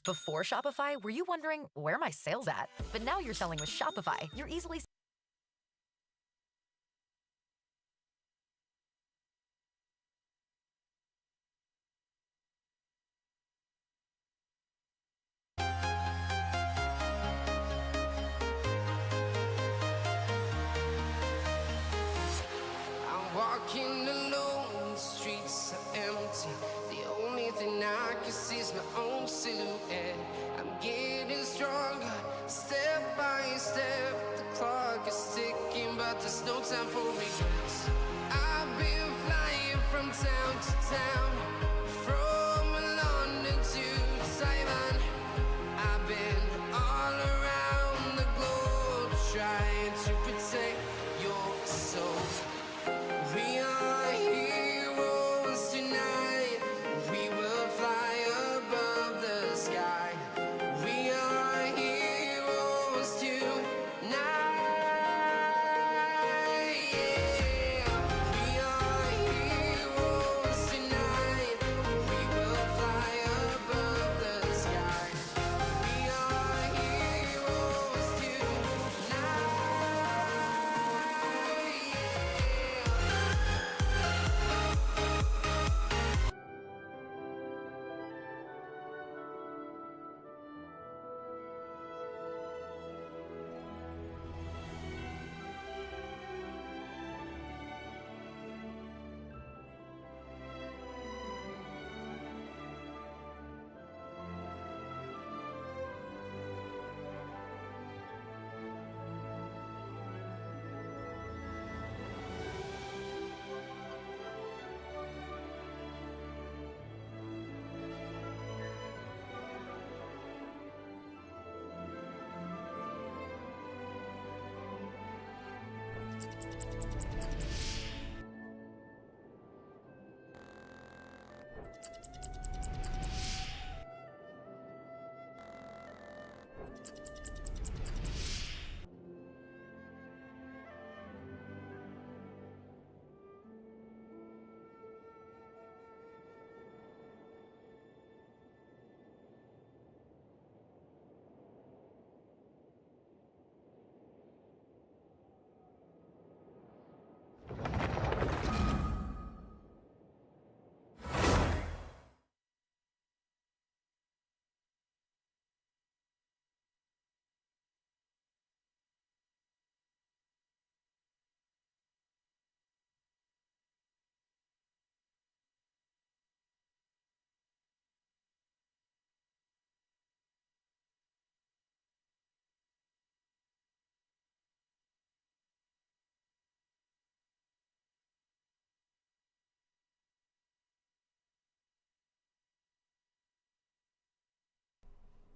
Before Shopify, were you wondering, where are my sales at? But now you're selling with Shopify. You're easily I'm walking alone, the streets are empty. The only thing I can see is my own silhouette. I'm getting stronger, step by step. The clock is ticking, but there's no time for regrets. I've been flying from town to town, from London to Taiwan. I've been all around the globe trying to protect your soul. We are heroes tonight. We will fly above the sky. We are heroes tonight. Yeah. We are heroes tonight. We will fly above the sky. We are heroes tonight.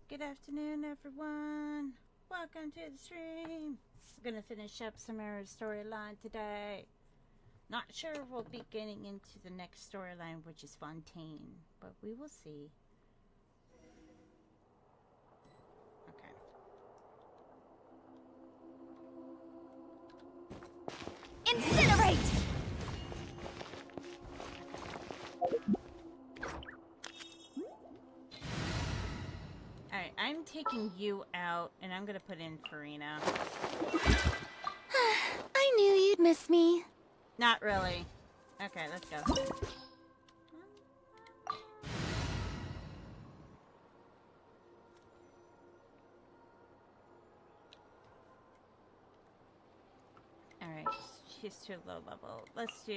Good afternoon, everyone. Welcome to the stream. We're gonna finish up Sumeru's storyline today. Not sure if we'll be getting into the next storyline, which is Fontaine, but we will see. Okay. Incinerate! Alright, I'm taking you out, and I'm gonna put in Farina. I knew you'd miss me. Not really. Okay, let's go. Alright, she's too low level. Let's do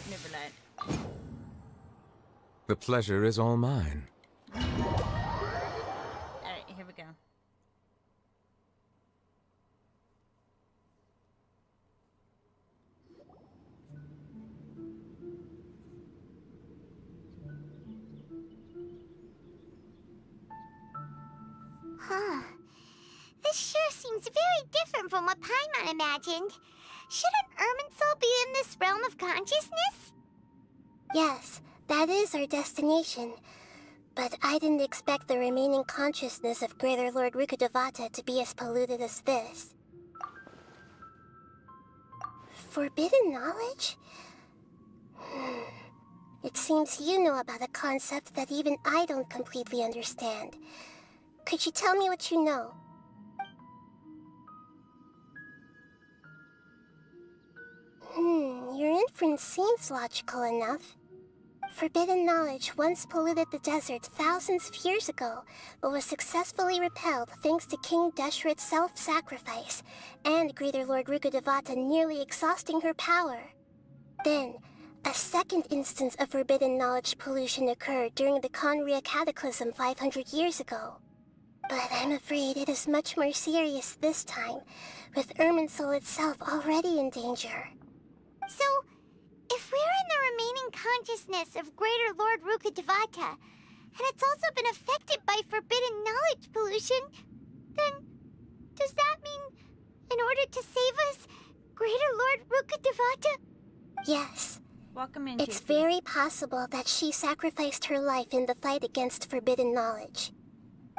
Niverlet. The pleasure is all mine. Alright, here we go. Huh. This sure seems very different from what Paimon imagined. Shouldn't Irminsul be in this realm of consciousness? Yes, that is our destination. But I didn't expect the remaining consciousness of Greater Lord Rukkhadevata to be as polluted as this. Forbidden knowledge? It seems you know about a concept that even I don't completely understand. Could you tell me what you know? Your inference seems logical enough. Forbidden knowledge once polluted the desert thousands of years ago, but was successfully repelled thanks to King Deshret's self-sacrifice, and Greater Lord Rukkhadevata nearly exhausting her power. Then, a second instance of forbidden knowledge pollution occurred during the Conria Cataclysm 500 years ago. But I'm afraid it is much more serious this time, with Irminsul itself already in danger. So, if we're in the remaining consciousness of Greater Lord Rukkhadevata, and it's also been affected by forbidden knowledge pollution, then does that mean, in order to save us, Greater Lord Rukkhadevata? Yes. Welcome in, It's JP. very possible that she sacrificed her life in the fight against forbidden knowledge.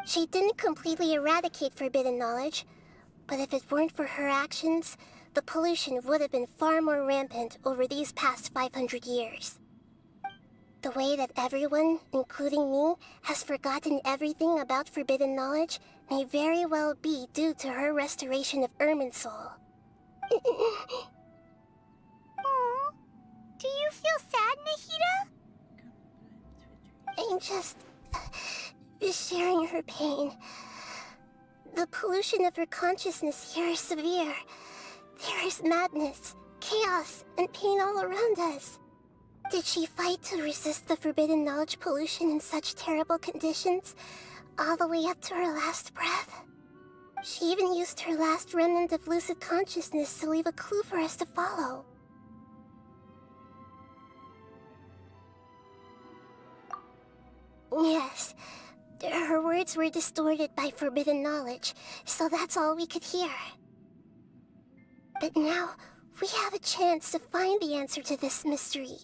She didn't completely eradicate forbidden knowledge, but if it weren't for her actions, the pollution would have been far more rampant over these past 500 years. The way that everyone, including me, has forgotten everything about forbidden knowledge may very well be due to her restoration of Irminsul. Aw, do you feel sad, Nahida? I'm just sharing her pain. The pollution of her consciousness here is severe. There is madness, chaos, and pain all around us. Did she fight to resist the forbidden knowledge pollution in such terrible conditions, all the way up to her last breath? She even used her last remnant of lucid consciousness to leave a clue for us to follow. Yes, her words were distorted by forbidden knowledge, so that's all we could hear. But now, we have a chance to find the answer to this mystery.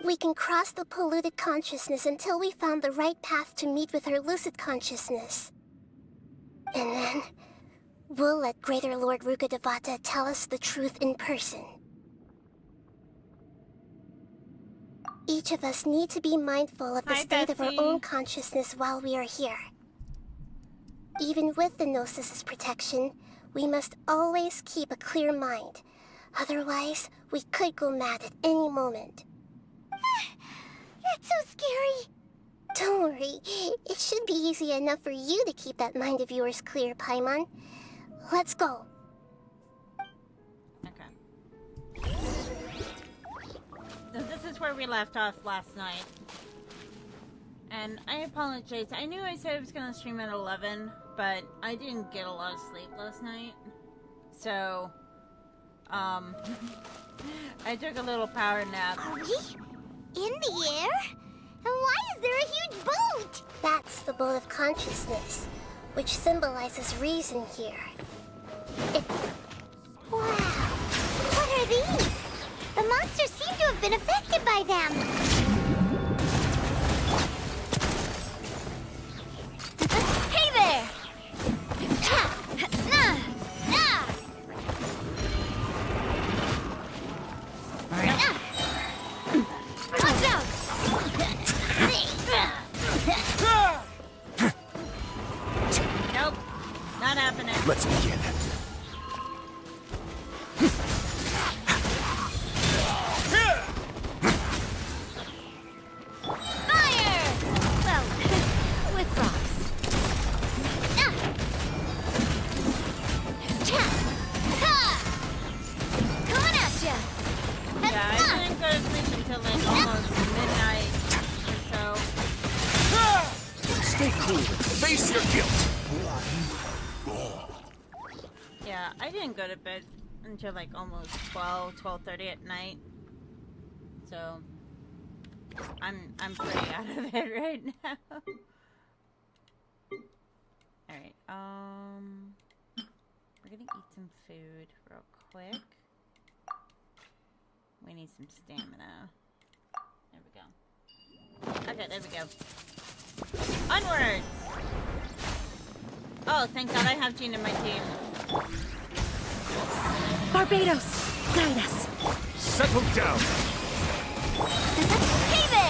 We can cross the polluted consciousness until we found the right path to meet with her lucid consciousness. And then, we'll let Greater Lord Rukkhadevata tell us the truth in person. Each of us need to be mindful of the Hi, state of our Betsy. own consciousness while we are here. Even with the Gnosis' protection, we must always keep a clear mind. Otherwise, we could go mad at any moment. That's so scary. Don't worry, it should be easy enough for you to keep that mind of yours clear, Paimon. Let's go. Okay. So this is where we left off last night. And I apologize. I knew I said I was going to stream at 11, but I didn't get a lot of sleep last night. So, I took a little power nap. Are we in the air? And why is there a huge boat? That's the boat of consciousness, which symbolizes reason here. Wow. What are these? The monsters seem to have been affected by them. Hey there! Watch out! Nope. Not happening. Let's begin. Fire! Well, with rocks. Coming at ya! Yeah, I didn't go to sleep until like almost midnight or so. Stay cool. Face your guilt. Yeah, I didn't go to bed until like almost 12:30 at night. So I'm pretty out of it right now. Alright, we're gonna eat some food real quick. We need some stamina. There we go. Okay, there we go. Onward! Oh, thank God I have Jean in my team. Barbados, guide us. Settle down. Hey there!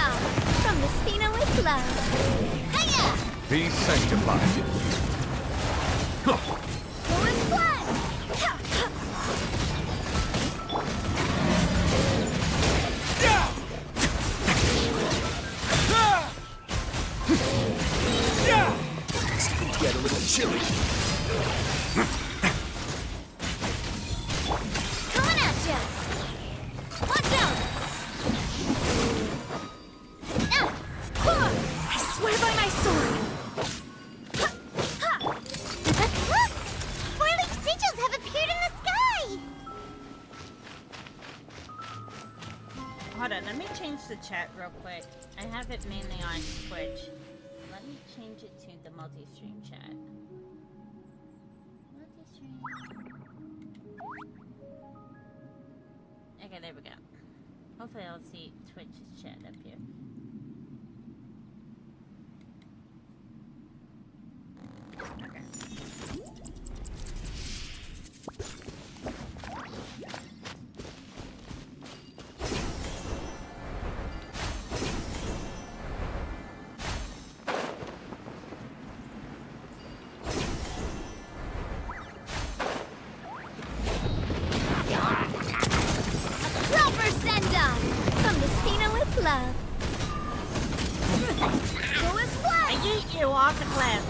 on! From the Spina with love. Hiya! Be sanctified. Forest blood! Get a little chilly. Coming at ya! Watch out! I swear by my sword! Look! Four-leaf sigils have appeared in the sky! Hold on, let me change the chat real quick. I have it mainly on Twitch. Let me change it to the multi-stream chat. Multi-stream. Okay, there we go. Hopefully I'll see Twitch's chat up here. Okay. Clover send-off! From the Spina with love. Forest blood! I yeet you off the cliff!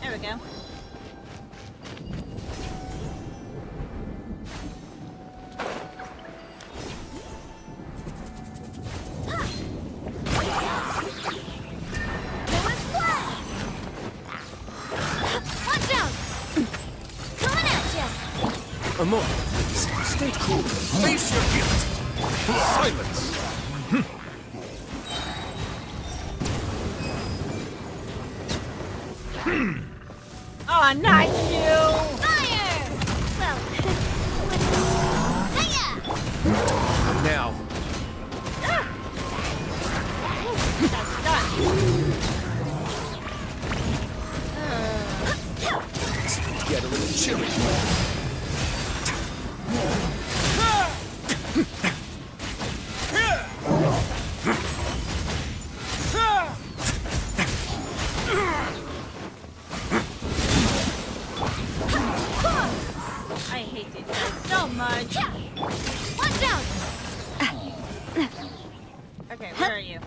There we go. Forest blood! Watch out! Coming at ya! Amor, stay cool. Face your guilt. Silence. Oh, not you! Fire! Well, hiya! Now, That's done. get a little chilly. I hate these guys so much. Watch out! Okay, where are you?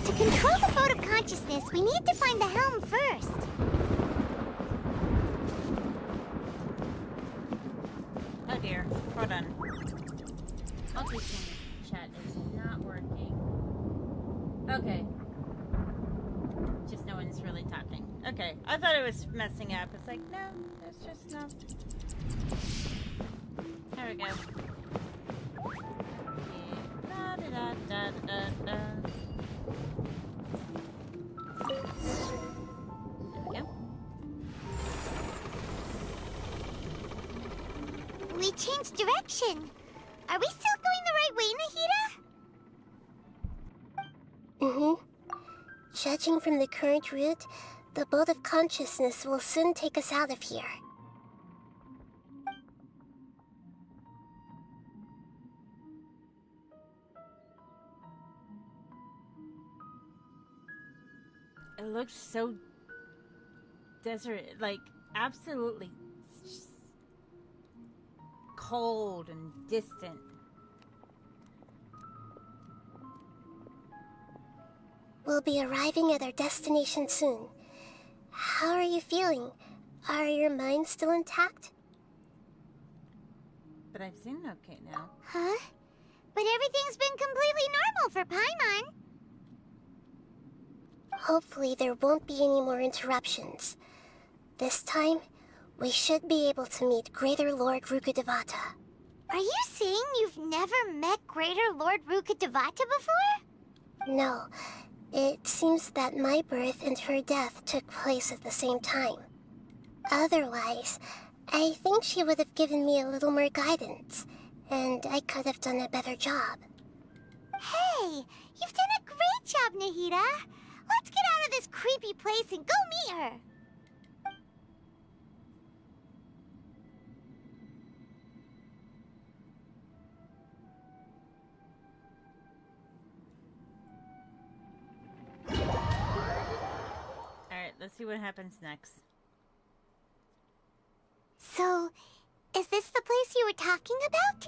To control the boat of consciousness, we need to find the helm first. Oh dear. Hold on. Multi-stream chat is not working. Okay. Just no one's really talking. Okay. I thought it was messing up. It's like, no, it's just no. There we go. Da, da, da, da, da, da. There we go. We changed direction. Are we still going the right way, Nahida? Mm-hmm. Judging from the current route, the boat of consciousness will soon take us out of here. It looks so desert, like absolutely cold and distant. We'll be arriving at our destination soon. How are you feeling? Are your minds still intact? But I've seen okay now. Huh? But everything's been completely normal for Paimon. Hopefully there won't be any more interruptions. This time, we should be able to meet Greater Lord Rukkhadevata. Are you saying you've never met Greater Lord Rukkhadevata before? No, it seems that my birth and her death took place at the same time. Otherwise, I think she would have given me a little more guidance, and I could have done a better job. Hey, you've done a great job, Nahida. Let's get out of this creepy place and go meet her. see what happens next. So, is this the place you were talking about?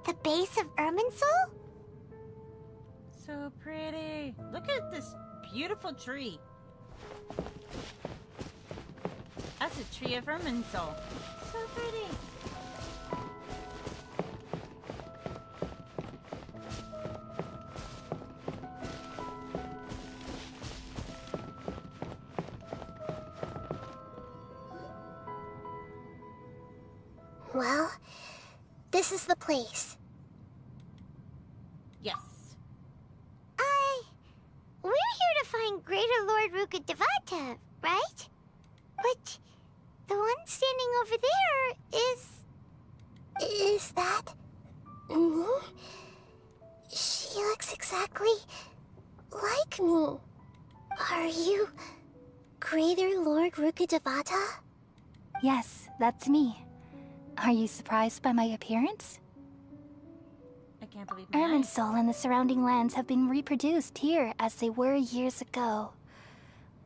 The base of Irminsul? So pretty. Look at this beautiful tree. That's a tree of Irminsul. So pretty. Well, this is the place. Yes. We're here to find Greater Lord Ruka Devata, right? But the one standing over there is... Is that... me? She looks exactly like me. Are you Greater Lord Ruka Devata? Yes, that's me. Are you surprised by my appearance? I can't believe my eyes. Irminsul and the surrounding lands have been reproduced here as they were years ago.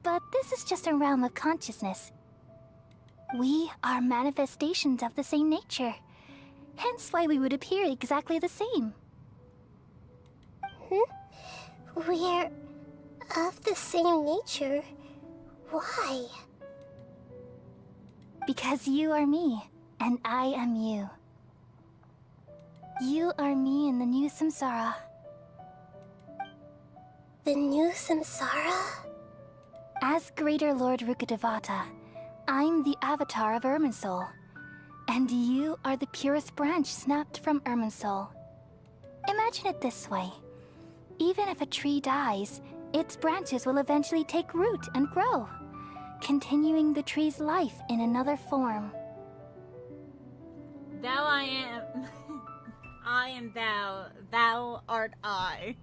But this is just a realm of consciousness. We are manifestations of the same nature. Hence why we would appear exactly the same. We're of the same nature. Why? Because you are me, and I am you. You are me in the new samsara. The new samsara? As Greater Lord Rukadevata, I'm the avatar of Irminsul. And you are the purest branch snapped from Irminsul. Imagine it this way. Even if a tree dies, its branches will eventually take root and grow, continuing the tree's life in another form. Thou I am. I am thou. Thou art I.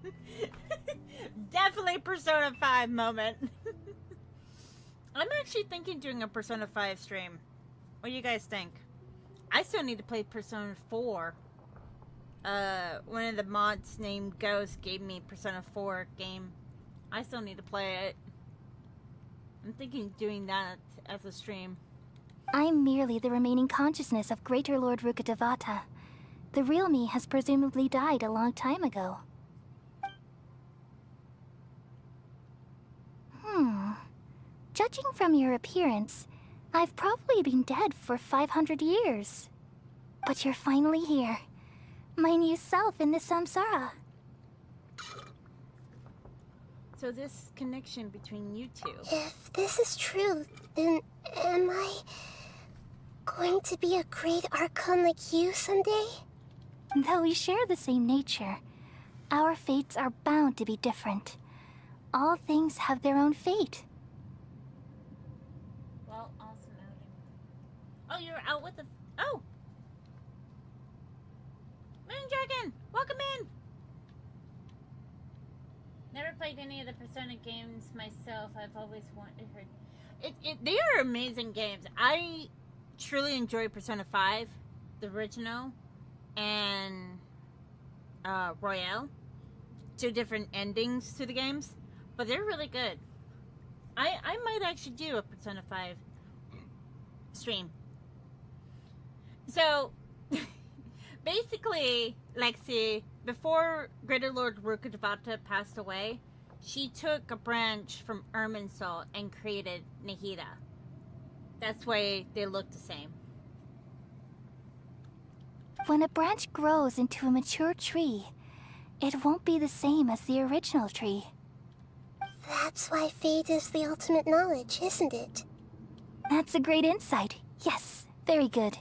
Definitely Persona 5 moment. I'm actually thinking doing a Persona 5 stream. What do you guys think? I still need to play Persona 4. One of the mods named Ghost gave me Persona 4 game. I still need to play it. I'm thinking doing that as a stream. I'm merely the remaining consciousness of Greater Lord Rukadevata. The real me has presumably died a long time ago. Judging from your appearance, I've probably been dead for 500 years. But you're finally here. My new self in the samsara. So this connection between you two. If this is true, then am I going to be a great Archon like you someday? Though we share the same nature, our fates are bound to be different. All things have their own fate. Well, awesome outing. Oh, you're out with the... Oh! Moon Dragon! Welcome in! Never played any of the Persona games myself. I've always wanted her... They are amazing games. I truly enjoy Persona 5, the original, and Royale. 2 different endings to the games, but they're really good. I might actually do a Persona 5 stream. So, basically, Lexi, before Greater Lord Rukadevata passed away, she took a branch from Irminsul and created Nahida. That's why they look the same. When a branch grows into a mature tree, it won't be the same as the original tree. That's why fate is the ultimate knowledge, isn't it? That's a great insight. Yes, very good.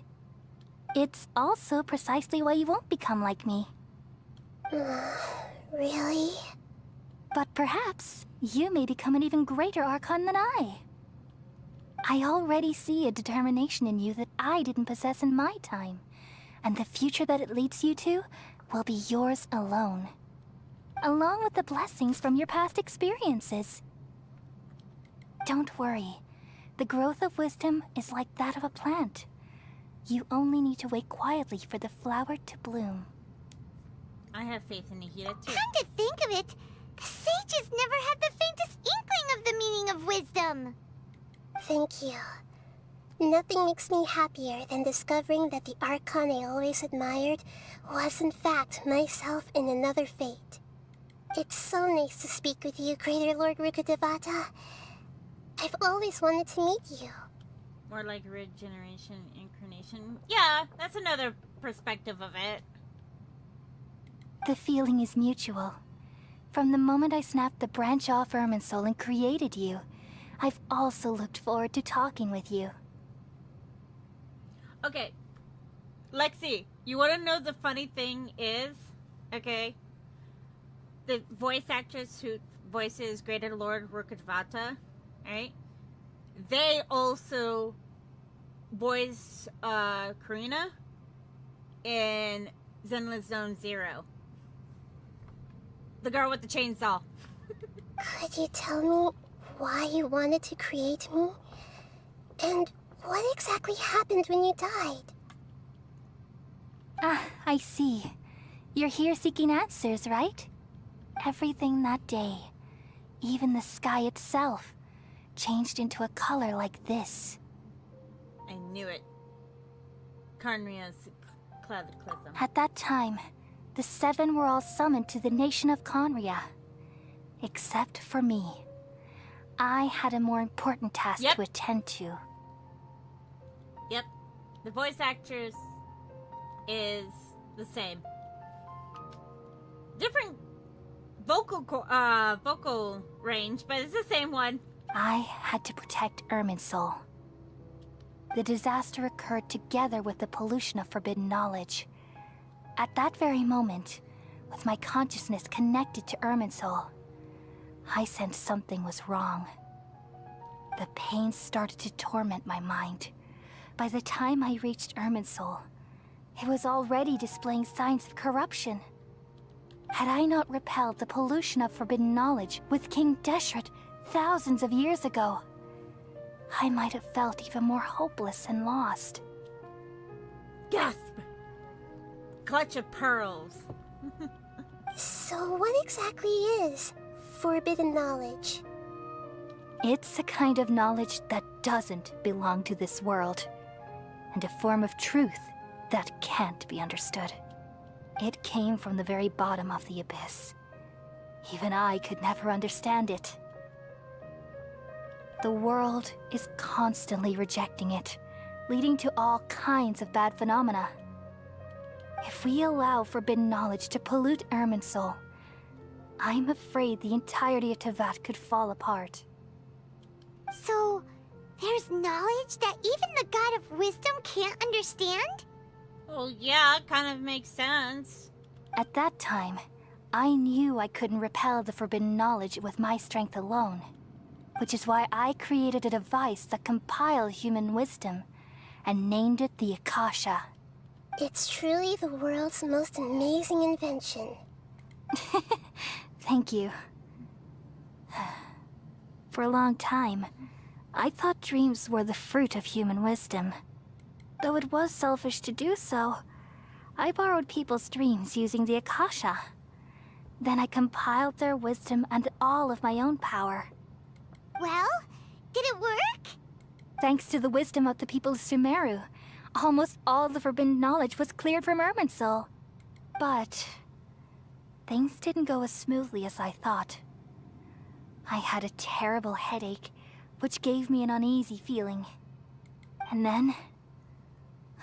It's also precisely why you won't become like me. Really? But perhaps you may become an even greater Archon than I. I already see a determination in you that I didn't possess in my time, and the future that it leads you to will be yours alone, along with the blessings from your past experiences. Don't worry. The growth of wisdom is like that of a plant. You only need to wait quietly for the flower to bloom. I have faith in Nahida too. Come to think of it, the sages never had the faintest inkling of the meaning of wisdom. Thank you. Nothing makes me happier than discovering that the Archon I always admired was in fact myself in another fate. It's so nice to speak with you, Greater Lord Rukkhadevata. I've always wanted to meet you. More like regeneration, incarnation. Yeah, that's another perspective of it. The feeling is mutual. From the moment I snapped the branch off Irminsul and created you, I've also looked forward to talking with you. Okay, Lexi, you want to know the funny thing is, okay, the voice actress who voices Greater Lord Rukkhadevata, right? They also voice Karina in Zenless Zone Zero. The girl with the chainsaw. Could you tell me why you wanted to create me? And what exactly happened when you died? Ah, I see. You're here seeking answers, right? Everything that day, even the sky itself, changed into a color like this. I knew it. Conria's cataclysm. At that time, the seven were all summoned to the nation of Conria. Except for me. I had a more important task to attend to. Yep. The voice actress is the same. Different vocal range, but it's the same one. I had to protect Irminsul. The disaster occurred together with the pollution of forbidden knowledge. At that very moment, with my consciousness connected to Irminsul, I sensed something was wrong. The pain started to torment my mind. By the time I reached Irminsul, it was already displaying signs of corruption. Had I not repelled the pollution of forbidden knowledge with King Deshret thousands of years ago, I might have felt even more hopeless and lost. Gasp! Clutch of pearls. So what exactly is forbidden knowledge? It's a kind of knowledge that doesn't belong to this world, and a form of truth that can't be understood. It came from the very bottom of the abyss. Even I could never understand it. The world is constantly rejecting it, leading to all kinds of bad phenomena. If we allow forbidden knowledge to pollute Irminsul, I'm afraid the entirety of Teyvat could fall apart. So, there's knowledge that even the God of Wisdom can't understand? Well, yeah, it kind of makes sense. At that time, I knew I couldn't repel the forbidden knowledge with my strength alone, which is why I created a device that compiled human wisdom and named it the Akasha. It's truly the world's most amazing invention. Thank you. For a long time, I thought dreams were the fruit of human wisdom. Though it was selfish to do so, I borrowed people's dreams using the Akasha. Then I compiled their wisdom and all of my own power. Well, did it work? Thanks to the wisdom of the people of Sumeru, almost all the forbidden knowledge was cleared from Irminsul. But things didn't go as smoothly as I thought. I had a terrible headache, which gave me an uneasy feeling. And then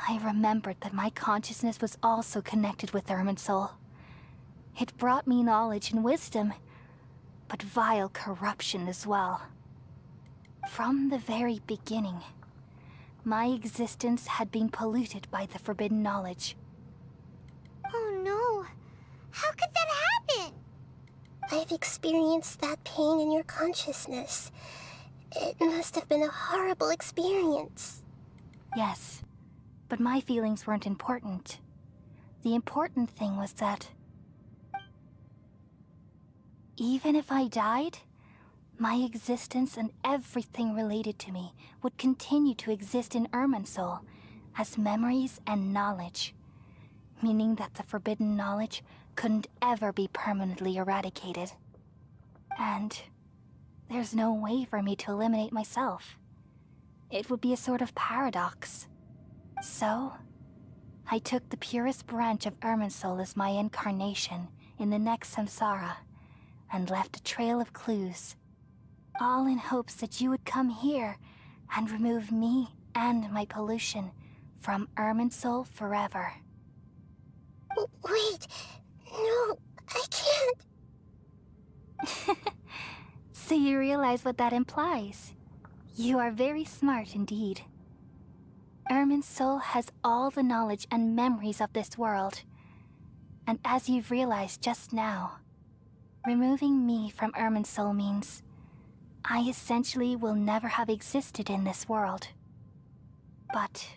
I remembered that my consciousness was also connected with Irminsul. It brought me knowledge and wisdom, but vile corruption as well. From the very beginning, my existence had been polluted by the forbidden knowledge. Oh no. How could that happen? I've experienced that pain in your consciousness. It must have been a horrible experience. Yes, but my feelings weren't important. The important thing was that even if I died, my existence and everything related to me would continue to exist in Irminsul as memories and knowledge, meaning that the forbidden knowledge couldn't ever be permanently eradicated. And there's no way for me to eliminate myself. It would be a sort of paradox. So, I took the purest branch of Irminsul as my incarnation in the next samsara, and left a trail of clues, all in hopes that you would come here and remove me and my pollution from Irminsul forever. Wait, no, I can't. So you realize what that implies? You are very smart indeed. Irminsul has all the knowledge and memories of this world. And as you've realized just now, removing me from Irminsul means I essentially will never have existed in this world. But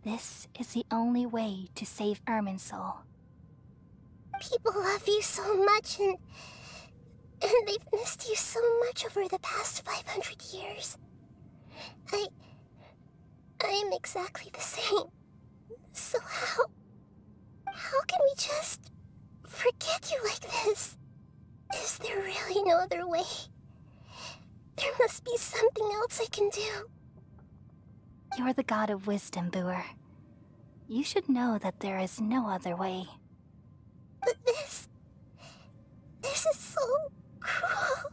this is the only way to save Irminsul. People love you so much, and they've missed you so much over the past 500 years. I am exactly the same. So how can we just forget you like this? Is there really no other way? There must be something else I can do. You're the god of wisdom, Boer. You should know that there is no other way. But this is so cruel.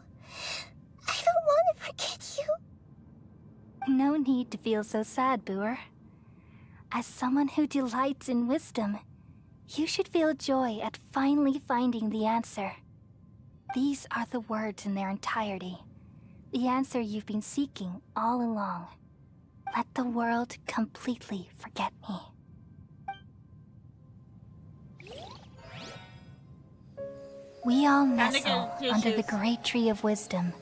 I don't want to forget you. No need to feel so sad, Boer. As someone who delights in wisdom, you should feel joy at finally finding the answer. These are the words in their entirety. The answer you've been seeking all along. Let the world completely forget me. We all nestle under the great tree of wisdom,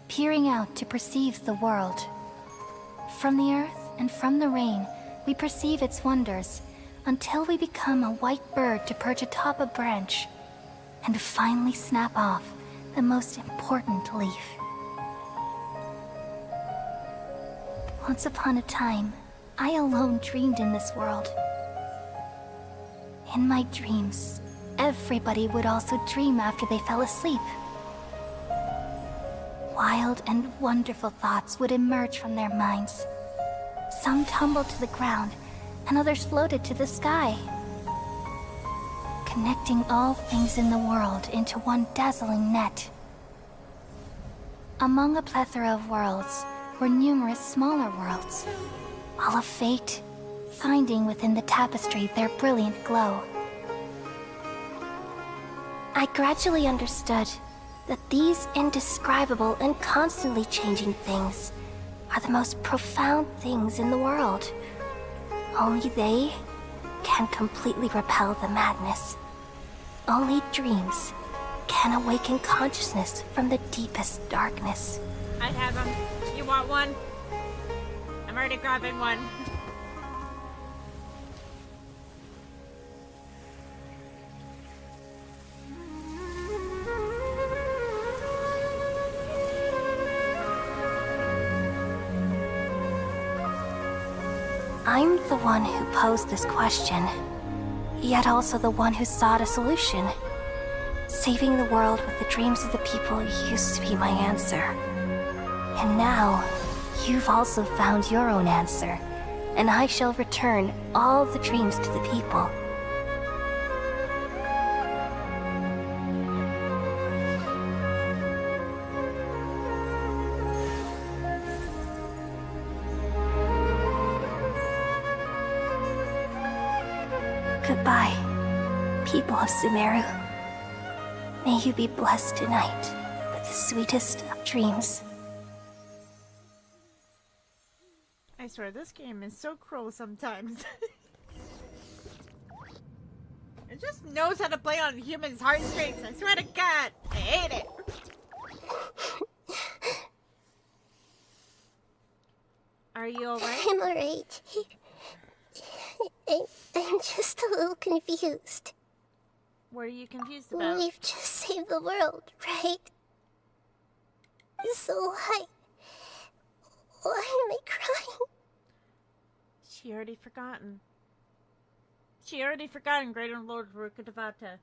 peering out to perceive the world. From the earth and from the rain, we perceive its wonders, until we become a white bird to perch atop a branch, and finally snap off the most important leaf. Once upon a time, I alone dreamed in this world. In my dreams, everybody would also dream after they fell asleep. Wild and wonderful thoughts would emerge from their minds. Some tumbled to the ground, and others floated to the sky, connecting all things in the world into one dazzling net. Among a plethora of worlds were numerous smaller worlds, all of fate, finding within the tapestry their brilliant glow. I gradually understood that these indescribable and constantly changing things are the most profound things in the world. Only they can completely repel the madness. Only dreams can awaken consciousness from the deepest darkness. I have them. You want one? I'm already grabbing one. I'm the one who posed this question, yet also the one who sought a solution. Saving the world with the dreams of the people used to be my answer. And now, you've also found your own answer, and I shall return all the dreams to the people. Goodbye, people of Sumeru. May you be blessed tonight with the sweetest of dreams. I swear, this game is so cruel sometimes. It just knows how to play on humans' heartstrings. I swear to God, I hate it. Are you alright? I'm alright. I'm just a little confused. What are you confused about? We've just saved the world, right? So why am I crying? She already forgotten. She already forgotten Greater Lord Rukadevata.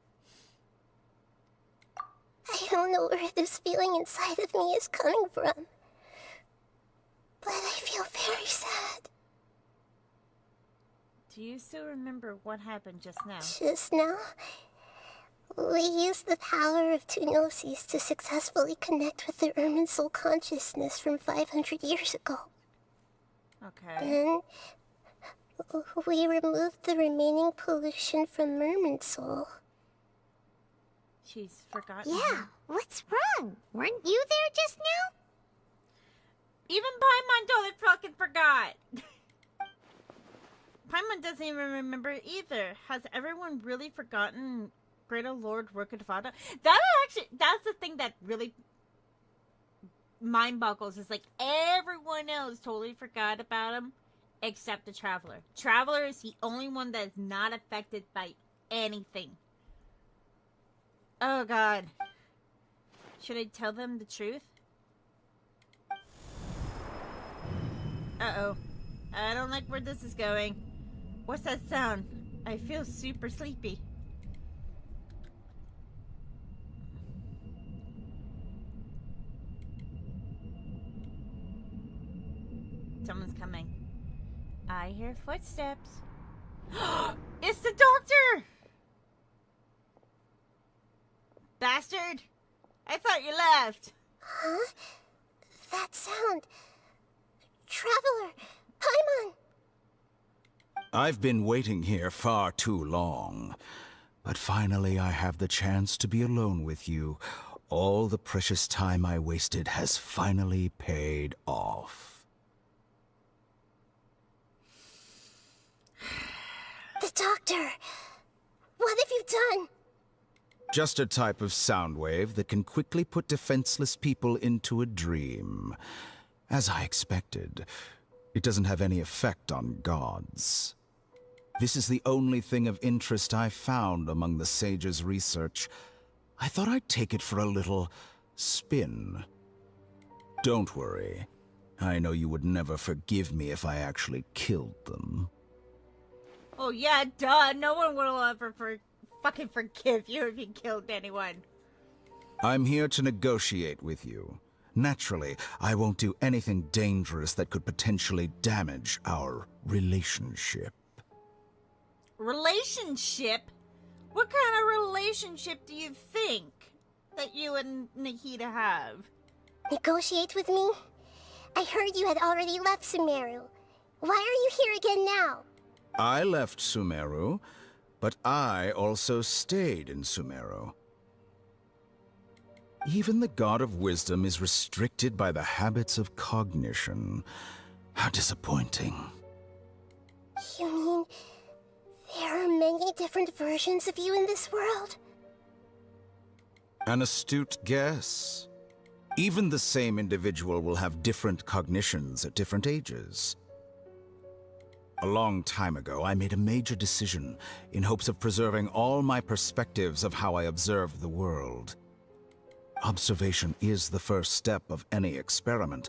I don't know where this feeling inside of me is coming from, but I feel very sad. Do you still remember what happened just now? Just now, we used the power of two gnosis to successfully connect with the Ermin soul consciousness from 500 years ago. Okay. Then, we removed the remaining pollution from Merman soul. She's forgotten. Yeah, what's wrong? Weren't you there just now? Even Paimon totally fucking forgot. Paimon doesn't even remember either. Has everyone really forgotten Greater Lord Rukadevada? That's the thing that really mind boggles. Is like everyone else totally forgot about him except the Traveler. Traveler is the only one that is not affected by anything. Oh god. Should I tell them the truth? Uh-oh. I don't like where this is going. What's that sound? I feel super sleepy. Someone's coming. I hear footsteps. It's the doctor! Bastard! I thought you left. Huh? That sound. Traveler! Paimon! I've been waiting here far too long. But finally I have the chance to be alone with you. All the precious time I wasted has finally paid off. The doctor! What have you done? Just a type of sound wave that can quickly put defenseless people into a dream. As I expected, it doesn't have any effect on gods. This is the only thing of interest I found among the sage's research. I thought I'd take it for a little spin. Don't worry. I know you would never forgive me if I actually killed them. Oh yeah, duh. No one will ever fucking forgive you if you killed anyone. I'm here to negotiate with you. Naturally, I won't do anything dangerous that could potentially damage our relationship. Relationship? What kind of relationship do you think that you and Nikita have? Negotiate with me? I heard you had already left Sumeru. Why are you here again now? I left Sumeru, but I also stayed in Sumeru. Even the God of Wisdom is restricted by the habits of cognition. How disappointing. You mean there are many different versions of you in this world? An astute guess. Even the same individual will have different cognitions at different ages. A long time ago, I made a major decision in hopes of preserving all my perspectives of how I observe the world. Observation is the first step of any experiment,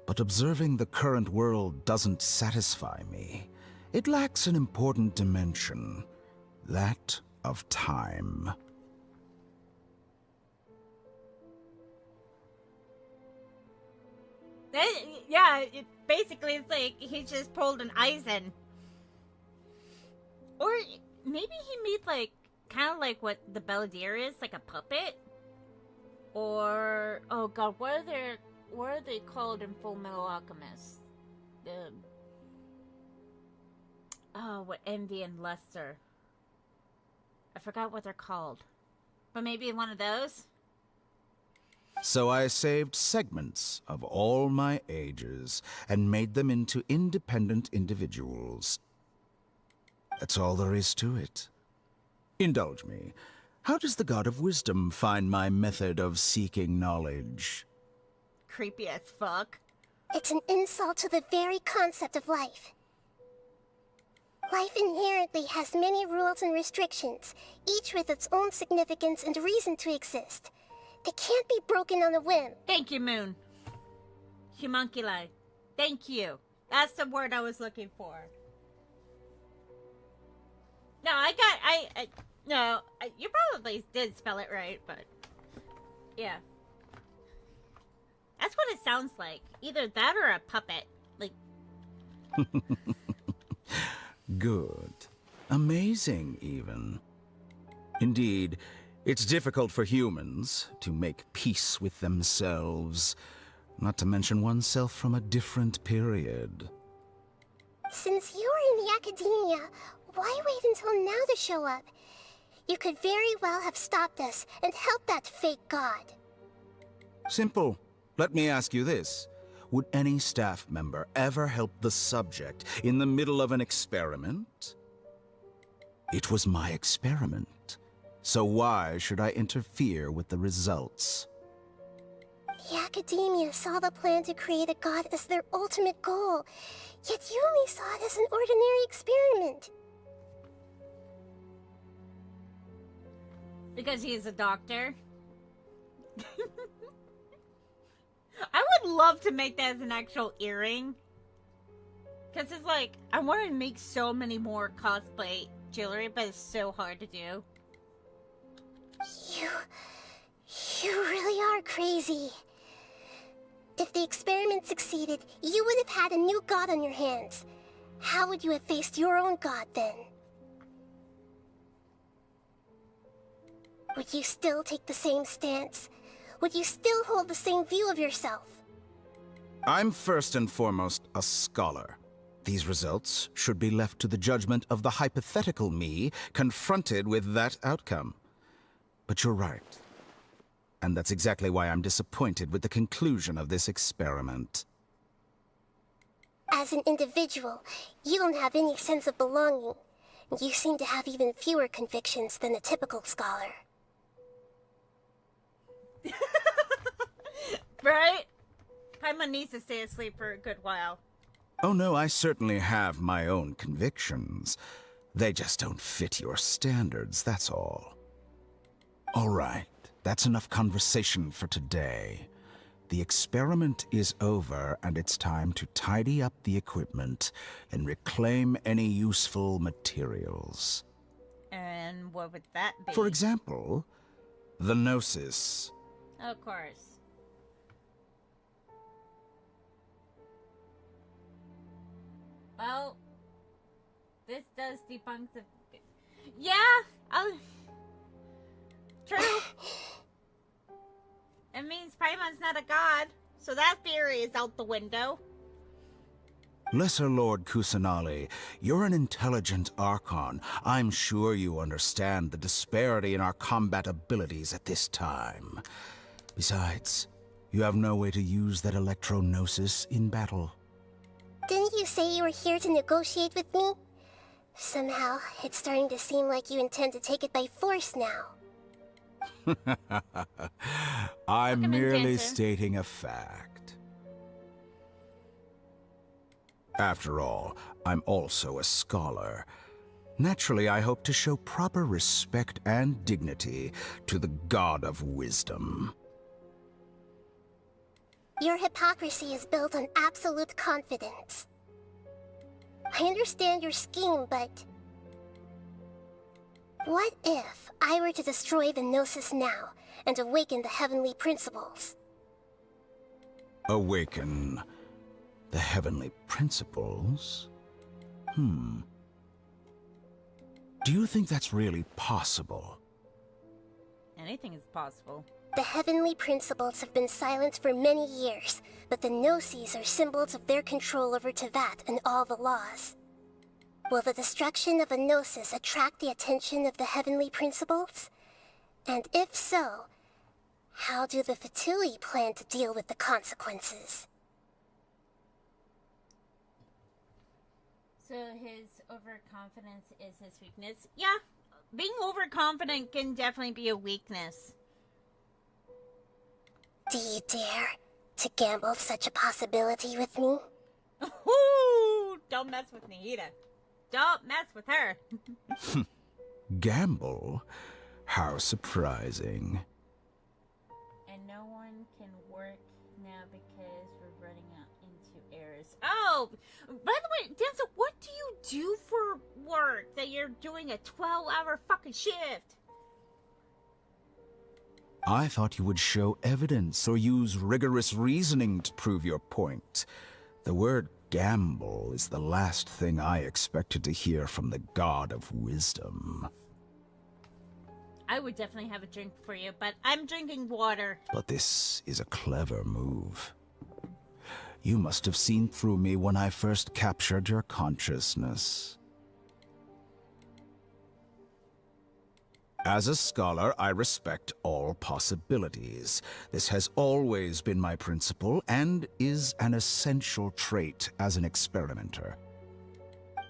but observing the current world doesn't satisfy me. It lacks an important dimension, that of time. Yeah, basically it's like he just pulled an Eisen. Or maybe he made like, kind of like what the Belladere is, like a puppet? Or, oh god, what are they called in Full Metal Alchemist? What Envy and Luster. I forgot what they're called. But maybe one of those? So I saved segments of all my ages and made them into independent individuals. That's all there is to it. Indulge me. How does the God of Wisdom find my method of seeking knowledge? Creepy as fuck. It's an insult to the very concept of life. Life inherently has many rules and restrictions, each with its own significance and reason to exist. They can't be broken on a whim. Thank you, Moon. Homunculi. Thank you. That's the word I was looking for. No, you probably did spell it right, but Yeah. That's what it sounds like. Either that or a puppet. Like... Good. Amazing, even. Indeed, it's difficult for humans to make peace with themselves, not to mention oneself from a different period. Since you're in the academia, why wait until now to show up? You could very well have stopped us and helped that fake god. Simple. Let me ask you this. Would any staff member ever help the subject in the middle of an experiment? It was my experiment. So why should I interfere with the results? The academia saw the plan to create a god as their ultimate goal, yet you only saw it as an ordinary experiment. Because he's a doctor. I would love to make that as an actual earring. Because it's like, I want to make so many more cosplay jewelry, but it's so hard to do. You really are crazy. If the experiment succeeded, you would have had a new god on your hands. How would you have faced your own god then? Would you still take the same stance? Would you still hold the same view of yourself? I'm first and foremost a scholar. These results should be left to the judgment of the hypothetical me confronted with that outcome. But you're right. And that's exactly why I'm disappointed with the conclusion of this experiment. As an individual, you don't have any sense of belonging. You seem to have even fewer convictions than a typical scholar. Right? Paimon needs to stay asleep for a good while. Oh no, I certainly have my own convictions. They just don't fit your standards, that's all. All right, that's enough conversation for today. The experiment is over, and it's time to tidy up the equipment and reclaim any useful materials. And what would that be? For example, the Gnosis. Of course. Well, this does debunk the... Yeah, True. It means Paimon's not a god, so that theory is out the window. Lesser Lord Kusanali, you're an intelligent Archon. I'm sure you understand the disparity in our combat abilities at this time. Besides, you have no way to use that electro-gnosis in battle. Didn't you say you were here to negotiate with me? Somehow, it's starting to seem like you intend to take it by force now. I'm merely intention. stating a fact. After all, I'm also a scholar. Naturally, I hope to show proper respect and dignity to the God of Wisdom. Your hypocrisy is built on absolute confidence. I understand your scheme, but... what if I were to destroy the Gnosis now and awaken the heavenly principles? Awaken the heavenly principles? Do you think that's really possible? Anything is possible. The heavenly principles have been silent for many years, but the Gnosis are symbols of their control over Tevat and all the laws. Will the destruction of a Gnosis attract the attention of the heavenly principles? And if so, how do the Fatui plan to deal with the consequences? So his overconfidence is his weakness? Yeah, being overconfident can definitely be a weakness. Do you dare to gamble such a possibility with me? Ooh, don't mess with Nihida. Don't mess with her. Gamble? How surprising. And no one can work now because we're running out into errors. Oh, by the way, Danza, what do you do for work that you're doing a 12-hour fucking shift? I thought you would show evidence or use rigorous reasoning to prove your point. The word gamble is the last thing I expected to hear from the god of wisdom. I would definitely have a drink for you, but I'm drinking water. But this is a clever move. You must have seen through me when I first captured your consciousness. As a scholar, I respect all possibilities. This has always been my principle and is an essential trait as an experimenter.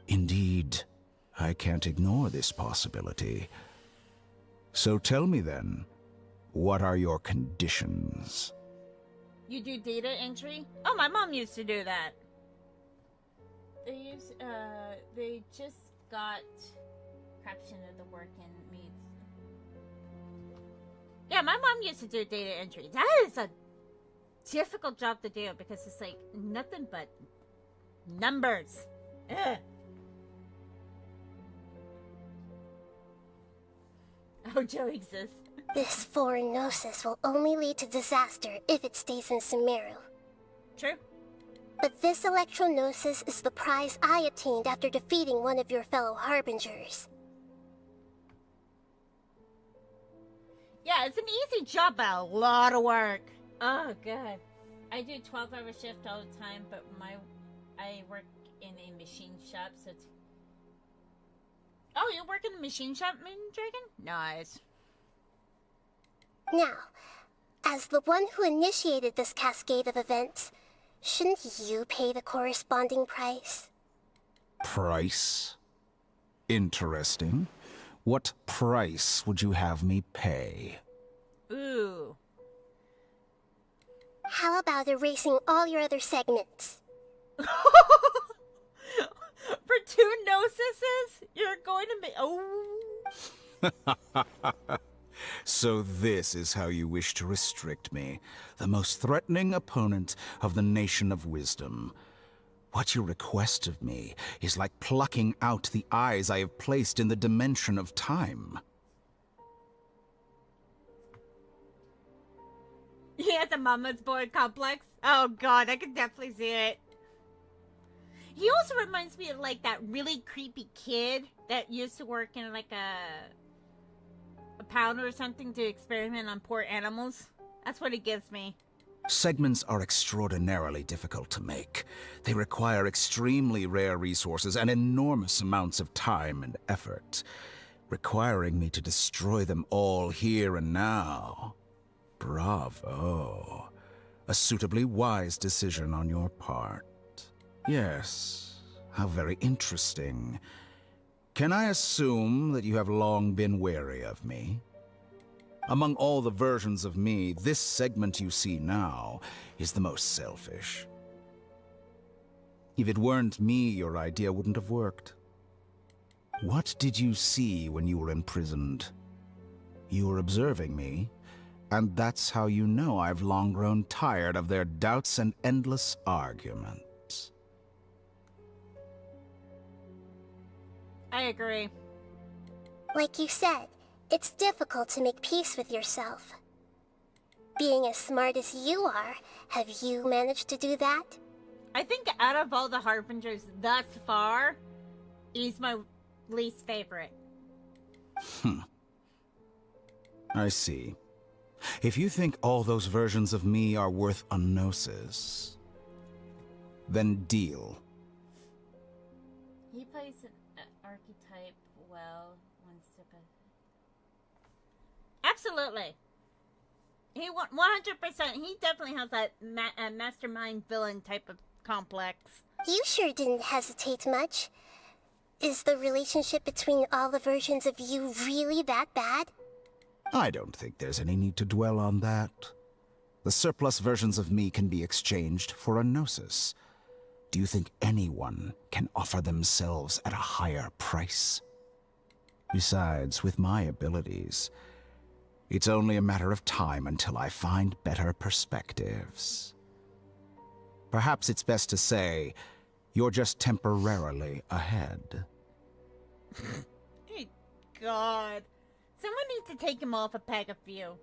Indeed, I can't ignore this possibility. So tell me then, what are your conditions? You do data entry? Oh, my mom used to do that. They just got fraction of the work in me. Yeah, my mom used to do data entry. That is a difficult job to do because it's like nothing but numbers. Ugh. Oh, Joe exists. This foreign gnosis will only lead to disaster if it stays in Sumeru. True. But this electro-gnosis is the prize I obtained after defeating one of your fellow harbingers. Yeah, it's an easy job, but a lot of work. Oh, God. I do 12-hour shift all the time, but I work in a machine shop, so it's... Oh, you work in the machine shop, Moon Dragon? Nice. Now, as the one who initiated this cascade of events, shouldn't you pay the corresponding price? Price? Interesting. What price would you have me pay? Ooh. How about erasing all your other segments? For 2 gnosises? You're going to be... Oh. So this is how you wish to restrict me, the most threatening opponent of the Nation of Wisdom. What you request of me is like plucking out the eyes I have placed in the dimension of time. He has a mama's boy complex. Oh God, I can definitely see it. He also reminds me of like that really creepy kid that used to work in like a pound or something to experiment on poor animals. That's what he gives me. Segments are extraordinarily difficult to make. They require extremely rare resources and enormous amounts of time and effort, requiring me to destroy them all here and now. Bravo. A suitably wise decision on your part. Yes, how very interesting. Can I assume that you have long been wary of me? Among all the versions of me, this segment you see now is the most selfish. If it weren't me, your idea wouldn't have worked. What did you see when you were imprisoned? You were observing me, and that's how you know I've long grown tired of their doubts and endless arguments. I agree. Like you said, it's difficult to make peace with yourself. Being as smart as you are, have you managed to do that? I think out of all the Harbingers thus far, he's my least favorite. I see. If you think all those versions of me are worth a gnosis, then deal. He plays an archetype well. One step ahead. Absolutely. He 100%. He definitely has that mastermind villain type of complex. You sure didn't hesitate much. Is the relationship between all the versions of you really that bad? I don't think there's any need to dwell on that. The surplus versions of me can be exchanged for a gnosis. Do you think anyone can offer themselves at a higher price? Besides, with my abilities, it's only a matter of time until I find better perspectives. Perhaps it's best to say, you're just temporarily ahead. Hey, God. Someone needs to take him off a peg of few.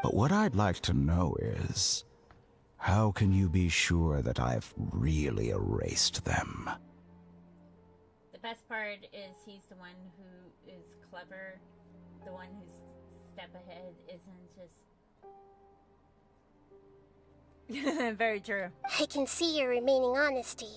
But what I'd like to know is, how can you be sure that I've really erased them? The best part is he's the one who is clever. The one who's step ahead isn't just... Very true. I can see your remaining honesty.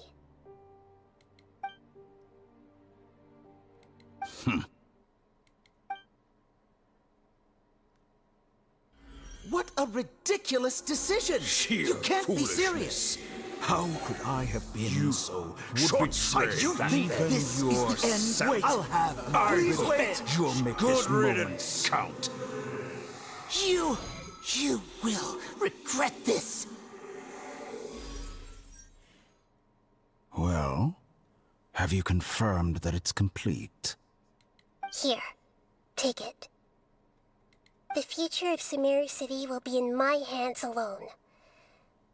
What a ridiculous decision! You can't be serious! How could I have been so short-sighted? You think this is the end? Wait, I'll have Please wait. wait. You'll make this moment count. You will regret this. Well, have you confirmed that it's complete? Here, take it. The future of Sumeru City will be in my hands alone.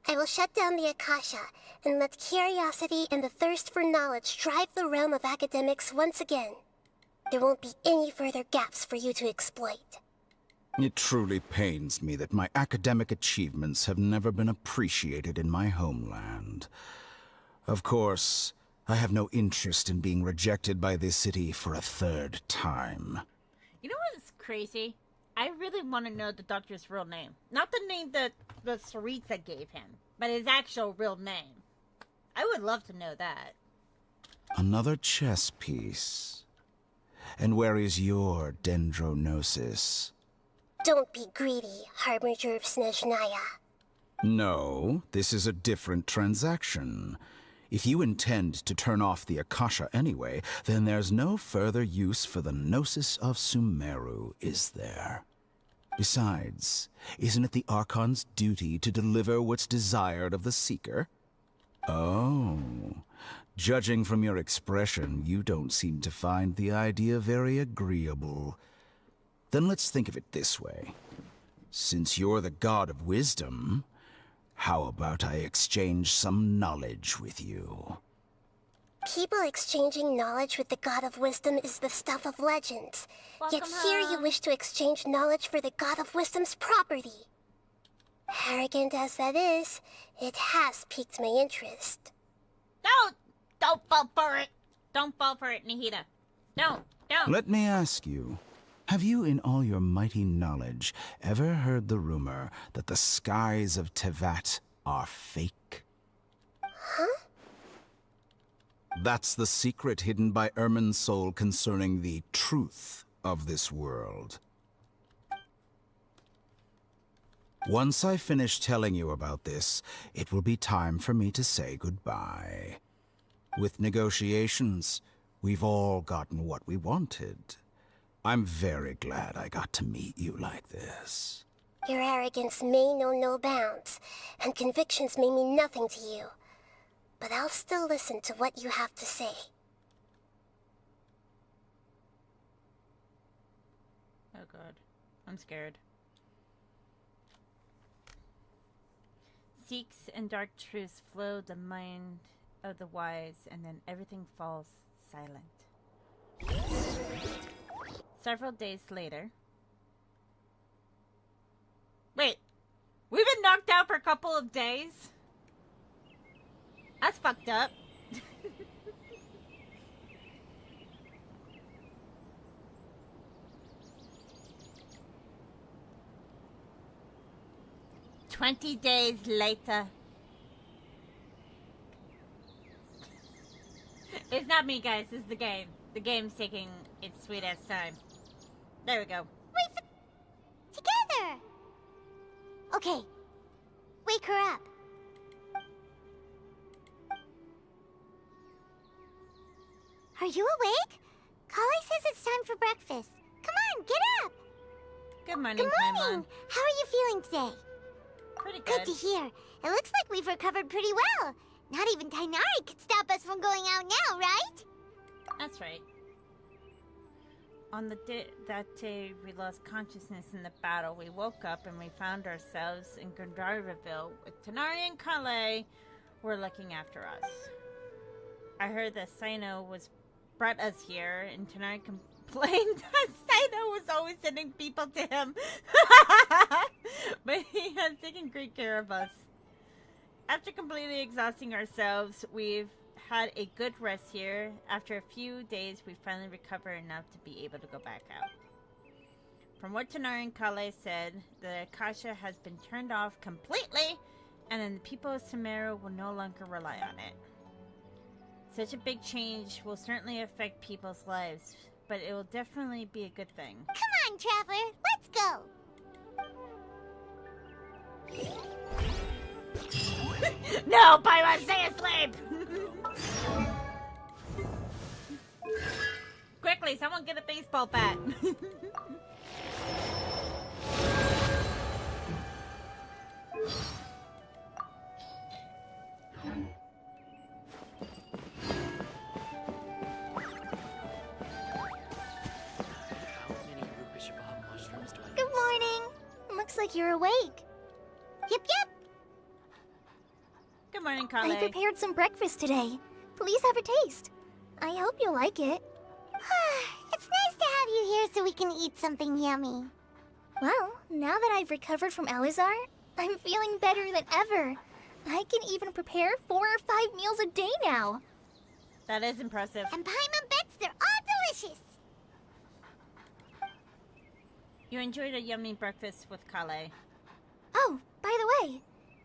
I will shut down the Akasha and let curiosity and the thirst for knowledge drive the realm of academics once again. There won't be any further gaps for you to exploit. It truly pains me that my academic achievements have never been appreciated in my homeland. Of course, I have no interest in being rejected by this city for a third time. You know what's crazy? I really want to know the doctor's real name. Not the name that the Saritsa gave him, but his actual real name. I would love to know that. Another chess piece. And where is your dendronosis? Don't be greedy, Harbinger of Snezhnaya. No, this is a different transaction. If you intend to turn off the Akasha anyway, then there's no further use for the Gnosis of Sumeru, is there? Besides, isn't it the Archon's duty to deliver what's desired of the Seeker? Oh, judging from your expression, you don't seem to find the idea very agreeable. Then let's think of it this way. Since you're the god of wisdom, how about I exchange some knowledge with you? People exchanging knowledge with the God of Wisdom is the stuff of legends. Yet here you wish to exchange knowledge for the God of Wisdom's property. Arrogant as that is, it has piqued my interest. Don't fall for it. Don't fall for it, Nihida. Don't. Let me ask you, have you in all your mighty knowledge ever heard the rumor that the skies of Tevat are fake? Huh? That's the secret hidden by Irminsul concerning the truth of this world. Once I finish telling you about this, it will be time for me to say goodbye. With negotiations, we've all gotten what we wanted. I'm very glad I got to meet you like this. Your arrogance may know no bounds, and convictions may mean nothing to you. But I'll still listen to what you have to say. Oh god, I'm scared. Seeks and dark truths flow the mind of the wise, and then everything falls silent. Several days later... Wait! We've been knocked out for a couple of days? That's fucked up. "20 days later." It's not me, guys. It's the game. The game's taking its sweet ass time. There we go. Together! Okay. Wake her up. Are you awake? Kali says it's time for breakfast. Come on, get up! Good morning, Good morning! How are you feeling today? Pretty Good to hear. It looks like we've recovered pretty well. Not even Tainari could stop us from going out now, right? That's right. On that day, we lost consciousness in the battle. We woke up and we found ourselves in Gandharvaville with Tanari and Kale were looking after us. I heard that Sino was brought us here, and Tanari complained that Saito was always sending people to him. But he has taken great care of us. After completely exhausting ourselves, we've had a good rest here. After a few days, we finally recovered enough to be able to go back out. From what Tanari and Kale said, the Akasha has been turned off completely, and then the people of Sumeru will no longer rely on it. Such a big change will certainly affect people's lives, but it will definitely be a good thing. Come on, Traveler, let's go. No, Paimon, stay asleep! Quickly, someone get a baseball bat. Good morning. Looks like you're awake. Yep, yep. Good morning, I Kale. prepared some breakfast today. Please have a taste. I hope you'll like it. It's nice to have you here so we can eat something yummy. Well, now that I've recovered from Alizar, I'm feeling better than ever. I can even prepare 4 or 5 meals a day now. That is impressive. And Paimon bets they're all delicious. You enjoyed a yummy breakfast with Kale. Oh, by the way,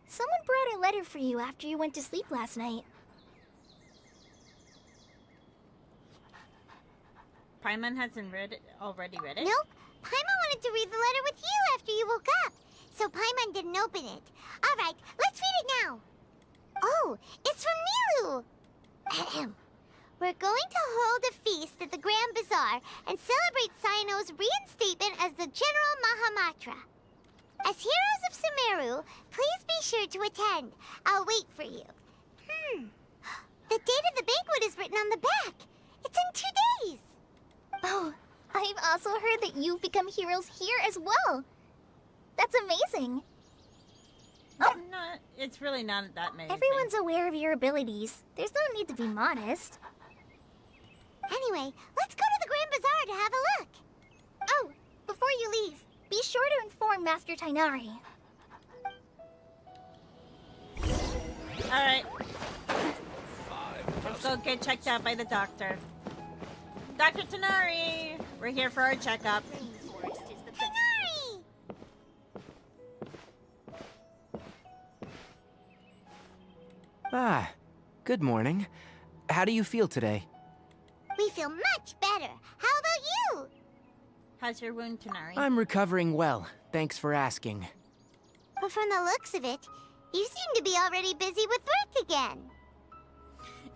someone brought a letter for you after you went to sleep last night. Paimon hasn't already read it? Nope. Paimon wanted to read the letter with you after you woke up, so Paimon didn't open it. All right, let's read it now. Oh, it's from Nilu. Ahem. We're going to hold a feast at the Grand Bazaar and celebrate Cyano's reinstatement as the General Mahamatra. As heroes of Sumeru, please be sure to attend. I'll wait for you. The date of the banquet is written on the back. It's in 2 days. Oh, I've also heard that you've become heroes here as well. That's amazing. No, it's really not that amazing. Everyone's aware of your abilities. There's no need to be modest. Anyway, let's go to the Grand Bazaar to have a look. Oh, before you leave, be sure to inform Master Tainari. Alright. Let's go get checked out by the doctor. Dr. Tanari! We're here for our checkup. Tanari! Ah, good morning. How do you feel today? We feel much better. How about you? How's your wound, Tanari? I'm recovering well, thanks for asking. But from the looks of it, you seem to be already busy with work again.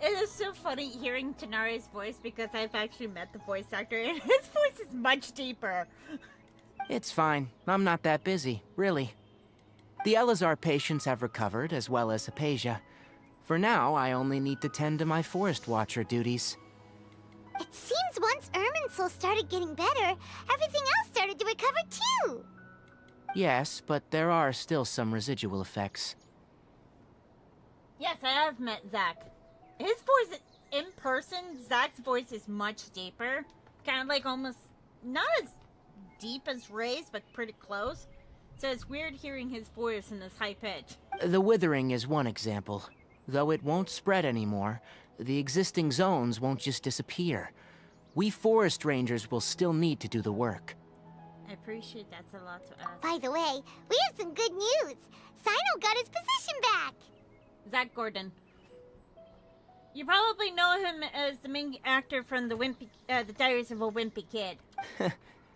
It is so funny hearing Tanari's voice because I've actually met the voice actor and his voice is much deeper. It's fine. I'm not that busy, really. The Elazar patients have recovered, as well as Hypatia. For now, I only need to tend to my Forest Watcher duties. It seems once Irminsul started getting better, everything else started to recover too. Yes, but there are still some residual effects. Yes, I have met Zach. His voice, in person, Zach's voice is much deeper. Kind of like almost, not as deep as Ray's, but pretty close. So it's weird hearing his voice in this high pitch. The withering is one example. Though it won't spread anymore, the existing zones won't just disappear. We forest rangers will still need to do the work. I appreciate that's a lot to ask. By the way, we have some good news. Cyno got his position back. Zach Gordon. You probably know him as the main actor from the Diaries of a Wimpy Kid.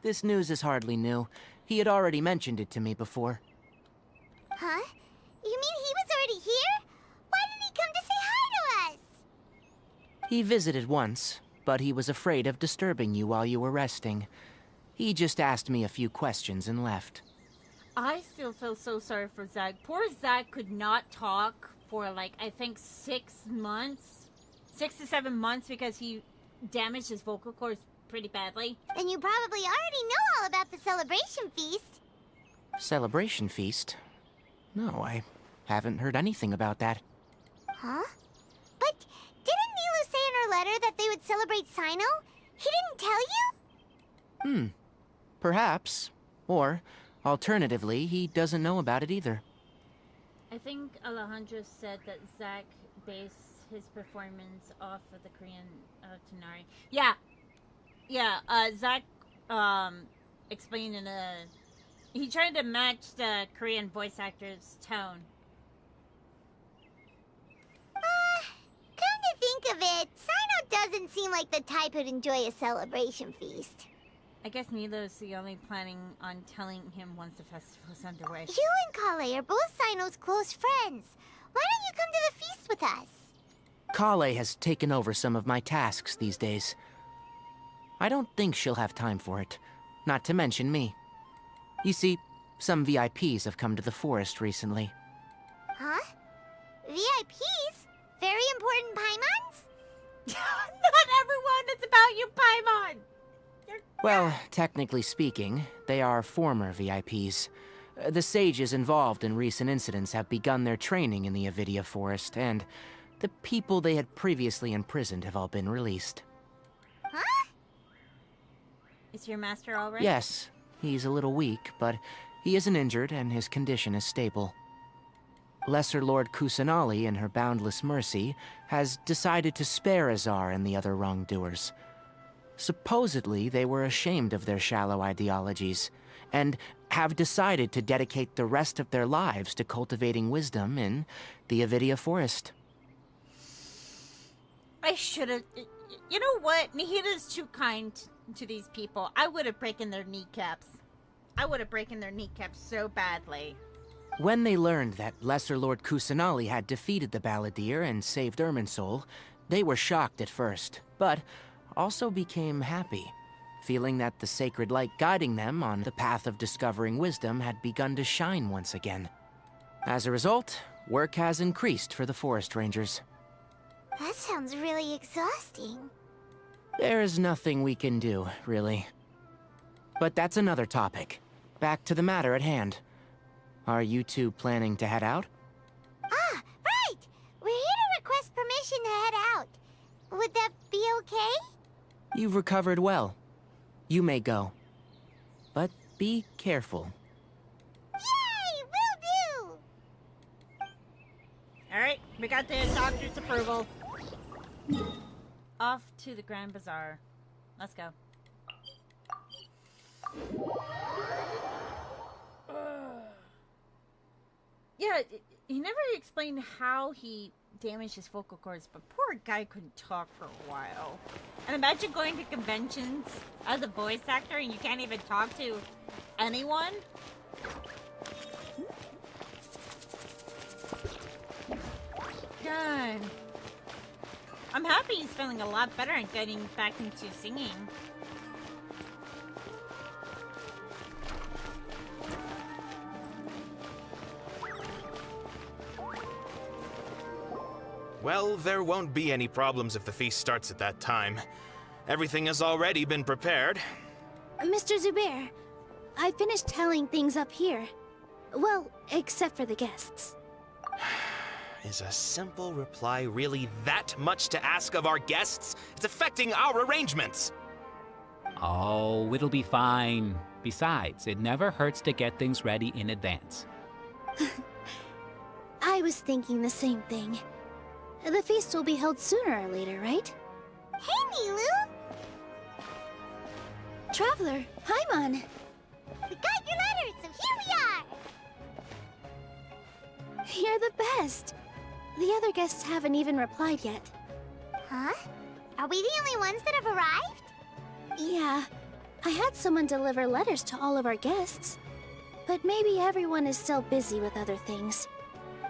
This news is hardly new. He had already mentioned it to me before. Huh? You mean he was already here? Why didn't he come to say hi to us? He visited once, but he was afraid of disturbing you while you were resting. He just asked me a few questions and left. I still feel so sorry for Zach. Poor Zach could not talk for like, I think 6 months. 6 to 7 months because he damaged his vocal cords pretty badly. And you probably already know all about the celebration feast. Celebration feast? No, I haven't heard anything about that. Huh? But didn't Nilu say in our letter that they would celebrate Sino? He didn't tell you? Perhaps. Or, alternatively, he doesn't know about it either. I think Alejandro said that Zach based his performance off of the Korean Tonari. Yeah. Yeah, Zach explained in a... He tried to match the Korean voice actor's tone. Come to think of it, Sino doesn't seem like the type who'd enjoy a celebration feast. I guess Nilo's the only planning on telling him once the festival's underway. You and Kale are both Sino's close friends. Why don't you come to the feast with us? Kale has taken over some of my tasks these days. I don't think she'll have time for it, not to mention me. You see, some VIPs have come to the forest recently. Huh? VIPs? Very important Paimons? Not everyone is about you, Paimon! Well, technically speaking, they are former VIPs. The sages involved in recent incidents have begun their training in the Avidia Forest, and the people they had previously imprisoned have all been released. Huh? Is your master all right? Yes, he's a little weak, but he isn't injured and his condition is stable. Lesser Lord Kusanali, in her boundless mercy, has decided to spare Azar and the other wrongdoers. Supposedly, they were ashamed of their shallow ideologies, and have decided to dedicate the rest of their lives to cultivating wisdom in the Avidia Forest. I should have... You know what? Nihida's too kind to these people. I would have broken their kneecaps. I would have broken their kneecaps so badly. When they learned that Lesser Lord Kusanali had defeated the Balladeer and saved Irminsul, they were shocked at first, but also became happy, feeling that the sacred light guiding them on the path of discovering wisdom had begun to shine once again. As a result, work has increased for the Forest Rangers. That sounds really exhausting. There is nothing we can do, really. But that's another topic. Back to the matter at hand. Are you two planning to head out? Ah, right! We're here to request permission to head out. Would that be okay? You've recovered well. You may go. But be careful. Yay! Will do! Alright, we got the doctor's approval. Off to the Grand Bazaar. Let's go. Yeah, he never explained how he damaged his vocal cords, but poor guy couldn't talk for a while. And imagine going to conventions as a voice actor and you can't even talk to anyone. God. I'm happy he's feeling a lot better and getting back into singing. Well, there won't be any problems if the feast starts at that time. Everything has already been prepared. Mr. Zubair, I finished telling things up here. Well, except for the guests. Is a simple reply really that much to ask of our guests? It's affecting our arrangements. Oh, it'll be fine. Besides, it never hurts to get things ready in advance. I was thinking the same thing. The feast will be held sooner or later, right? Hey, Nilu! Traveler, Paimon! We got your letter, so here we are! You're the best! The other guests haven't even replied yet. Huh? Are we the only ones that have arrived? Yeah, I had someone deliver letters to all of our guests. But maybe everyone is still busy with other things.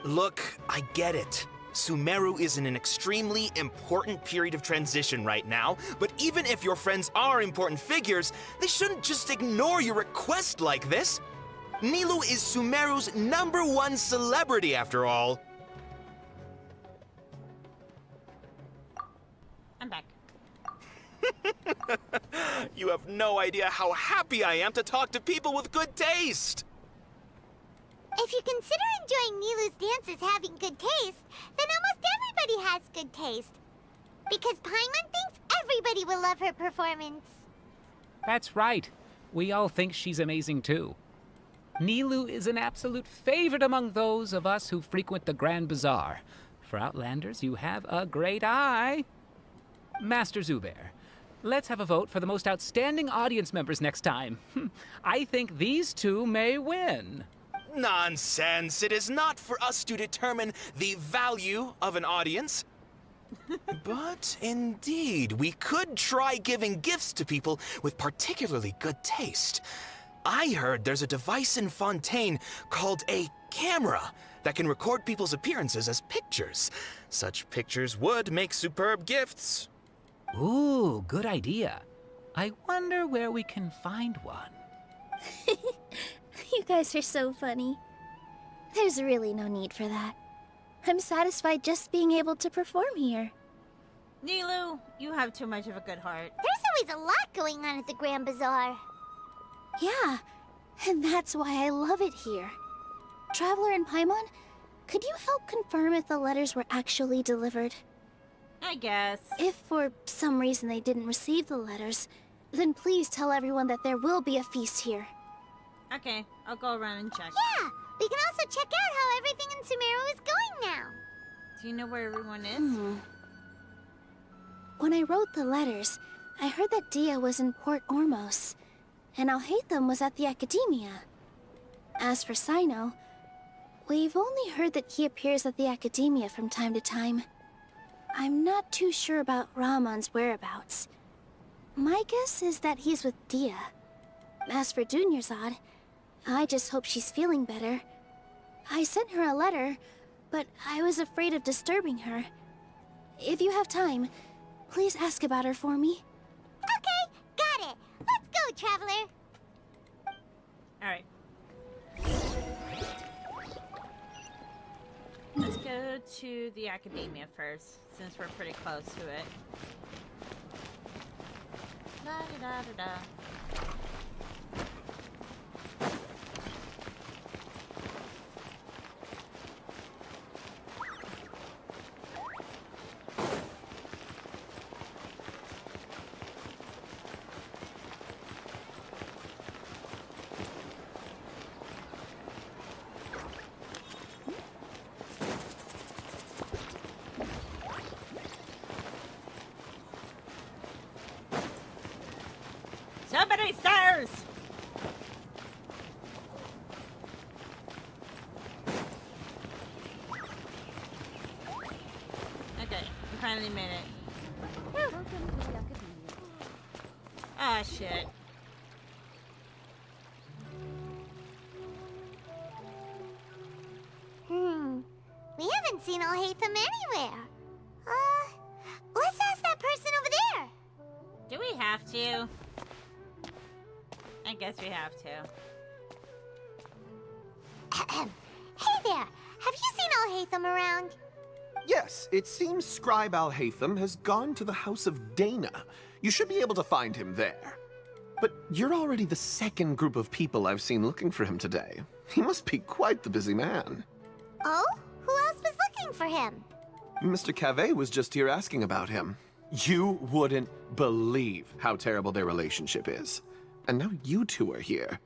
Look, I get it. Sumeru is in an extremely important period of transition right now, but even if your friends are important figures, they shouldn't just ignore your request like this. Nilu is Sumeru's #1 celebrity, after all. I'm back. You have no idea how happy I am to talk to people with good taste. If you consider enjoying Nilu's dances having good taste, then almost everybody has good taste. Because Paimon thinks everybody will love her performance. That's right. We all think she's amazing too. Nilou is an absolute favorite among those of us who frequent the Grand Bazaar. For Outlanders, you have a great eye. Master Zubair, let's have a vote for the most outstanding audience members next time. I think these two may win. Nonsense! It is not for us to determine the value of an audience. But indeed, we could try giving gifts to people with particularly good taste. I heard there's a device in Fontaine called a camera that can record people's appearances as pictures. Such pictures would make superb gifts. Ooh, good idea. I wonder where we can find one. You guys are so funny. There's really no need for that. I'm satisfied just being able to perform here. Nilou, you have too much of a good heart. There's always a lot going on at the Grand Bazaar. Yeah, and that's why I love it here. Traveler and Paimon, could you help confirm if the letters were actually delivered? I guess. If for some reason they didn't receive the letters, then please tell everyone that there will be a feast here. Okay, I'll go around and check. Yeah, we can also check out how everything in Sumeru is going now. Do you know where everyone is? When I wrote the letters, I heard that Dia was in Port Ormos, and Alhaitham was at the Academia. As for Sino, we've only heard that he appears at the Academia from time to time. I'm not too sure about Ramon's whereabouts. My guess is that he's with Dia. As for Dunyarzad, I just hope she's feeling better. I sent her a letter, but I was afraid of disturbing her. If you have time, please ask about her for me. Okay, got it. Let's go, Traveler. Alright. Let's go to the Academia first, since we're pretty close to it. La-da-da-da-da. Somebody stairs! Okay, we finally made it. Ah, shit. We haven't seen Alhaitham anywhere. Let's ask that person over there. Do we have to? I guess we have to. Hey there, have you seen Alhaitham around? Yes, it seems Scribe Alhaitham has gone to the House of Dana. You should be able to find him there. But you're already the second group of people I've seen looking for him today. He must be quite the busy man. Oh? Who else was looking for him? Mr. Cavey was just here asking about him. You wouldn't believe how terrible their relationship is. And now you two are here.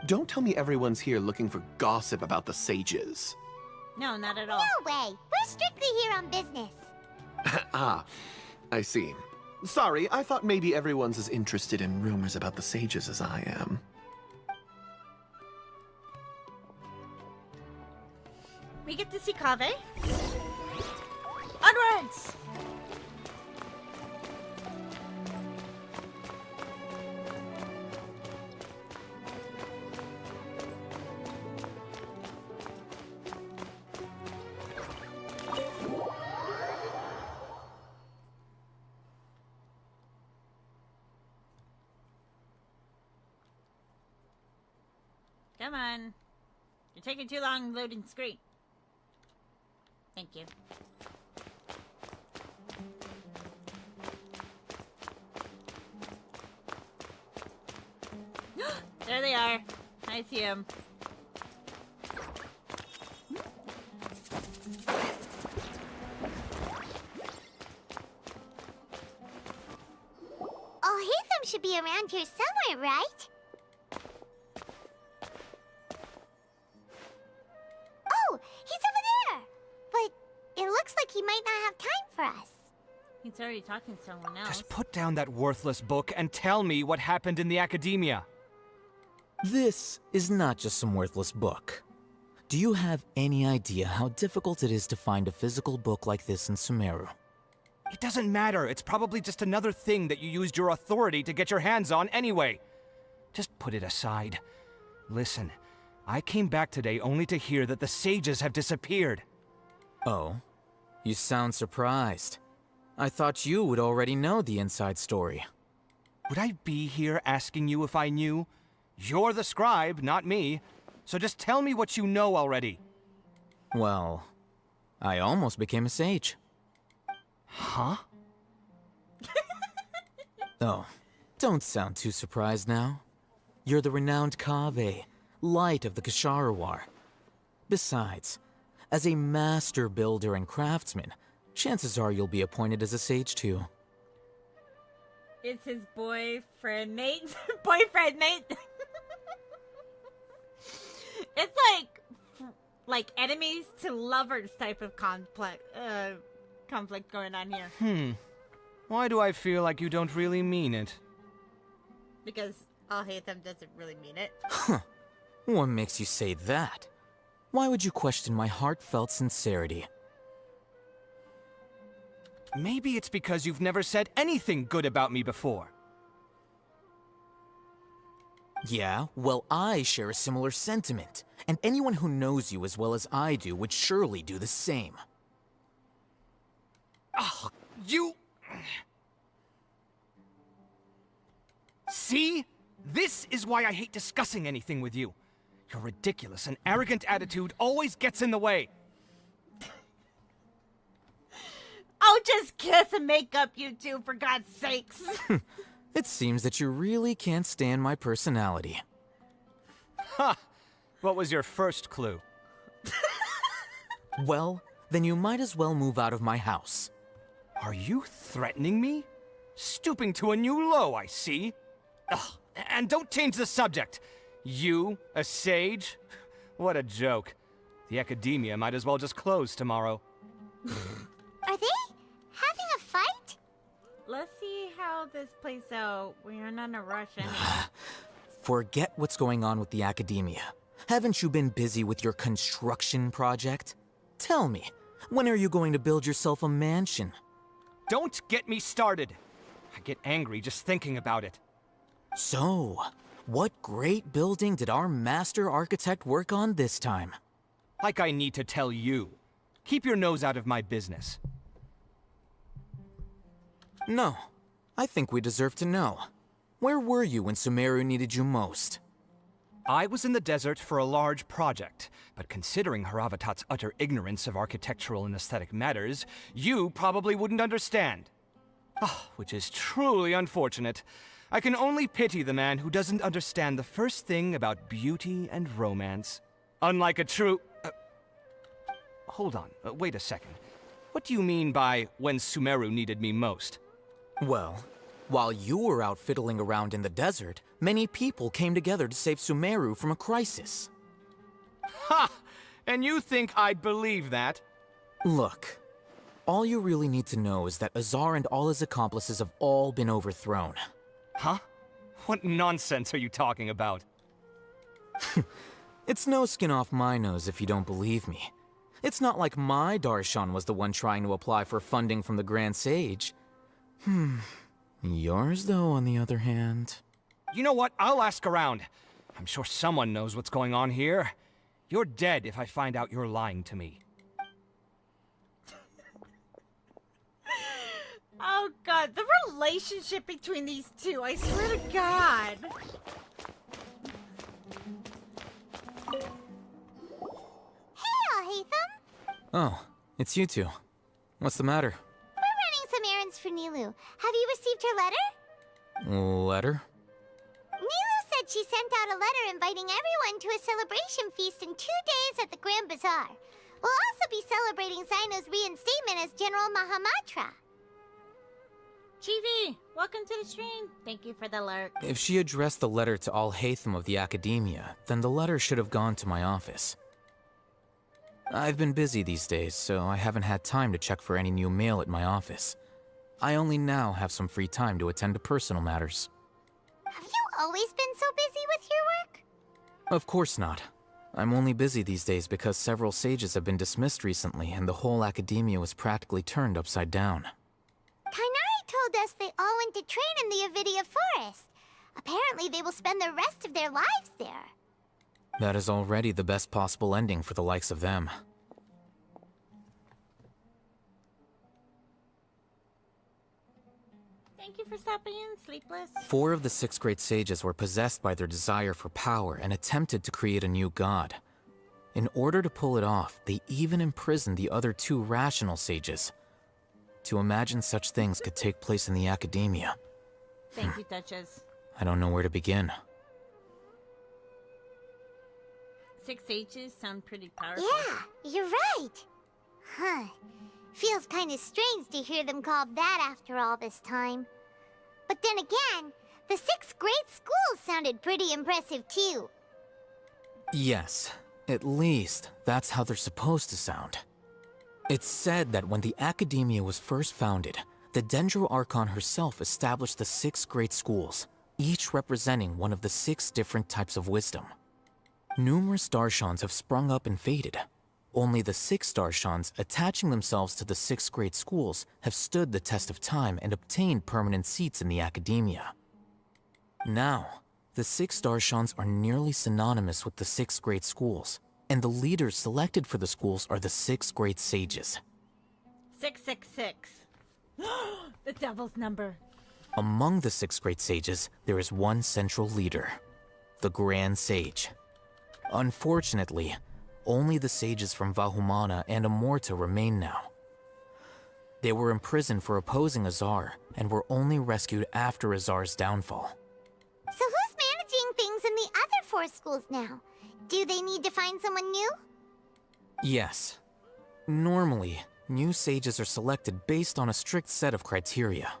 Don't tell me everyone's here looking for gossip about the sages. No, not at all. No way. We're strictly here on business. Ah, I see. Sorry, I thought maybe everyone's as interested in rumors about the sages as I am. We get to see Kaveh. Onwards! Come on. You're taking too long loading screen. Thank you. There they are. I see them. be around here somewhere, right? Oh, he's over there! But it looks like he might not have time for us. He's already talking to someone else. Just put down that worthless book and tell me what happened in the academia. This is not just some worthless book. Do you have any idea how difficult it is to find a physical book like this in Sumeru? It doesn't matter. It's probably just another thing that you used your authority to get your hands on anyway. Just put it aside. Listen, I came back today only to hear that the sages have disappeared. Oh? You sound surprised. I thought you would already know the inside story. Would I be here asking you if I knew? You're the scribe, not me. So just tell me what you know already. Well, I almost became a sage. Huh? Oh, don't sound too surprised now. You're the renowned Kaveh, light of the Ksharawar. Besides, as a master builder and craftsman, chances are you'll be appointed as a sage too. It's his boyfriend mate. It's like enemies to lovers type of conflict going on here. Why do I feel like you don't really mean it? Because Alhaitham doesn't really mean it. Huh. What makes you say that? Why would you question my heartfelt sincerity? Maybe it's because you've never said anything good about me before. Yeah, well, I share a similar sentiment, and anyone who knows you as well as I do would surely do the same. Oh, you... See? This is why I hate discussing anything with you. Your ridiculous and arrogant attitude always gets in the way. Oh, just kiss and make up, you two, for God's sakes. It seems that you really can't stand my personality. Ha! What was your first clue? Well, then you might as well move out of my house. Are you threatening me? Stooping to a new low, I see. Ugh, and don't change the subject. You, a sage? What a joke. The academia might as well just close tomorrow. Are they having a fight? Let's see how this plays out. We're not in a rush anyway. Forget what's going on with the academia. Haven't you been busy with your construction project? Tell me, when are you going to build yourself a mansion? Don't get me started. I get angry just thinking about it. So, what great building did our master architect work on this time? Like I need to tell you. Keep your nose out of my business. No, I think we deserve to know. Where were you when Sumeru needed you most? I was in the desert for a large project, but considering Haravatat's utter ignorance of architectural and aesthetic matters, you probably wouldn't understand. Which is truly unfortunate. I can only pity the man who doesn't understand the first thing about beauty and romance. Unlike a true... Hold on, wait a second. What do you mean by when Sumeru needed me most? Well, while you were out fiddling around in the desert, many people came together to save Sumeru from a crisis. Ha! And you think I'd believe that? Look, all you really need to know is that Azar and all his accomplices have all been overthrown. Huh? What nonsense are you talking about? It's no skin off my nose if you don't believe me. It's not like my Darshan was the one trying to apply for funding from the Grand Sage. Yours, though, on the other hand... You know what? I'll ask around. I'm sure someone knows what's going on here. You're dead if I find out you're lying to me. Oh god, the relationship between these two, I swear to God. Hey, Alhaitham. Oh, it's you two. What's the matter? We're running some errands for Nilou. Have you received her letter? Letter? Nilou said she sent out a letter inviting everyone to a celebration feast in 2 days at the Grand Bazaar. We'll also be celebrating Zaino's reinstatement as General Mahamatra. Chibi, welcome to the stream. Thank you for the alert. If she addressed the letter to all Hatham of the Academia, then the letter should have gone to my office. I've been busy these days, so I haven't had time to check for any new mail at my office. I only now have some free time to attend to personal matters. Have you always been so busy with your work? Of course not. I'm only busy these days because several sages have been dismissed recently and the whole Academia was practically turned upside down. Kainari told us they all went to train in the Avidia Forest. Apparently they will spend the rest of their lives there. That is already the best possible ending for the likes of them. Thank you for stopping in, Sleepless. 4 of the 6 great sages were possessed by their desire for power and attempted to create a new god. In order to pull it off, they even imprisoned the other 2 rational sages. To imagine such things could take place in the Academia. Thank you, Duchess. I don't know where to begin. 6 sages sound pretty powerful. Yeah, you're right. Huh. Feels kind of strange to hear them called that after all this time. But then again, the 6 great schools sounded pretty impressive too. Yes, at least that's how they're supposed to sound. It's said that when the Academia was first founded, the Dendro Archon herself established the 6 great schools, each representing one of the 6 different types of wisdom. Numerous Darshans have sprung up and faded. Only the 6 Darshans, attaching themselves to the 6 great schools, have stood the test of time and obtained permanent seats in the Academia. Now, the 6 Darshans are nearly synonymous with the 6 great schools, and the leaders selected for the schools are the 6 great sages. 666. The devil's number. Among the 6 great sages, there is one central leader, the Grand Sage. Unfortunately, only the sages from Vahumana and Amorta remain now. They were imprisoned for opposing Azar, and were only rescued after Azar's downfall. So who's managing things in the other 4 schools now? Do they need to find someone new? Yes. Normally, new sages are selected based on a strict set of criteria.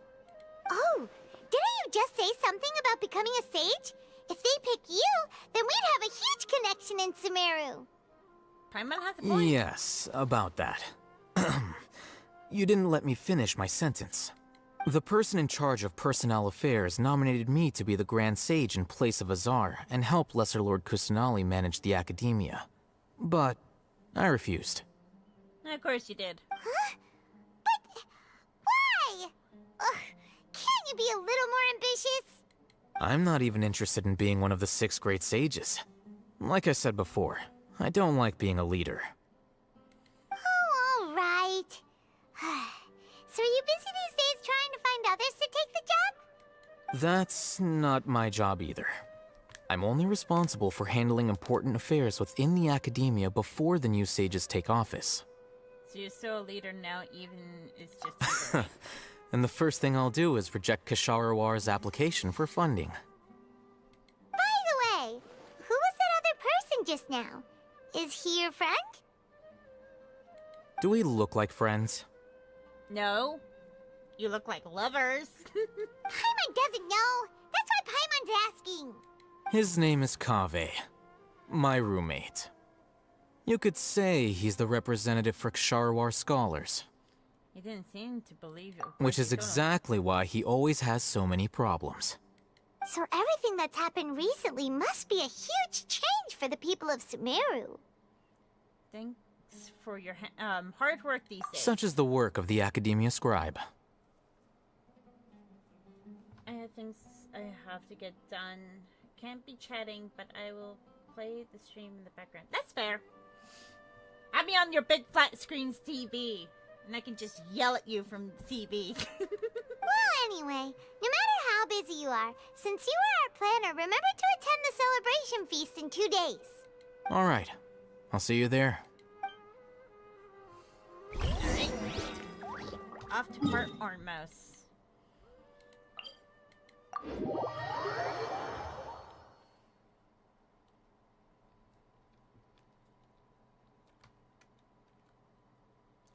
Oh, didn't you just say something about becoming a sage? If they pick you, then we'd have a huge connection in Sumeru. Paimon has a point. Yes, about that. You didn't let me finish my sentence. The person in charge of personnel affairs nominated me to be the Grand Sage in place of Azar and help Lesser Lord Kusanali manage the Academia. But I refused. Of course you did. Huh? But why? Ugh, can't you be a little more ambitious? I'm not even interested in being one of the 6 great sages. Like I said before, I don't like being a leader. Oh, all right. So are you busy these days trying to find others to take the job? That's not my job either. I'm only responsible for handling important affairs within the Academia before the new sages take office. So you're still a leader now, even it's just temporary. And the first thing I'll do is reject Kasharawar's application for funding. By the way, who was that other person just now? Is he your friend? Do we look like friends? No. You look like lovers. Paimon doesn't know. That's why Paimon's asking. His name is Kaveh, my roommate. You could say he's the representative for Ksharawar scholars. He didn't seem to believe it. Which is exactly why he always has so many problems. So everything that's happened recently must be a huge change for the people of Sumeru. Thanks for your hard work these days. Such is the work of the Academia Scribe. I have things I have to get done. Can't be chatting, but I will play the stream in the background. That's fair. Have me on your big flat screen's TV, and I can just yell at you from the TV. Well, anyway, no matter how busy you are, since you are our planner, remember to attend the celebration feast in 2 days. Alright, I'll see you there. Alright. Off to Port Ormos.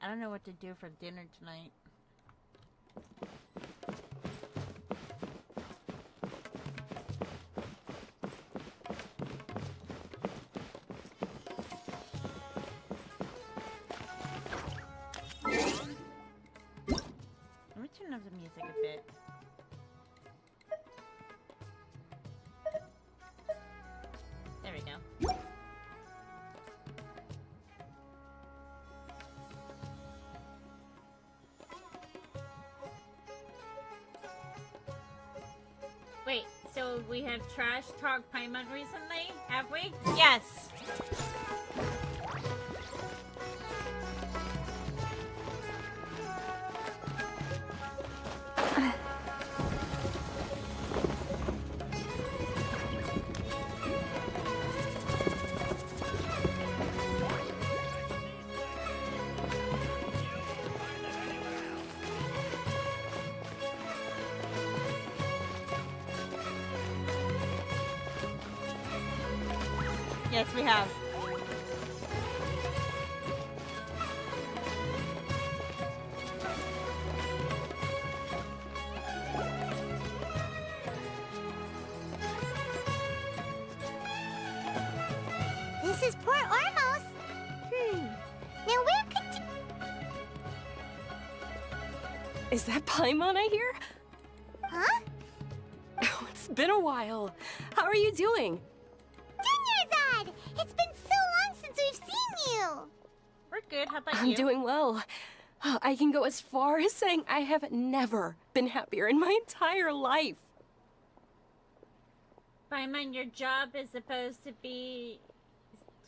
I don't know what to do for dinner tonight. we go. Wait, so we have trash talk Paimon recently? Have we? Yes! Yes, we have. This is Port Ormos. Now where could... Is that Paimon I hear? Huh? Oh, it's been a while. How are you doing? Dunyarzad! It's been so long since we've seen you! We're good. How about I'm you? doing well. I can go as far as saying I have never been happier in my entire life. Paimon, your job is supposed to be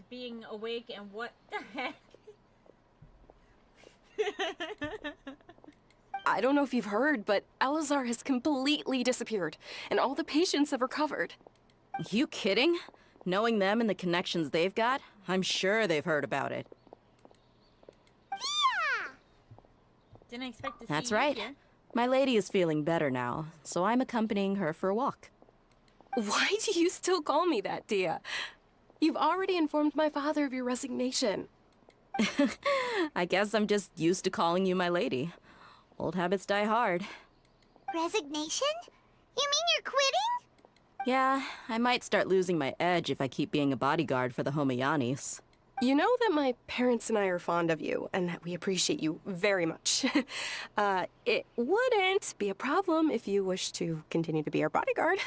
being awake, and what the heck? I don't know if you've heard, but Elazar has completely disappeared, and all the patients have recovered. You kidding? Knowing them and the connections they've got, I'm sure they've heard about it. Didn't expect to see That's you right. here. My lady is feeling better now, so I'm accompanying her for a walk. Why do you still call me that, Dia? You've already informed my father of your resignation. I guess I'm just used to calling you my lady. Old habits die hard. Resignation? You mean you're quitting? Yeah, I might start losing my edge if I keep being a bodyguard for the Homayanis. You know that my parents and I are fond of you, and that we appreciate you very much. It wouldn't be a problem if you wish to continue to be our bodyguard.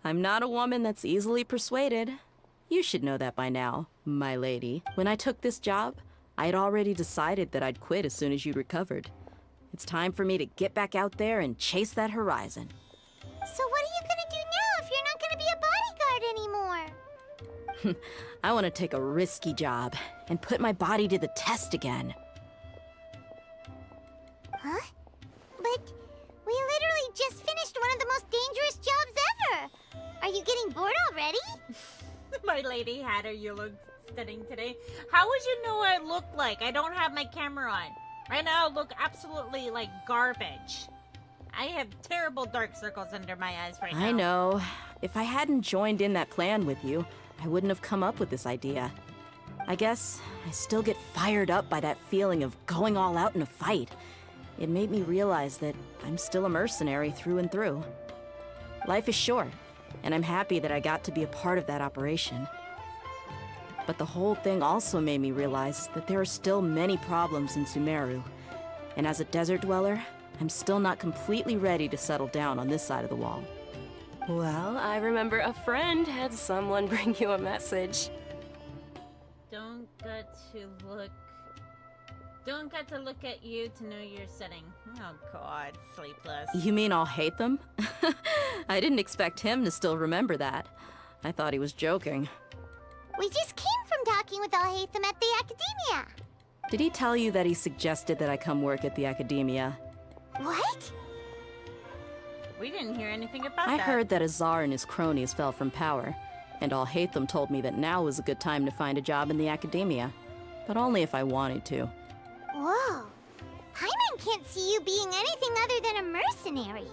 I'm not a woman that's easily persuaded. You should know that by now, my lady. When I took this job, I had already decided that I'd quit as soon as you'd recovered. It's time for me to get back out there and chase that horizon. So what are you gonna do now if you're not gonna be a bodyguard anymore? I want to take a risky job and put my body to the test again. Huh? But we literally just finished one of the most dangerous jobs ever! Are you getting bored already? My lady Hatter, you look stunning today. How would you know what I look like? I don't have my camera on. Right now I look absolutely like garbage. I have terrible dark circles under my eyes right now. I know. If I hadn't joined in that plan with you, I wouldn't have come up with this idea. I guess I still get fired up by that feeling of going all out in a fight. It made me realize that I'm still a mercenary through and through. Life is short, and I'm happy that I got to be a part of that operation. But the whole thing also made me realize that there are still many problems in Sumeru. And as a desert dweller, I'm still not completely ready to settle down on this side of the wall. Well, I remember a friend had someone bring you a message. Don't get to look at you to know you're setting. Oh god, sleepless. You mean I'll hate them? I didn't expect him to still remember that. I thought he was joking. We just came from talking with Alhaitham at the Academia. Did he tell you that he suggested that I come work at the Academia? What? We didn't hear anything about I that. heard that Azar and his cronies fell from power, and Alhaitham told me that now was a good time to find a job in the Academia. But only if I wanted to. Whoa. Paimon can't see you being anything other than a mercenary.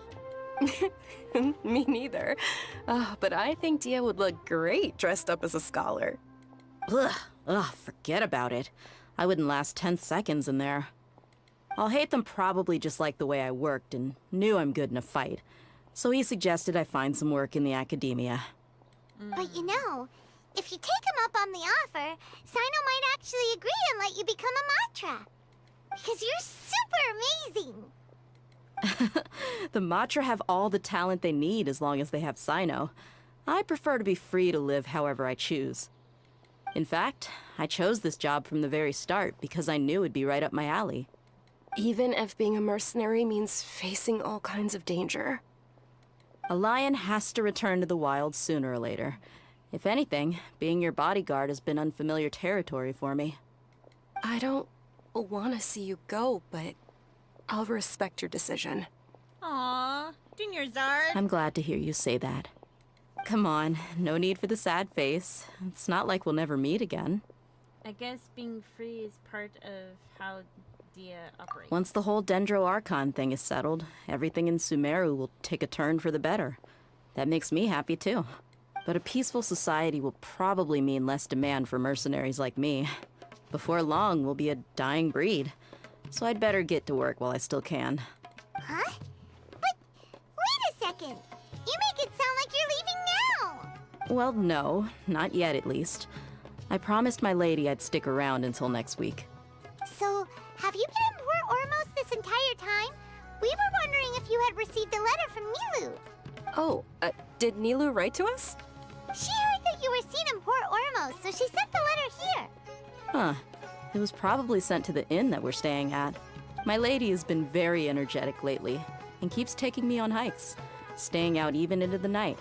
Me neither. But I think Dia would look great dressed up as a scholar. Ugh, forget about it. I wouldn't last 10 seconds in there. Alhaitham probably just liked the way I worked and knew I'm good in a fight. So he suggested I find some work in the Academia. But you know, if you take him up on the offer, Sino might actually agree and let you become a Matra. Because you're super amazing. The Matra have all the talent they need as long as they have Sino. I prefer to be free to live however I choose. In fact, I chose this job from the very start because I knew it'd be right up my alley. Even if being a mercenary means facing all kinds of danger. A lion has to return to the wild sooner or later. If anything, being your bodyguard has been unfamiliar territory for me. I don't want to see you go, but I'll respect your decision. Aww, Junior Zard. I'm glad to hear you say that. Come on, no need for the sad face. It's not like we'll never meet again. I guess being free is part of how Dia operates. Once the whole Dendro Archon thing is settled, everything in Sumeru will take a turn for the better. That makes me happy too. But a peaceful society will probably mean less demand for mercenaries like me. Before long, we'll be a dying breed. So I'd better get to work while I still can. Huh? But wait a second. You make it sound like you're leaving now. Well, no, not yet at least. I promised my lady I'd stick around until next week. So, have you been in Port Ormos this entire time? We were wondering if you had received a letter from Nilu. Oh, did Nilu write to us? She heard that you were seen in Port Ormos, so she sent the letter here. Huh. It was probably sent to the inn that we're staying at. My lady has been very energetic lately and keeps taking me on hikes, staying out even into the night.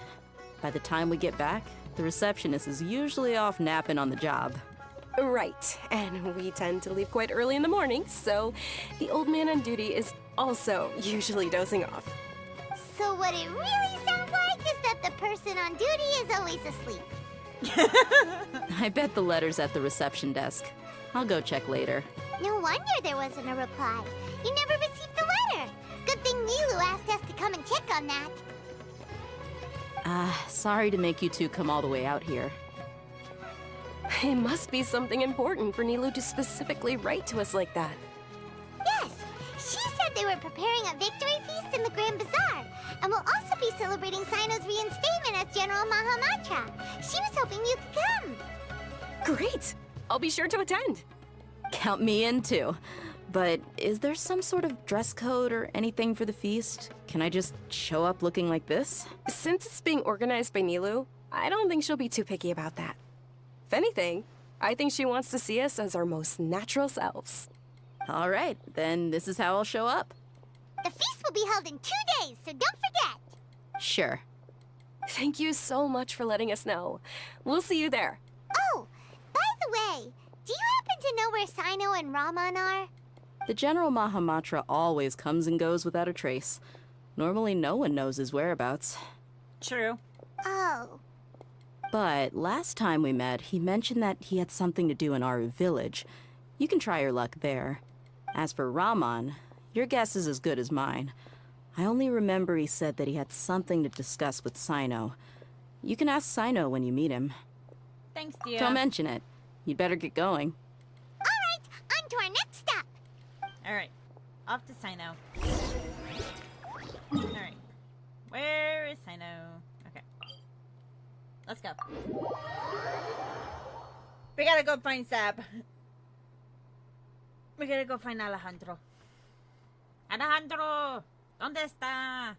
By the time we get back, the receptionist is usually off napping on the job. Right, and we tend to leave quite early in the morning, so the old man on duty is also usually dozing off. So what it really sounds like is that the person on duty is always asleep. I bet the letter's at the reception desk. I'll go check later. No wonder there wasn't a reply. You never received the letter. Good thing Nilu asked us to come and check on that. Sorry to make you two come all the way out here. It must be something important for Nilu to specifically write to us like that. Yes, she said they were preparing a victory feast in the Grand Bazaar, and will also be celebrating Sino's reinstatement as General Mahamatra. She was hoping you could come. Great! I'll be sure to attend. Count me in too. But is there some sort of dress code or anything for the feast? Can I just show up looking like this? Since it's being organized by Nilu, I don't think she'll be too picky about that. If anything, I think she wants to see us as our most natural selves. All right, then this is how I'll show up. The feast will be held in 2 days, so don't forget. Sure. Thank you so much for letting us know. We'll see you there. Oh, by the way, do you happen to know where Sino and Raman are? The General Mahamatra always comes and goes without a trace. Normally no one knows his whereabouts. True. Oh. But last time we met, he mentioned that he had something to do in Aru Village. You can try your luck there. As for Raman, your guess is as good as mine. I only remember he said that he had something to discuss with Sino. You can ask Sino when you meet him. Thanks, dear. Don't mention it. You'd better get going. All right, on to our next stop. All right, off to Sino. All right, where is Sino? Okay, let's go. We gotta go find Sab. We gotta go find Alejandro. Alejandro, ¿dónde está?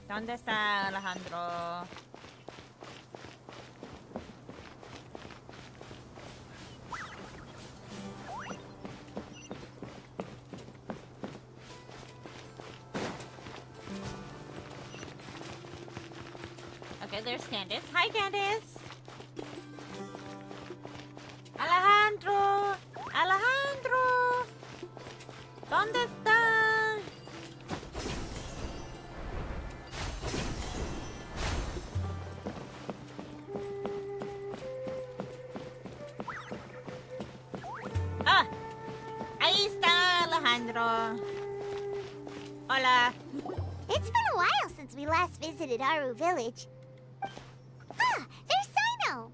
¿Dónde está Alejandro? Okay, there's Candace. Hi, Candace. Alejandro. Alejandro. ¿Dónde está? Ah, ahí está Alejandro. Hola. It's been a while since we last visited Aru Village. Ah, there's Sino.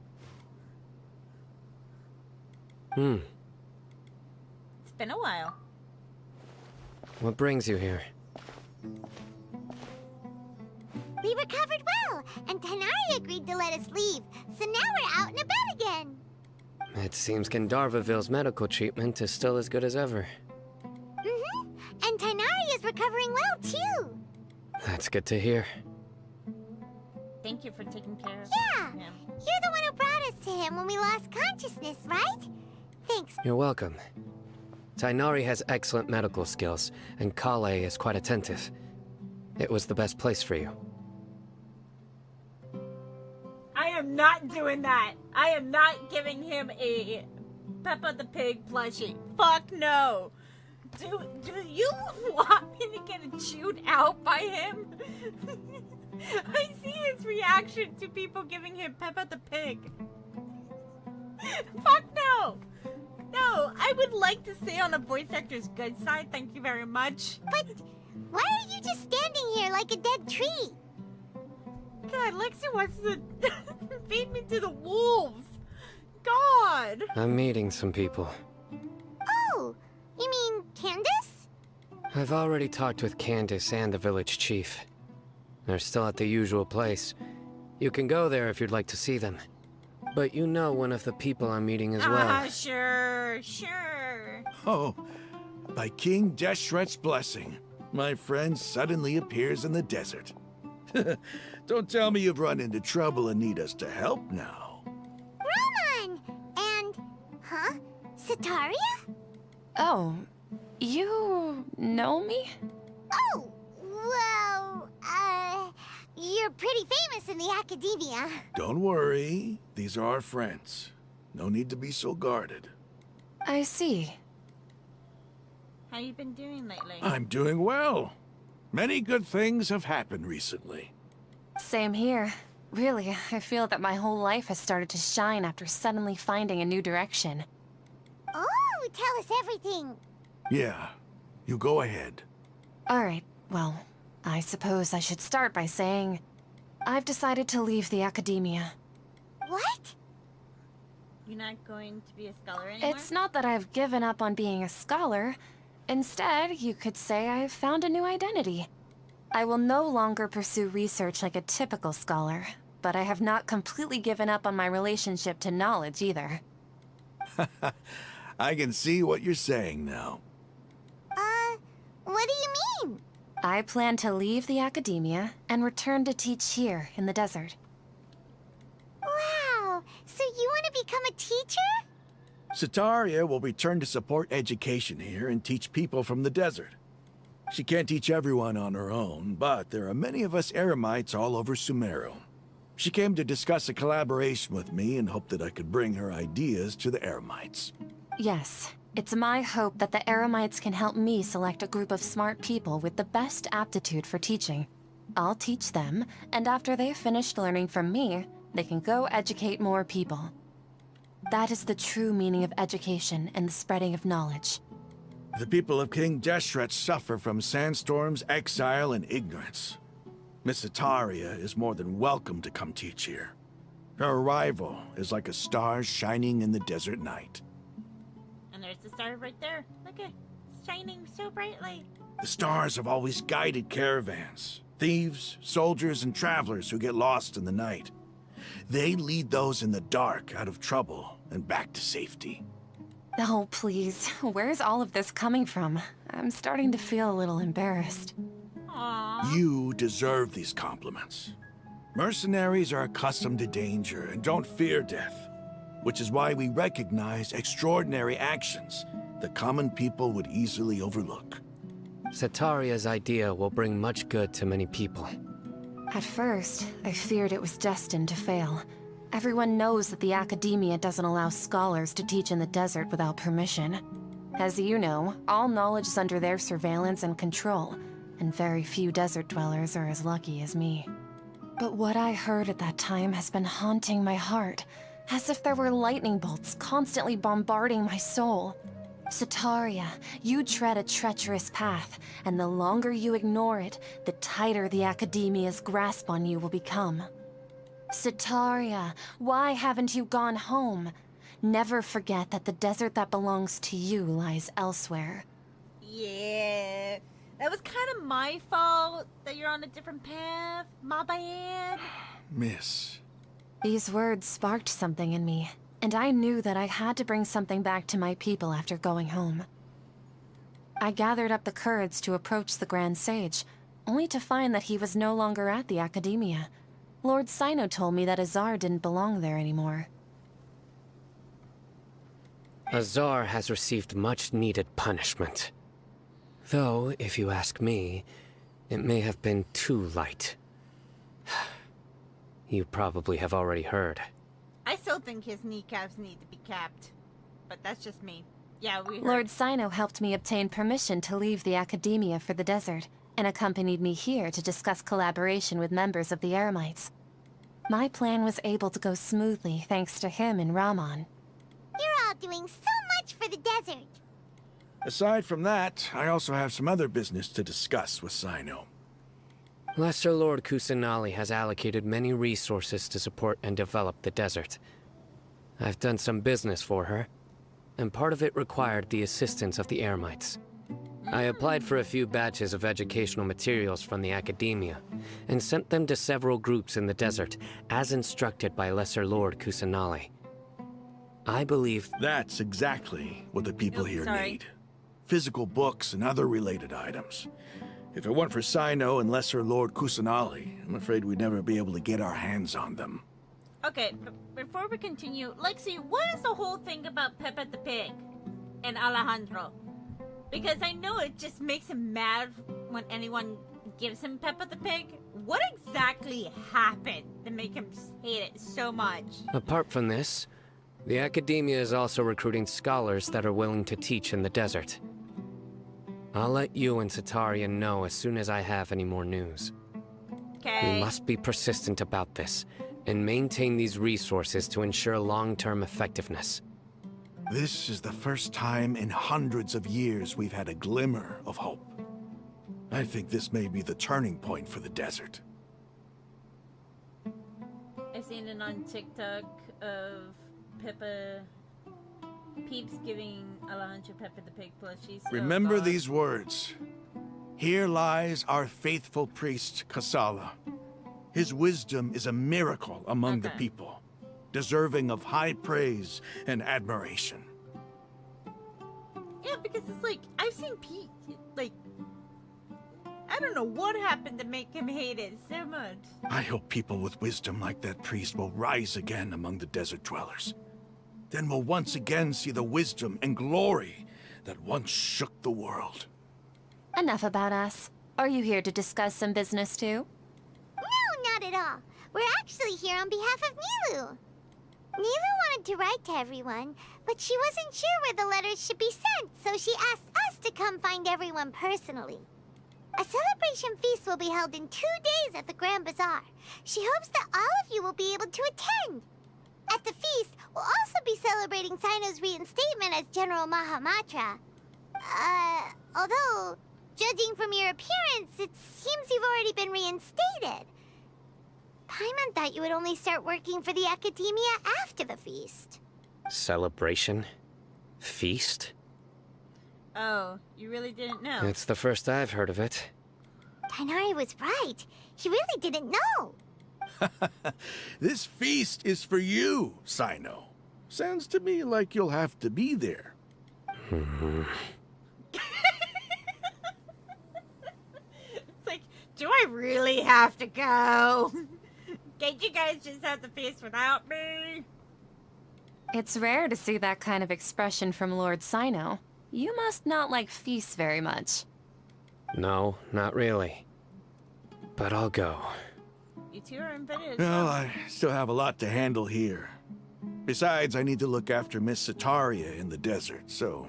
It's been a while. What brings you here? We recovered well, and Tanari agreed to let us leave, so now we're out and about again. It seems Gandharvaville's medical treatment is still as good as ever. And Tanari is recovering well, too. That's good to hear. Thank you for taking care of him. You're the one who brought us to him when we lost consciousness, right? Thanks. You're welcome. Tainari has excellent medical skills, and Kale is quite attentive. It was the best place for you. I am not doing that. I am not giving him a Peppa the Pig plushie. Fuck no. Do you want me to get chewed out by him? I see his reaction to people giving him Peppa the Pig. Fuck no. No, I would like to stay on a voice actor's good side. Thank you very much. But why are you just standing here like a dead tree? God, Lexi wants to feed me to the wolves. God. I'm meeting some people. Oh, you mean Candace? I've already talked with Candace and the village chief. They're still at the usual place. You can go there if you'd like to see them. But you know one of the people I'm meeting as well. Sure. Oh, by King Deshret's blessing, my friend suddenly appears in the desert. Don't tell me you've run into trouble and need us to help now. Roman! And... huh? Sataria? Oh, you know me? Oh, well, you're pretty famous in the academia. Don't worry, these are our friends. No need to be so guarded. I see. How you been doing lately? I'm doing well. Many good things have happened recently. Same here. Really, I feel that my whole life has started to shine after suddenly finding a new direction. Oh, tell us everything. Yeah, you go ahead. Alright, well, I suppose I should start by saying I've decided to leave the academia. What? You're not going to be a scholar anymore? It's not that I've given up on being a scholar. Instead, you could say I've found a new identity. I will no longer pursue research like a typical scholar, but I have not completely given up on my relationship to knowledge either. I can see what you're saying now. What do you mean? I plan to leave the academia and return to teach here in the desert. Wow, so you want to become a teacher? Sataria will return to support education here and teach people from the desert. She can't teach everyone on her own, but there are many of us Eremites all over Sumeru. She came to discuss a collaboration with me and hoped that I could bring her ideas to the Eremites. Yes, it's my hope that the Eremites can help me select a group of smart people with the best aptitude for teaching. I'll teach them, and after they've finished learning from me, they can go educate more people. That is the true meaning of education and the spreading of knowledge. The people of King Deshret suffer from sandstorms, exile, and ignorance. Miss Sataria is more than welcome to come teach here. Her arrival is like a star shining in the desert night. And there's the star right there. Look at it. It's shining so brightly. The stars have always guided caravans, thieves, soldiers, and travelers who get lost in the night. They lead those in the dark out of trouble and back to safety. Oh, please. Where's all of this coming from? I'm starting to feel a little embarrassed. You deserve these compliments. Mercenaries are accustomed to danger and don't fear death, which is why we recognize extraordinary actions that common people would easily overlook. Sataria's idea will bring much good to many people. At first, I feared it was destined to fail. Everyone knows that the academia doesn't allow scholars to teach in the desert without permission. As you know, all knowledge is under their surveillance and control, and very few desert dwellers are as lucky as me. But what I heard at that time has been haunting my heart, as if there were lightning bolts constantly bombarding my soul. Sataria, you tread a treacherous path, and the longer you ignore it, the tighter the academia's grasp on you will become. Sataria, why haven't you gone home? Never forget that the desert that belongs to you lies elsewhere. Yeah. That was kind of my fault that you're on a different path. My bad. Miss. These words sparked something in me, and I knew that I had to bring something back to my people after going home. I gathered up the courage to approach the Grand Sage, only to find that he was no longer at the Academia. Lord Sino told me that Azar didn't belong there anymore. Azar has received much-needed punishment. Though, if you ask me, it may have been too light. You probably have already heard. I still think his kneecaps need to be capped. But that's just me. Yeah, we heard. Lord Sino helped me obtain permission to leave the Academia for the desert, and accompanied me here to discuss collaboration with members of the Eremites. My plan was able to go smoothly thanks to him and Rahman. You're all doing so much for the desert. Aside from that, I also have some other business to discuss with Sino. Lesser Lord Kusanali has allocated many resources to support and develop the desert. I've done some business for her, and part of it required the assistance of the Eremites. I applied for a few batches of educational materials from the Academia, and sent them to several groups in the desert, as instructed by Lesser Lord Kusanali. I believe that's exactly what the people here need. Physical books and other related items. If it weren't for Sino and Lesser Lord Kusanali, I'm afraid we'd never be able to get our hands on them. Okay, before we continue, Lexi, what is the whole thing about Pepe the Pig and Alejandro? Because I know it just makes him mad when anyone gives him Pepe the Pig. What exactly happened to make him hate it so much? apart from this, the Academia is also recruiting scholars that are willing to teach in the desert. I'll let you and Satarian know as soon as I have any more news. Okay. We must be persistent about this, and maintain these resources to ensure long-term effectiveness. This is the first time in hundreds of years we've had a glimmer of hope. I think this may be the turning point for the desert. I've seen it on TikTok of Peeps giving Alejandro Pepe the Pig plushies. Remember these words. Here lies our faithful priest, Kasala. His wisdom is a miracle among the people, deserving of high praise and admiration. Yeah, because it's like, I've seen Pete, like, I don't know what happened to make him hate it so much. I hope people with wisdom like that priest will rise again among the desert dwellers. Then we'll once again see the wisdom and glory that once shook the world. Enough about us. Are you here to discuss some business too? No, not at all. We're actually here on behalf of Nilu. Nilu wanted to write to everyone, but she wasn't sure where the letters should be sent, so she asked us to come find everyone personally. A celebration feast will be held in 2 days at the Grand Bazaar. She hopes that all of you will be able to attend. At the feast, we'll also be celebrating Sino's reinstatement as General Mahamatra. Although, judging from your appearance, it seems you've already been reinstated. Paimon thought you would only start working for the Academia after the feast. Celebration? Feast? Oh, you really didn't know? It's the first I've heard of it. Tainari was right. He really didn't know. This feast is for you, Sino. Sounds to me like you'll have to be there. It's like, do I really have to go? Can't you guys just have the feast without me? It's rare to see that kind of expression from Lord Sino. You must not like feasts very much. No, not really. But I'll go. You two are invited. Well, I still have a lot to handle here. Besides, I need to look after Miss Sataria in the desert, so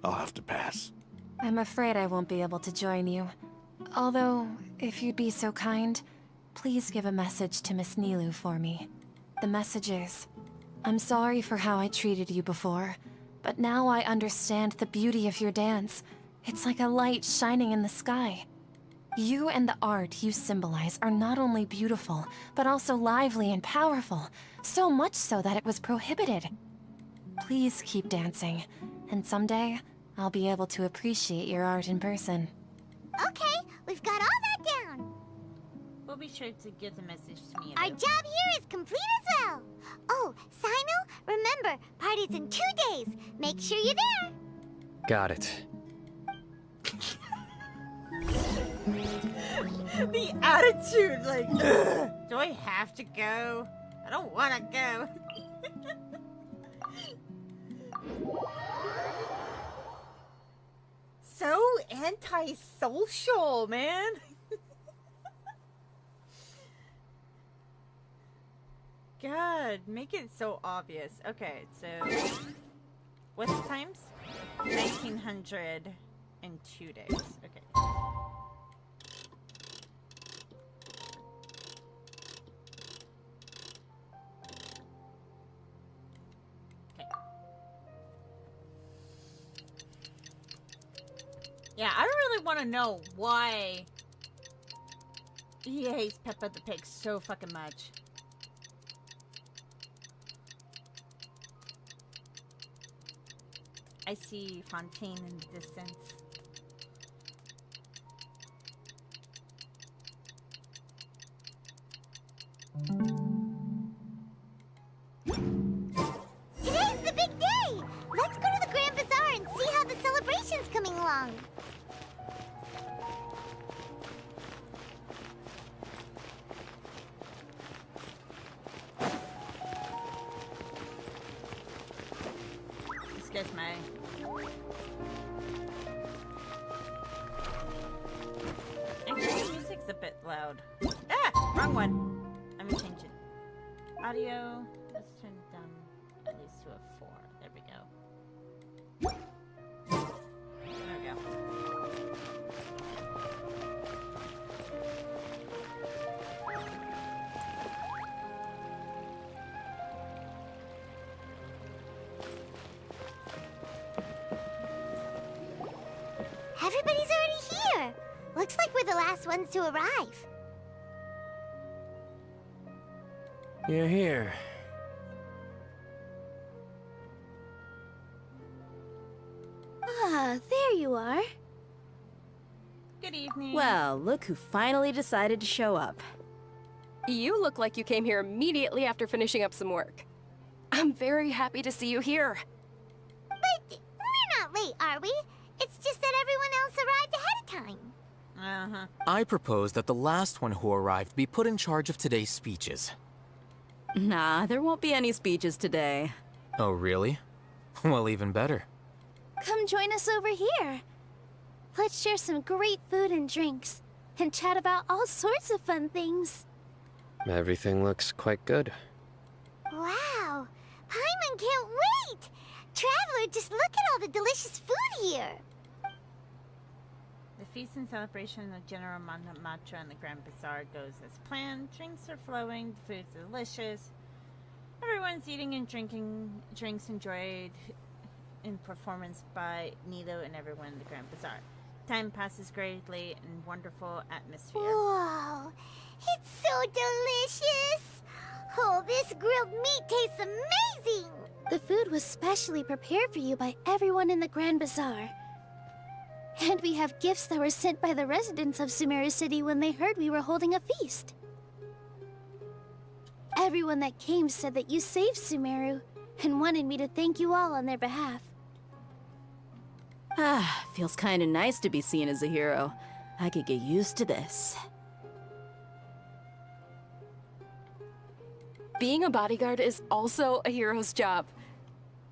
I'll have to pass. I'm afraid I won't be able to join you. Although, if you'd be so kind, please give a message to Miss Nilu for me. The message is, I'm sorry for how I treated you before, but now I understand the beauty of your dance. It's like a light shining in the sky. You and the art you symbolize are not only beautiful, but also lively and powerful, so much so that it was prohibited. Please keep dancing, and someday, I'll be able to appreciate your art in person. Okay, we've got all that down. We'll be sure to get the message to me. Our job here is complete as well. Oh, Sino, remember, party's in 2 days. Make sure you're there. Got it. The attitude, like, ugh, do I have to go? I don't want to go. So antisocial, man. God, make it so obvious. Okay, so what's the times? 1900 in 2 days. Okay. Yeah, I really want to know why he hates Peppa the Pig so fucking much. I see Fontaine in the distance. Today's the big day! Let's go to the Grand Bazaar and see how the celebration's coming along. Excuse me. Actually, the music's a bit loud. Ah! Wrong one! Let me change it. Audio. Let's turn it down at least to a 4. There we go. There we go. Everybody's already here. Looks like we're the last ones to arrive. You're here. Ah, there you are. Good evening. Well, look who finally decided to show up. You look like you came here immediately after finishing up some work. I'm very happy to see you here. But we're not late, are we? It's just that everyone else arrived ahead of time. Uh-huh. I propose that the last one who arrived be put in charge of today's speeches. Nah, there won't be any speeches today. Oh, really? Well, even better. Come join us over here. Let's share some great food and drinks, and chat about all sorts of fun things. Everything looks quite good. Wow! Paimon can't wait! Traveler, just look at all the delicious food here! The feast and celebration of General Matra and the Grand Bazaar goes as planned. Drinks are flowing, the food's delicious. Everyone's eating and drinking. Drinks enjoyed in performance by Nilo and everyone in the Grand Bazaar. Time passes greatly in wonderful atmosphere. Whoa! It's so delicious! Oh, this grilled meat tastes amazing! The food was specially prepared for you by everyone in the Grand Bazaar. And we have gifts that were sent by the residents of Sumeru City when they heard we were holding a feast. Everyone that came said that you saved Sumeru and wanted me to thank you all on their behalf. Ah, feels kinda nice to be seen as a hero. I could get used to this. Being a bodyguard is also a hero's job.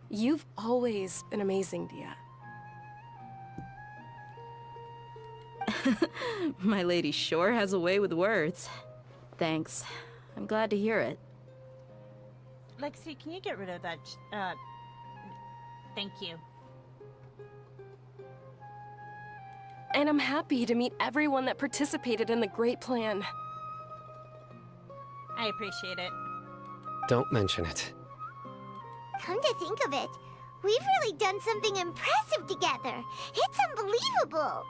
You've always been amazing, Dia. My lady sure has a way with words. Thanks. I'm glad to hear it. Lexi, can you get rid of that? Thank you. And I'm happy to meet everyone that participated in the great plan. I appreciate it. Don't mention it. Come to think of it, we've really done something impressive together. It's unbelievable.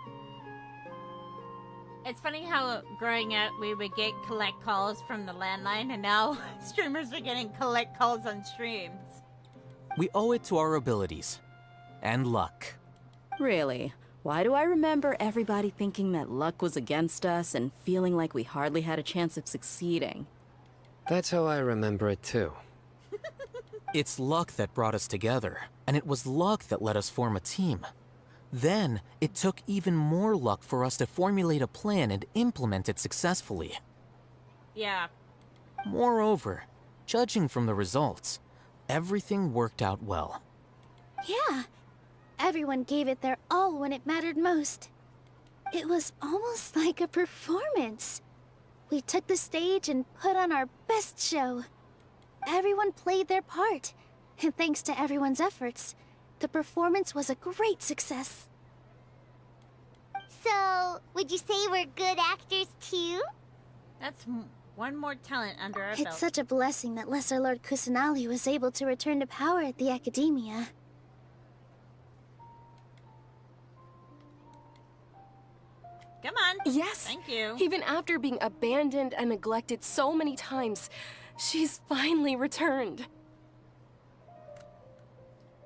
It's funny how growing up we would get collect calls from the landline, and now streamers are getting collect calls on streams. We owe it to our abilities. And luck. Really? Why do I remember everybody thinking that luck was against us and feeling like we hardly had a chance of succeeding? That's how I remember it too. It's luck that brought us together, and it was luck that let us form a team. Then, it took even more luck for us to formulate a plan and implement it successfully. Yeah. Moreover, judging from the results, everything worked out well. Yeah. Everyone gave it their all when it mattered most. It was almost like a performance. We took the stage and put on our best show. Everyone played their part, and thanks to everyone's efforts, the performance was a great success. So, would you say we're good actors too? That's one more talent under our belt. It's such a blessing that Lesser Lord Kusanali was able to return to power at the Academia. Come on. Yes. Thank you. Even after being abandoned and neglected so many times, she's finally returned.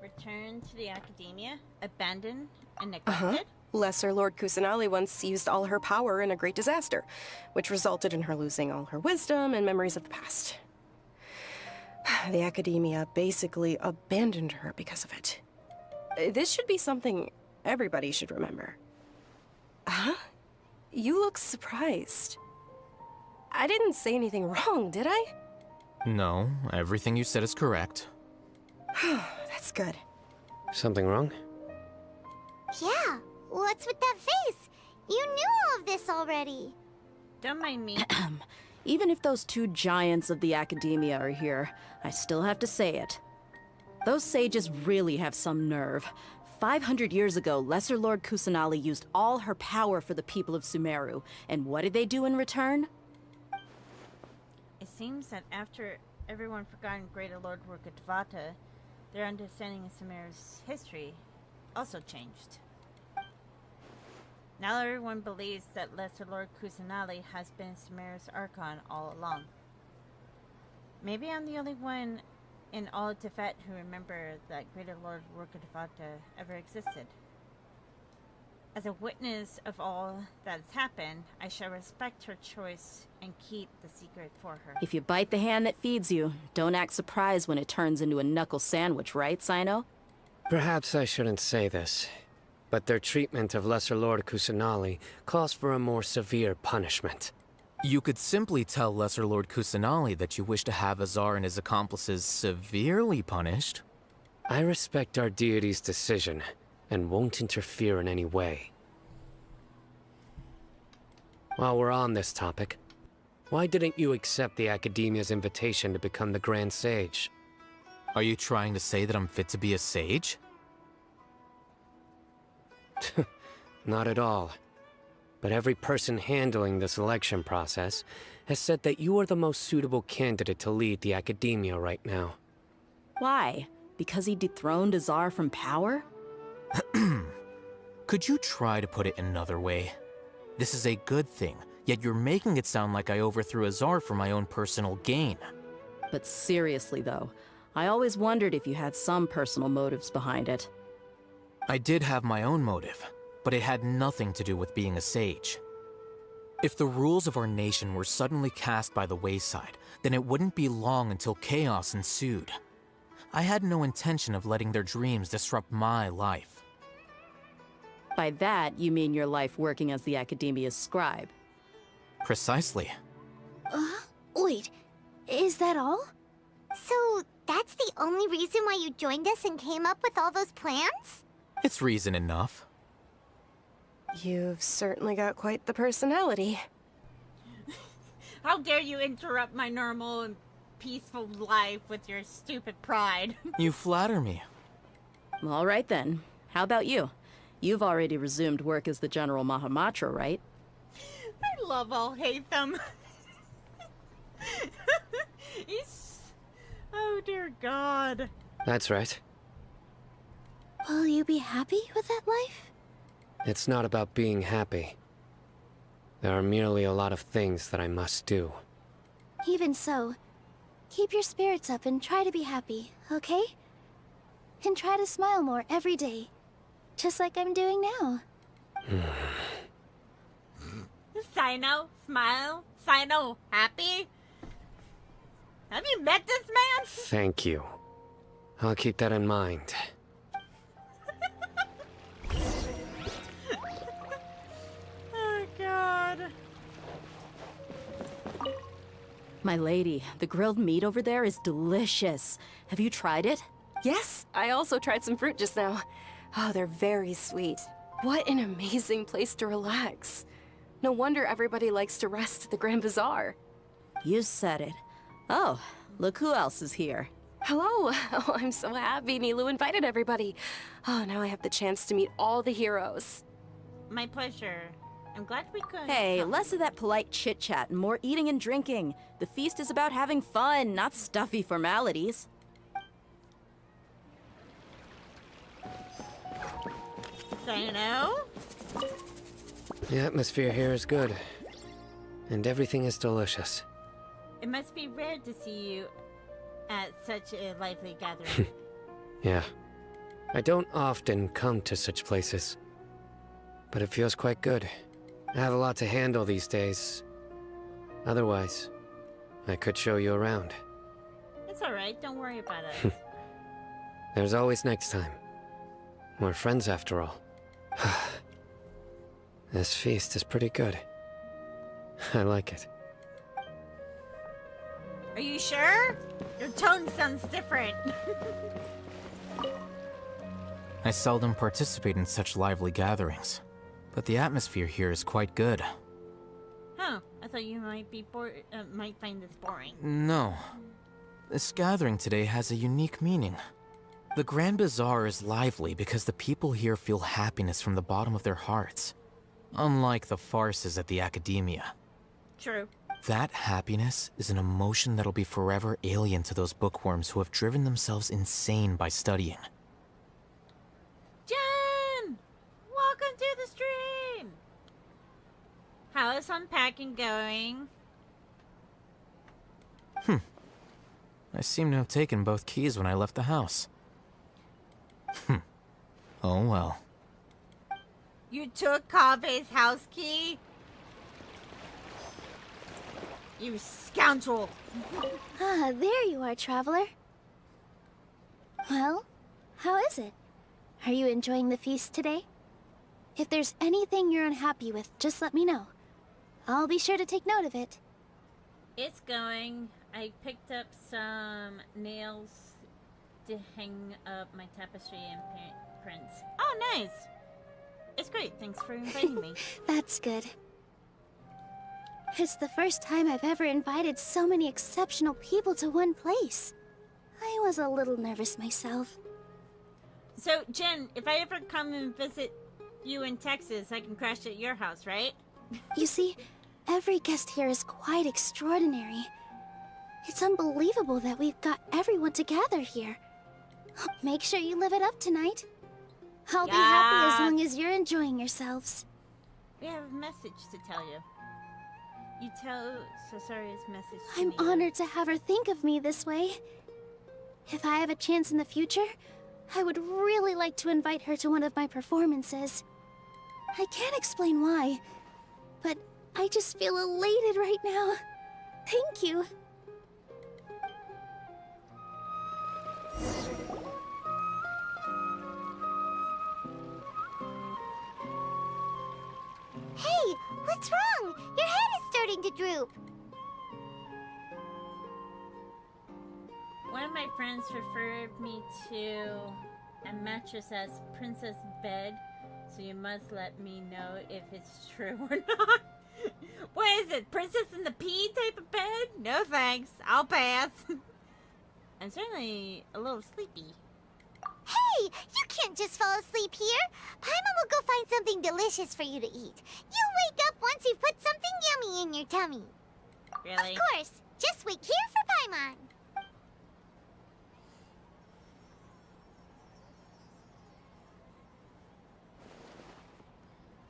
Return to the Academia, abandoned and neglected? Lesser Lord Kusanali once used all her power in a great disaster, which resulted in her losing all her wisdom and memories of the past. The Academia basically abandoned her because of it. This should be something everybody should remember. Huh? You look surprised. I didn't say anything wrong, did I? No, everything you said is correct. That's good. Something wrong? Yeah, what's with that face? You knew all of this already. Don't mind me. Even if those two giants of the Academia are here, I still have to say it. Those sages really have some nerve. 500 years ago, Lesser Lord Kusanali used all her power for the people of Sumeru, and what did they do in return? It seems that after everyone forgot Greater Lord Rukkhadevata, their understanding of Sumeru's history also changed. Now everyone believes that Lesser Lord Kusanali has been Sumeru's Archon all along. Maybe I'm the only one in all of Tibet who remember that Greater Lord Rukkhadevata ever existed. As a witness of all that has happened, I shall respect her choice and keep the secret for her. If you bite the hand that feeds you, don't act surprised when it turns into a knuckle sandwich, right, Sino? Perhaps I shouldn't say this, but their treatment of Lesser Lord Kusanali calls for a more severe punishment. You could simply tell Lesser Lord Kusanali that you wish to have Azar and his accomplices severely punished. I respect our deity's decision, and won't interfere in any way. While we're on this topic, why didn't you accept the Academia's invitation to become the Grand Sage? Are you trying to say that I'm fit to be a sage? Not at all. But every person handling the selection process has said that you are the most suitable candidate to lead the Academia right now. Why? Because he dethroned Azar from power? Could you try to put it another way? This is a good thing, yet you're making it sound like I overthrew Azar for my own personal gain. But seriously though, I always wondered if you had some personal motives behind it. I did have my own motive, but it had nothing to do with being a sage. If the rules of our nation were suddenly cast by the wayside, then it wouldn't be long until chaos ensued. I had no intention of letting their dreams disrupt my life. By that, you mean your life working as the Academia's scribe. Precisely. Wait, is that all? So, that's the only reason why you joined us and came up with all those plans? It's reason enough. You've certainly got quite the personality. How dare you interrupt my normal and peaceful life with your stupid pride? You flatter me. All right then. How about you? You've already resumed work as the General Mahamatra, right? I love Al-Haytham. He's... Oh dear God. That's right. Will you be happy with that life? It's not about being happy. There are merely a lot of things that I must do. Even so, keep your spirits up and try to be happy, okay? And try to smile more every day. Just like I'm doing now. Sino, smile. Sino, happy. Have you met this man? Thank you. I'll keep that in mind. god. My lady, the grilled meat over there is delicious. Have you tried it? Yes, I also tried some fruit just now. Oh, they're very sweet. What an amazing place to relax. No wonder everybody likes to rest at the Grand Bazaar. You said it. Oh, look who else is here. Hello. Oh, I'm so happy Nilu invited everybody. Oh, now I have the chance to meet all the heroes. My pleasure. I'm glad we could. Hey, less of that polite chit-chat and more eating and drinking. The feast is about having fun, not stuffy formalities. Sano? The atmosphere here is good. And everything is delicious. It must be rare to see you at such a lively gathering. Yeah. I don't often come to such places. But it feels quite good. I have a lot to handle these days. Otherwise, I could show you around. It's alright, don't worry about us. There's always next time. We're friends after all. This feast is pretty good. I like it. Are you sure? Your tone sounds different. I seldom participate in such lively gatherings, but the atmosphere here is quite good. Huh, I thought you might be might find this boring. No. This gathering today has a unique meaning. The Grand Bazaar is lively because the people here feel happiness from the bottom of their hearts, unlike the farces at the Academia. True. That happiness is an emotion that'll be forever alien to those bookworms who have driven themselves insane by studying. Jen! Welcome to the stream! How is unpacking going? I seem to have taken both keys when I left the house. Oh well. You took Kave's house key? You scoundrel! Ah, there you are, traveler. Well, how is it? Are you enjoying the feast today? If there's anything you're unhappy with, just let me know. I'll be sure to take note of it. It's going. I picked up some nails to hang up my tapestry and prints. Oh, nice! It's great. Thanks for inviting me. That's good. It's the first time I've ever invited so many exceptional people to one place. I was a little nervous myself. So, Jen, if I ever come and visit you in Texas, I can crash at your house, right? You see, every guest here is quite extraordinary. It's unbelievable that we've got everyone together here. Make sure you live it up tonight. I'll be happy as long as you're enjoying yourselves. We have a message to tell you. You tell Sosaria's message to I'm me. honored to have her think of me this way. If I have a chance in the future, I would really like to invite her to one of my performances. I can't explain why, but I just feel elated right now. Thank you. Hey, what's wrong? Your head is starting to droop. One of my friends referred me to a mattress as Princess Bed, so you must let me know if it's true or not. What is it? Princess in the Pea type of bed? No thanks. I'll pass. I'm certainly a little sleepy. Hey, you can't just fall asleep here. Paimon will go find something delicious for you to eat. You'll wake up once you've put something yummy in your tummy. Really? Of course. Just wait here for Paimon.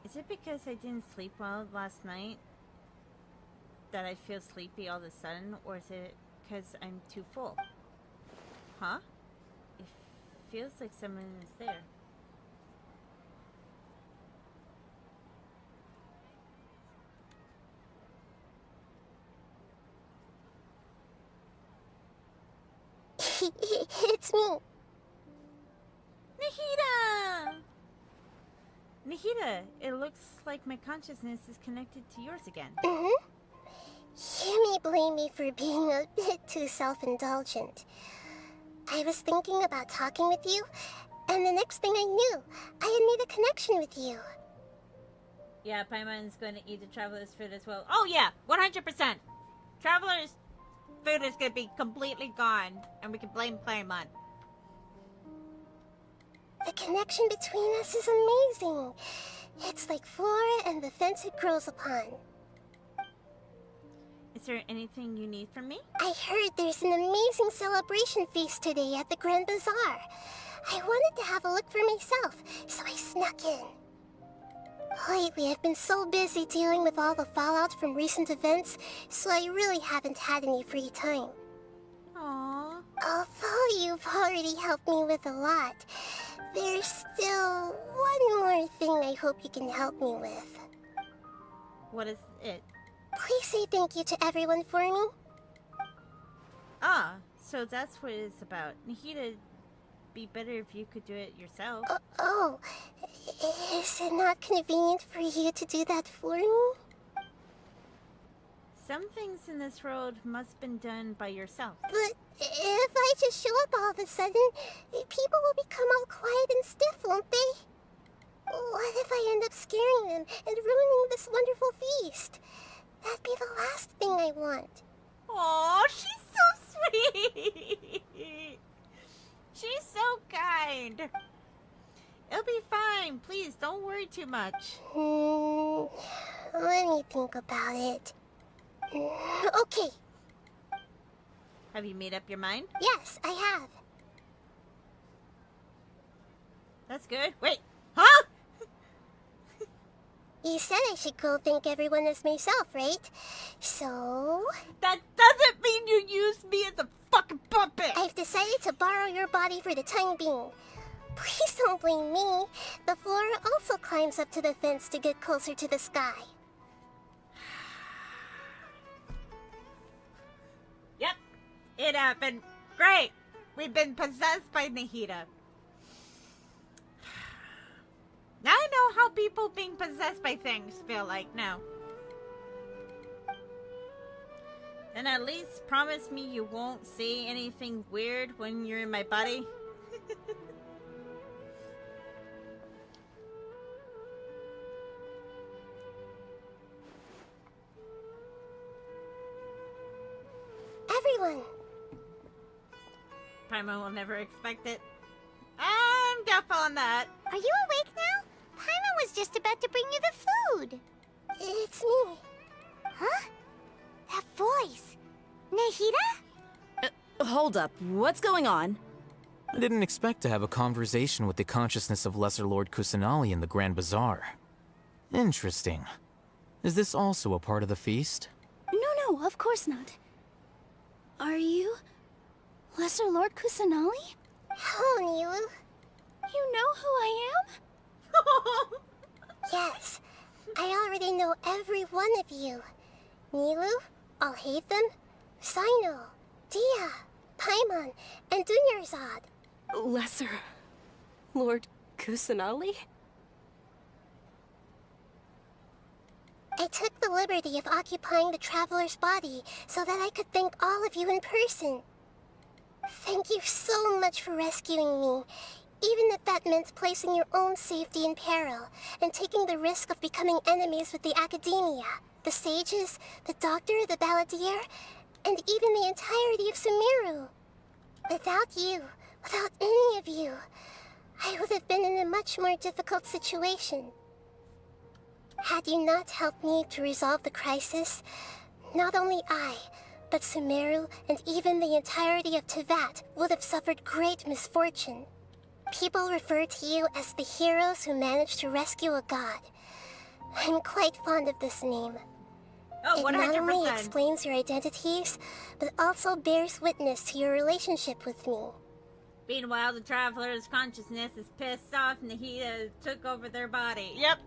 Is it because I didn't sleep well last night that I feel sleepy all of a sudden, or is it because I'm too full? Huh? It feels like someone is there. It's me. Nahida! Nahida, it looks like my consciousness is connected to yours again. You may blame me for being a bit too self-indulgent. I was thinking about talking with you, and the next thing I knew, I had made a connection with you. Yeah, Paimon's going to eat the traveler's food as well. Oh yeah, 100%. Traveler's food is going to be completely gone, and we can blame Paimon. The connection between us is amazing. It's like flora and the fence it grows upon. Is there anything you need from me? I heard there's an amazing celebration feast today at the Grand Bazaar. I wanted to have a look for myself, so I snuck in. Lately, I've been so busy dealing with all the fallout from recent events, so I really haven't had any free time. Aww. Although you've already helped me with a lot, there's still one more thing I hope you can help me with. What is it? Please say thank you to everyone for me. Ah, so that's what it's about. Nahida, be better if you could do it yourself. Is it not convenient for you to do that for me? Some things in this world must have been done by yourself. But if I just show up all of a sudden, people will become all quiet and stiff, won't they? What if I end up scaring them and ruining this wonderful feast? That'd be the last thing I want. Aw, she's so sweet. She's so kind. It'll be fine. Please, don't worry too much. Let me think about it. Okay. Have you made up your mind? Yes, I have. That's good. Wait, huh? You said I should go thank everyone as myself, right? So... That doesn't mean you use me as a fucking puppet! I've decided to borrow your body for the time being. Please don't blame me. The flora also climbs up to the fence to get closer to the sky. Yep, it happened. Great! We've been possessed by Nahida. Now I know how people being possessed by things feel like now. Then at least promise me you won't say anything weird when you're in my body. Everyone! Paimon will never expect it. I'm doubtful on that. Are you awake now? Paimon was just about to bring you the food. It's me. Huh? That voice. Nahida? Hold up. What's going on? I didn't expect to have a conversation with the consciousness of Lesser Lord Kusanali in the Grand Bazaar. Interesting. Is this also a part of the feast? No, of course not. Are you... Lesser Lord Kusanali? Hello, Nilu. You know who I am? Yes, I already know every one of you. Nilu, Alhaitham, Sino, Dia, Paimon, and Dunyarzad. Lesser Lord Kusanali? I took the liberty of occupying the traveler's body so that I could thank all of you in person. Thank you so much for rescuing me, even if that meant placing your own safety in peril and taking the risk of becoming enemies with the Academia, the sages, the doctor, the balladeer, and even the entirety of Sumeru. Without you, without any of you, I would have been in a much more difficult situation. Had you not helped me to resolve the crisis, not only I, but Sumeru and even the entirety of Tevat would have suffered great misfortune. People refer to you as the heroes who managed to rescue a god. I'm quite fond of this name. Oh, 100%. It not only explains your identities, but also bears witness to your relationship with me. Meanwhile, the traveler's consciousness is pissed off and Nahida took over their body. Yep.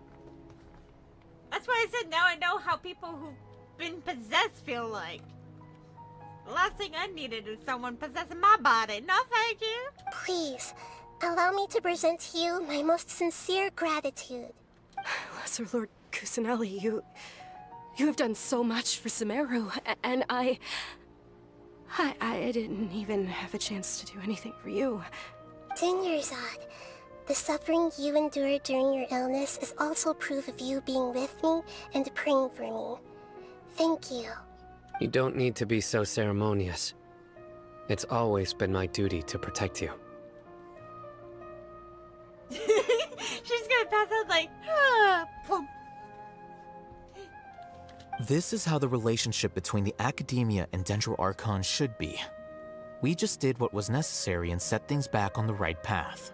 That's why I said now I know how people who've been possessed feel like. The last thing I needed is someone possessing my body. No, thank you. Please, allow me to present to you my most sincere gratitude. Lesser Lord Kusanali, you have done so much for Sumeru, and I didn't even have a chance to do anything for you. Dinyarzad, the suffering you endured during your illness is also proof of you being with me and praying for me. Thank you. You don't need to be so ceremonious. It's always been my duty to protect you. She's gonna pass out like, boom. This is how the relationship between the Academia and Dendro Archon should be. We just did what was necessary and set things back on the right path.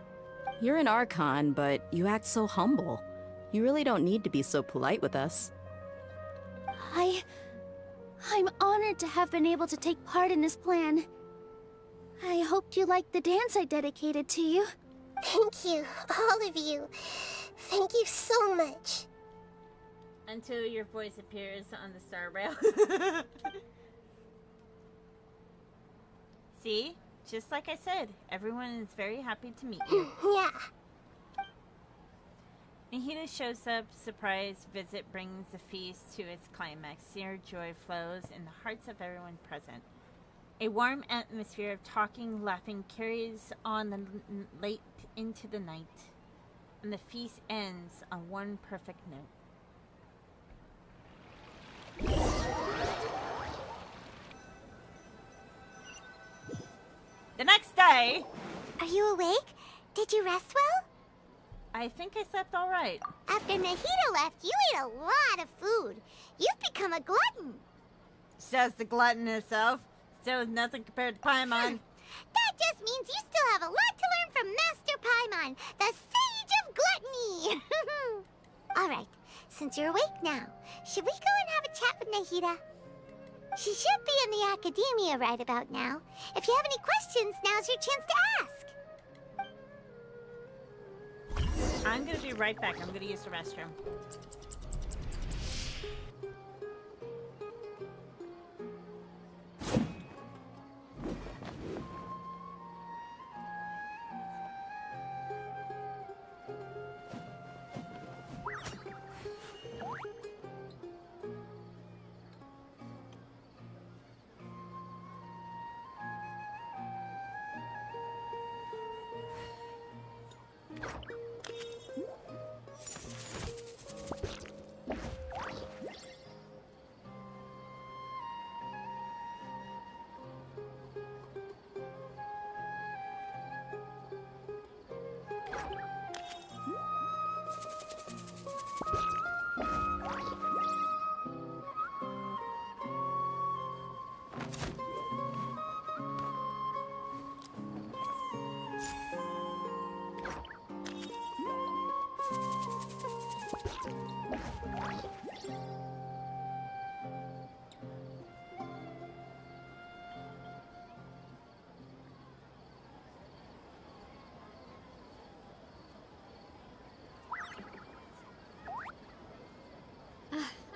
You're an Archon, but you act so humble. You really don't need to be so polite with us. I'm honored to have been able to take part in this plan. I hoped you liked the dance I dedicated to you. Thank you, all of you. Thank you so much. Until your voice appears on the star rail. See? Just like I said, everyone is very happy to meet you. Yeah. Nahida shows up. Surprise visit brings the feast to its climax. Sheer joy flows in the hearts of everyone present. A warm atmosphere of talking, laughing carries on late into the night, and the feast ends on one perfect note. The next day... Are you awake? Did you rest well? I think I slept all right. After Nahida left, you ate a lot of food. You've become a glutton. Says the glutton herself. So is nothing compared to Paimon. That just means you still have a lot to learn from Master Paimon, the Sage of Gluttony. All right, since you're awake now, should we go and have a chat with Nahida? She should be in the Academia right about now. If you have any questions, now's your chance to ask. I'm gonna be right back. I'm gonna use the restroom.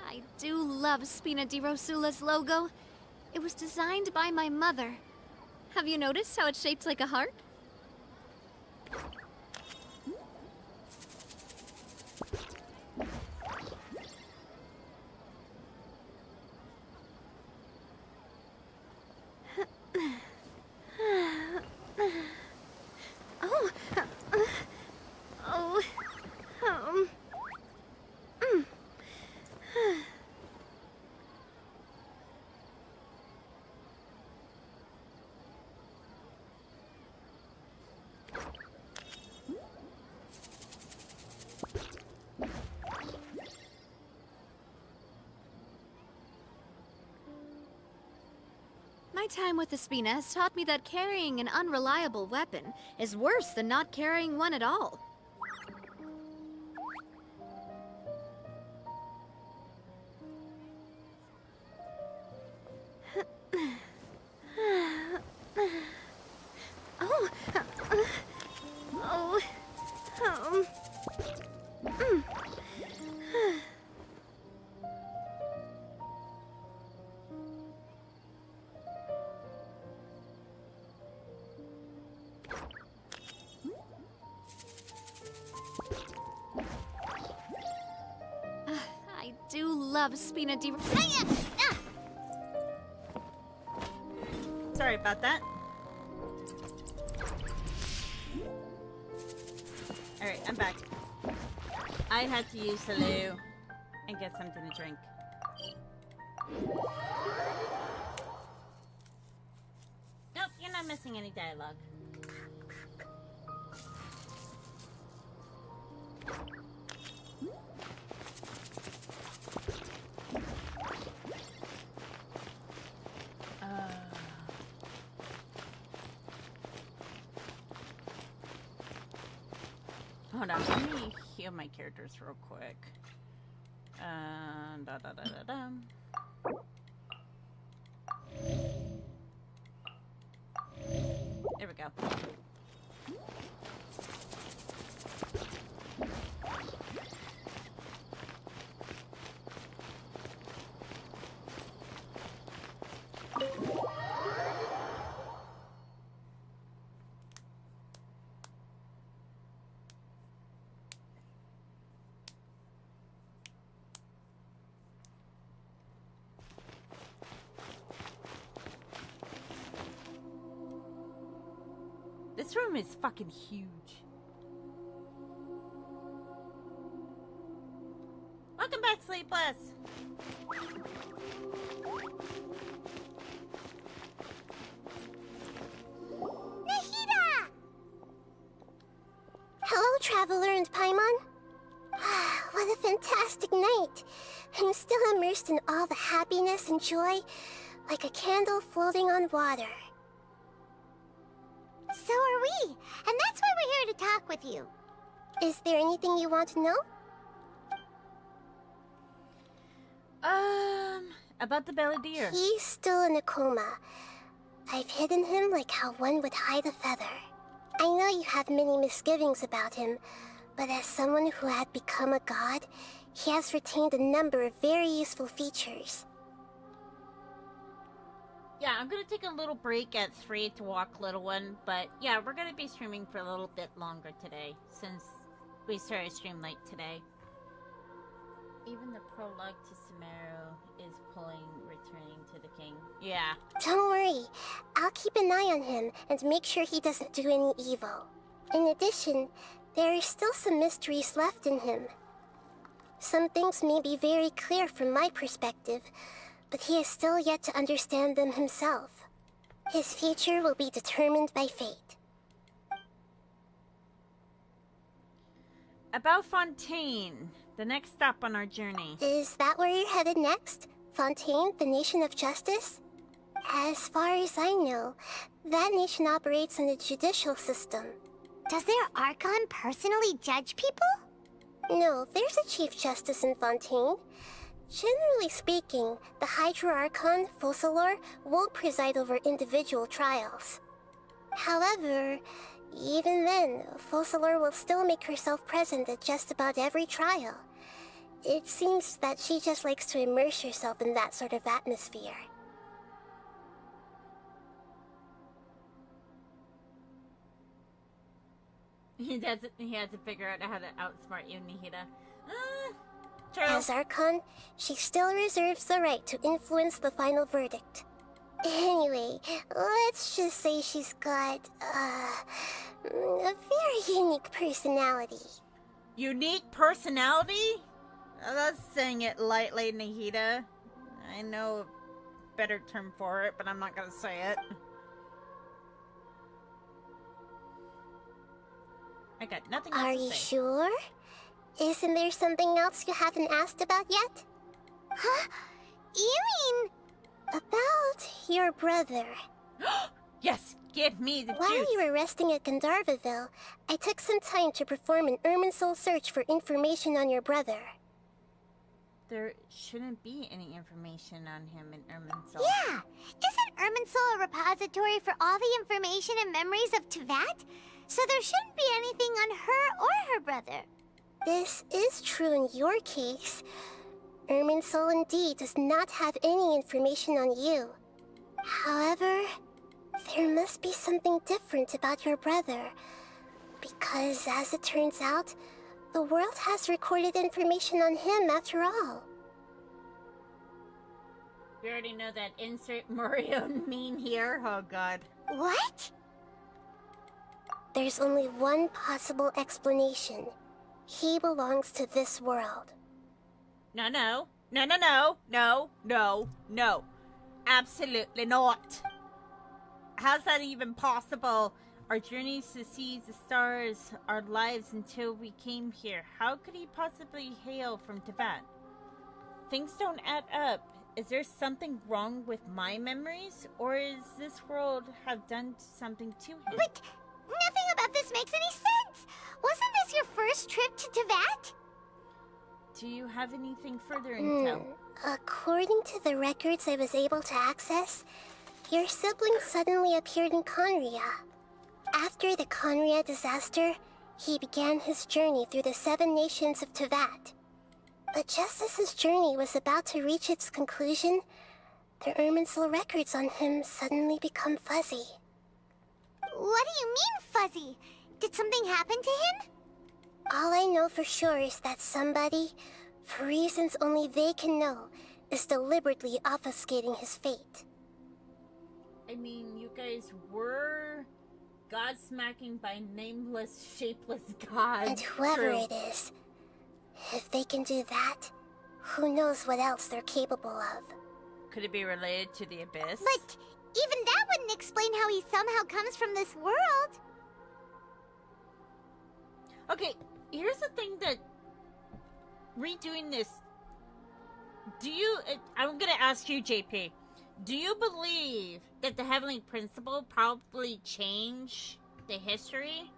I do love Spina di Rosula's logo. It was designed by my mother. Have you noticed how it's shaped like a heart? My time with the Spina has taught me that carrying an unreliable weapon is worse than not carrying one at all. love Spina di... Sorry about that. Alright, I'm back. I had to use the loo and get something to drink. Nope, you're not missing any dialogue. Hold on, let me heal my characters real quick. There we go. This room is fucking huge. Welcome back, Sleepless. Nahida! Hello, Traveler and Paimon. What a fantastic night. I'm still immersed in all the happiness and joy, like a candle floating on water. So are we, and that's why we're here to talk with you. Is there anything you want to know? About the Belladere. He's still in a coma. I've hidden him like how one would hide a feather. I know you have many misgivings about him, but as someone who had become a god, he has retained a number of very useful features. Yeah, I'm gonna take a little break at 3 to walk little one, but yeah, we're gonna be streaming for a little bit longer today, since we started stream late today. Even the prologue to Sumeru is pulling returning to the king. Yeah. Don't worry, I'll keep an eye on him and make sure he doesn't do any evil. In addition, there are still some mysteries left in him. Some things may be very clear from my perspective, but he is still yet to understand them himself. His future will be determined by fate. About Fontaine, the next stop on our journey. Is that where you're headed next? Fontaine, the nation of justice? As far as I know, that nation operates in the judicial system. Does their Archon personally judge people? No, there's a Chief Justice in Fontaine. Generally speaking, the Hydra Archon, Focalor, won't preside over individual trials. However, even then, Focalor will still make herself present at just about every trial. It seems that she just likes to immerse herself in that sort of atmosphere. He had to figure out how to outsmart you, Nihida. True. As Archon, she still reserves the right to influence the final verdict. Anyway, let's just say she's got, a very unique personality. Unique personality? That's saying it lightly, Nihida. I know a better term for it, but I'm not gonna say it. I got nothing else Are to say. you sure? Isn't there something else you haven't asked about yet? Huh? You mean... About your brother. Yes, give me the While juice. you were resting at Gandharvaville, I took some time to perform an Irminsul search for information on your brother. There shouldn't be any information on him in Irminsul. Yeah! Isn't Irminsul a repository for all the information and memories of Tevat? So there shouldn't be anything on her or her brother. This is true in your case. Irminsul indeed does not have any information on you. However, there must be something different about your brother. Because, as it turns out, the world has recorded information on him after all. We already know that. Insert Mario meme here. Oh god. What? There's only one possible explanation. He belongs to this world. No, no. No, no, no. No, no, no. Absolutely not. How's that even possible? Our journeys to see the stars, our lives until we came here. How could he possibly hail from Tibet? Things don't add up. Is there something wrong with my memories? Or is this world have done something to him? But nothing about this makes any sense! Wasn't this your first trip to Tibet? Do you have anything further intel? According to the records I was able to access, your sibling suddenly appeared in Conria. After the Conria disaster, he began his journey through the 7 nations of Tibet. But just as his journey was about to reach its conclusion, the Irminsul records on him suddenly become fuzzy. What do you mean, fuzzy? Did something happen to him? All I know for sure is that somebody, for reasons only they can know, is deliberately obfuscating his fate. I mean, you guys were god-smacking by nameless, shapeless gods. And whoever it is, if they can do that, who knows what else they're capable of. Could it be related to the Abyss? But even that wouldn't explain how he somehow comes from this world. Okay, here's the thing that... Redoing this... Do you... I'm gonna ask you, JP. Do you believe that the Heavenly Principle probably changed the history?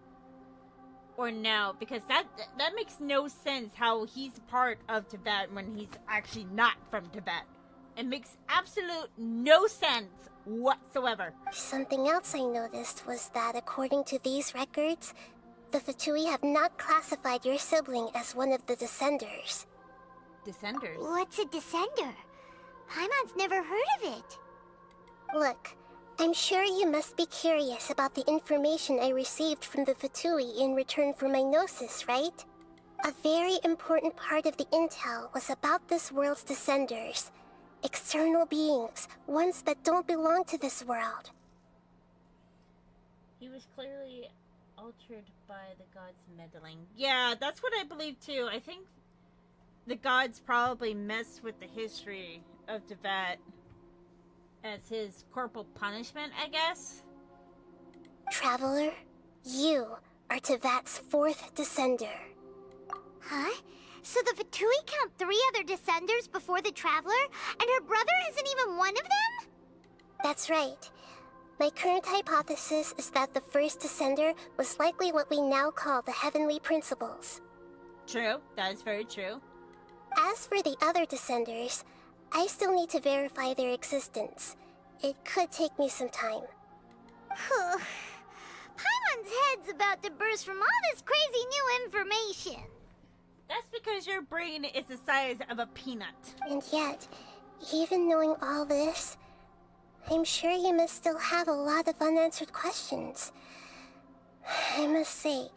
Or no? Because that makes no sense how he's part of Tibet when he's actually not from Tibet. It makes absolute no sense whatsoever. Something else I noticed was that according to these records, the Fatui have not classified your sibling as one of the Descenders. Descenders? What's a Descender? Paimon's never heard of it. Look, I'm sure you must be curious about the information I received from the Fatui in return for my gnosis, right? A very important part of the intel was about this world's Descenders. External beings, ones that don't belong to this world. He was clearly altered by the gods meddling. Yeah, that's what I believe too. I think the gods probably messed with the history of Tibet as his corporal punishment, I guess? Traveler, you are Tibet's 4th Descender. Huh? So the Fatui count 3 other Descenders before the Traveler, and her brother isn't even one of them? That's right. My current hypothesis is that the first Descender was likely what we now call the Heavenly Principles. True, that is very true. As for the other Descenders, I still need to verify their existence. It could take me some time. Paimon's head's about to burst from all this crazy new information. That's because your brain is the size of a peanut. And yet, even knowing all this, I'm sure you must still have a lot of unanswered questions. I must say,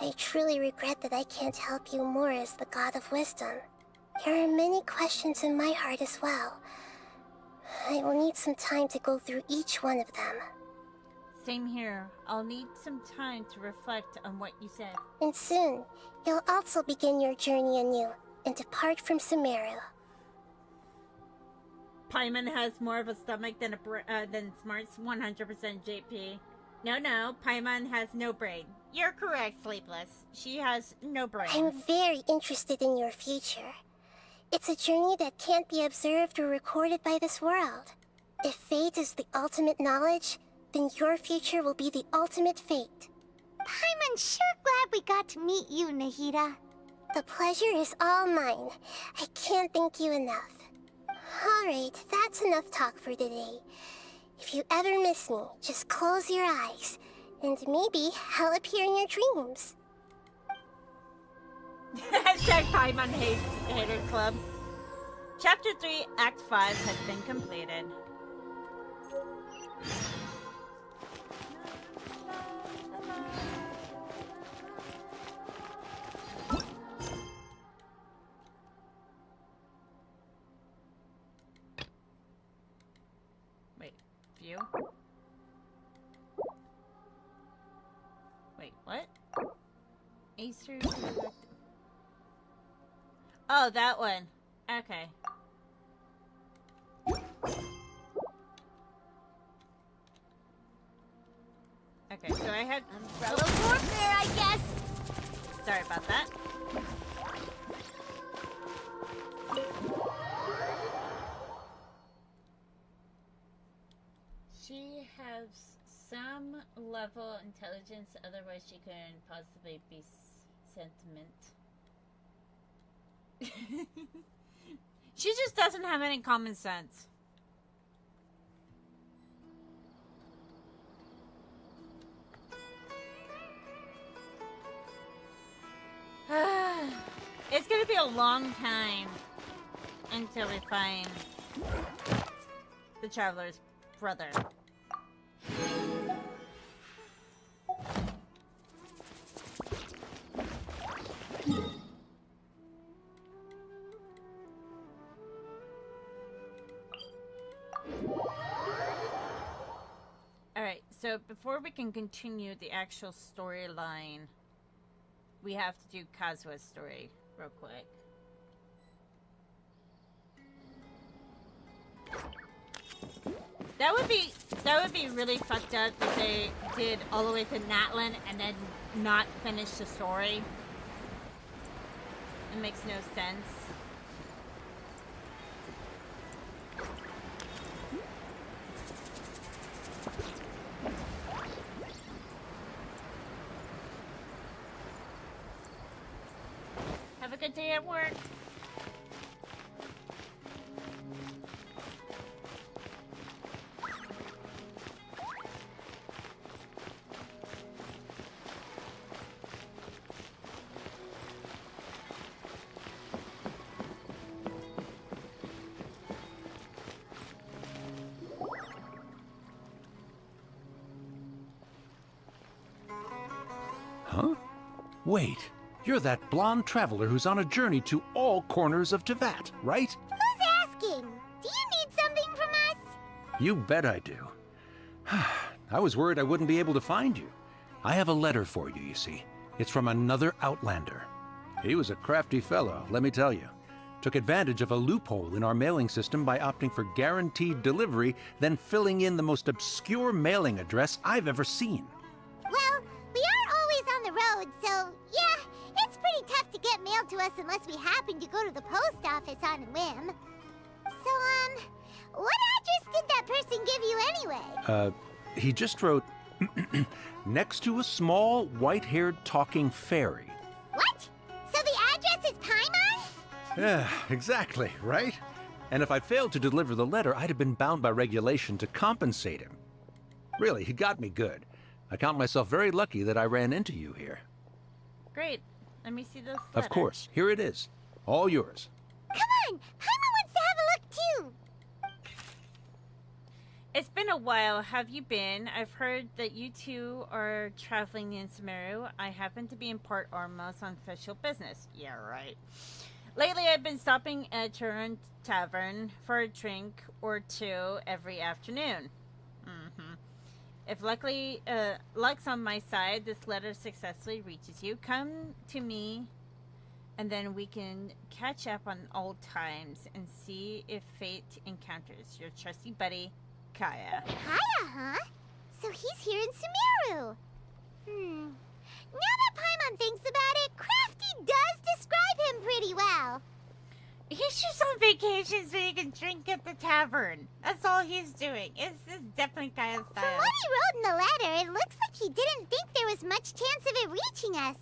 I truly regret that I can't help you more as the God of Wisdom. There are many questions in my heart as well. I will need some time to go through each one of them. Same here. I'll need some time to reflect on what you said. And soon, you'll also begin your journey anew and depart from Sumeru. Paimon has more of a stomach than Smart's 100% JP. No, Paimon has no brain. You're correct, Sleepless. She has no brain. I'm very interested in your future. It's a journey that can't be observed or recorded by this world. If fate is the ultimate knowledge, then your future will be the ultimate fate. Paimon's sure glad we got to meet you, Nahida. The pleasure is all mine. I can't thank you enough. Alright, that's enough talk for today. If you ever miss me, just close your eyes, and maybe I'll appear in your dreams. Hashtag Paimon Hater Club. Chapter 3, Act 5 has been completed. Wait, view? Wait, what? Acer. Oh, that one. Okay. Okay, so I had umbrella warfare, I guess. Sorry about that. She has some level intelligence, otherwise she couldn't possibly be sentiment. She just doesn't have any common sense. It's gonna be a long time until we find the Traveler's brother. Alright, so before we can continue the actual storyline, we have to do Kazua's story real quick. That would be really fucked up if they did all the way to Natlan and then not finish the story. It makes no sense. Have a good day at work. Huh? Wait, you're that blonde traveler who's on a journey to all corners of Tevat, right? Who's asking? Do you need something from us? You bet I do. I was worried I wouldn't be able to find you. I have a letter for you, you see. It's from another Outlander. He was a crafty fellow, let me tell you. Took advantage of a loophole in our mailing system by opting for guaranteed delivery, then filling in the most obscure mailing address I've ever seen. Well, we are always on the road, so yeah, it's pretty tough to get mail to us unless we happen to go to the post office on a whim. So, what address did that person give you anyway? He just wrote, next to a small, white-haired talking fairy. What? So the address is Paimon? Yeah, exactly, right? And if I failed to deliver the letter, I'd have been bound by regulation to compensate him. Really, he got me good. I count myself very lucky that I ran into you here. Great. Let me see this letter. Of course. Here it is. All yours. Come on! Paimon wants to have a look too! It's been a while. Have you been? I've heard that you two are traveling in Sumeru. I happen to be in Port Ormos on official business. Yeah, right. Lately, I've been stopping at Turin Tavern for a drink or two every afternoon. If luck's on my side, this letter successfully reaches you. Come to me, and then we can catch up on old times and see if fate encounters your trusty buddy, Kaya. Kaya, huh? So he's here in Sumeru. Now that Paimon thinks about it, Crafty does describe him pretty well. He's just on vacation so he can drink at the tavern. That's all he's doing. It's definitely Kaya's style. From what he wrote in the letter, it looks like he didn't think there was much chance of it reaching us.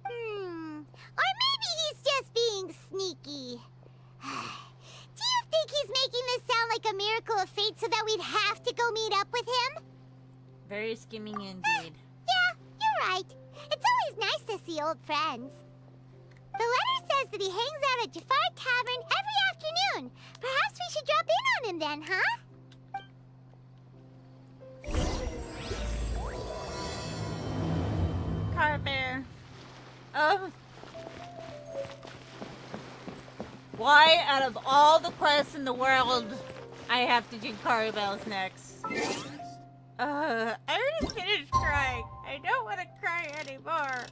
Or maybe he's just being sneaky. Do you think he's making this sound like a miracle of fate so that we'd have to go meet up with him? Very scheming indeed. Yeah, you're right. It's always nice to see old friends. The letter says that he hangs out at Jafar Tavern every afternoon. Perhaps we should drop in on him then, huh? Car bear. Oh. Why, out of all the quests in the world, I have to do Carabelle's next. I already finished crying. I don't want to cry anymore.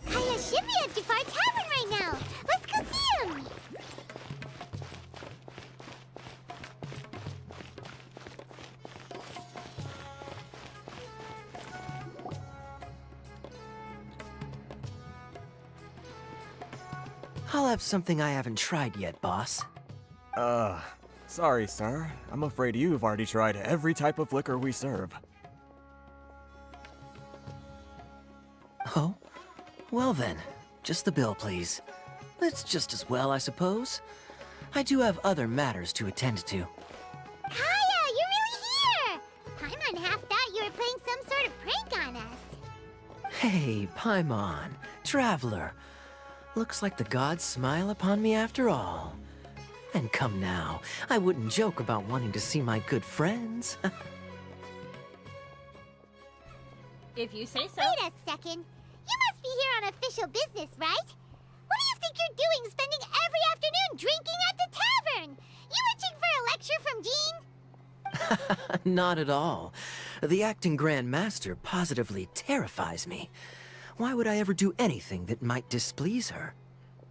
Kaya should be at Jafar Tavern right now. Let's go see him. I'll have something I haven't tried yet, boss. Sorry, sir. I'm afraid you've already tried every type of liquor we serve. Oh? Well then, just the bill, please. That's just as well, I suppose. I do have other matters to attend to. Kaya, you're really here! Paimon half thought you were playing some sort of prank on us. Hey, Paimon, traveler. Looks like the gods smile upon me after all. And come now, I wouldn't joke about wanting to see my good friends. If you say so. Wait a second. You must be here on official business, right? What do you think you're doing spending every afternoon drinking at the tavern? You itching for a lecture from Jean? Not at all. The acting Grand Master positively terrifies me. Why would I ever do anything that might displease her?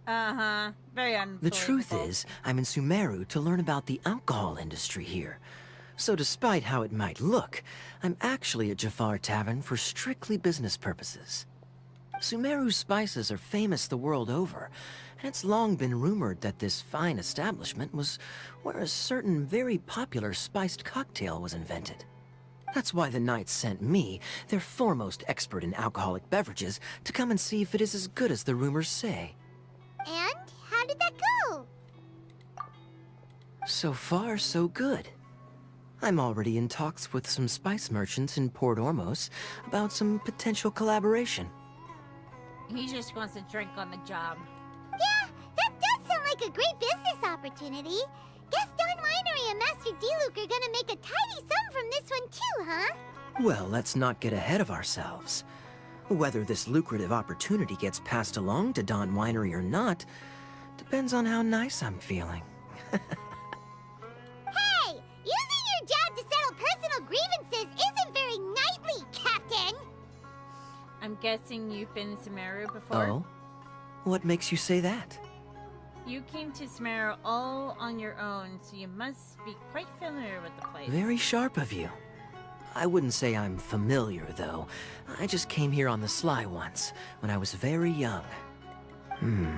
Uh-huh. Very The truth is, I'm in Sumeru to learn about the alcohol industry here. So despite how it might look, I'm actually at Jafar Tavern for strictly business purposes. Sumeru's spices are famous the world over, and it's long been rumored that this fine establishment was where a certain very popular spiced cocktail was invented. That's why the Knights sent me, their foremost expert in alcoholic beverages, to come and see if it is as good as the rumors say. And how did that go? So far, so good. I'm already in talks with some spice merchants in Port Ormos about some potential collaboration. He just wants to drink on the job. Yeah, that does sound like a great business opportunity. Guess Don Winery and Master D-Luke are gonna make a tidy sum from this one too, huh? Well, let's not get ahead of ourselves. Whether this lucrative opportunity gets passed along to Don Winery or not depends on how nice I'm feeling. Hey! Using your job to settle personal grievances isn't very knightly, Captain! I'm guessing you've been to Sumeru before? Oh? What makes you say that? You came to Sumeru all on your own, so you must be quite familiar with the place. Very sharp of you. I wouldn't say I'm familiar, though. I just came here on the sly once, when I was very young. And?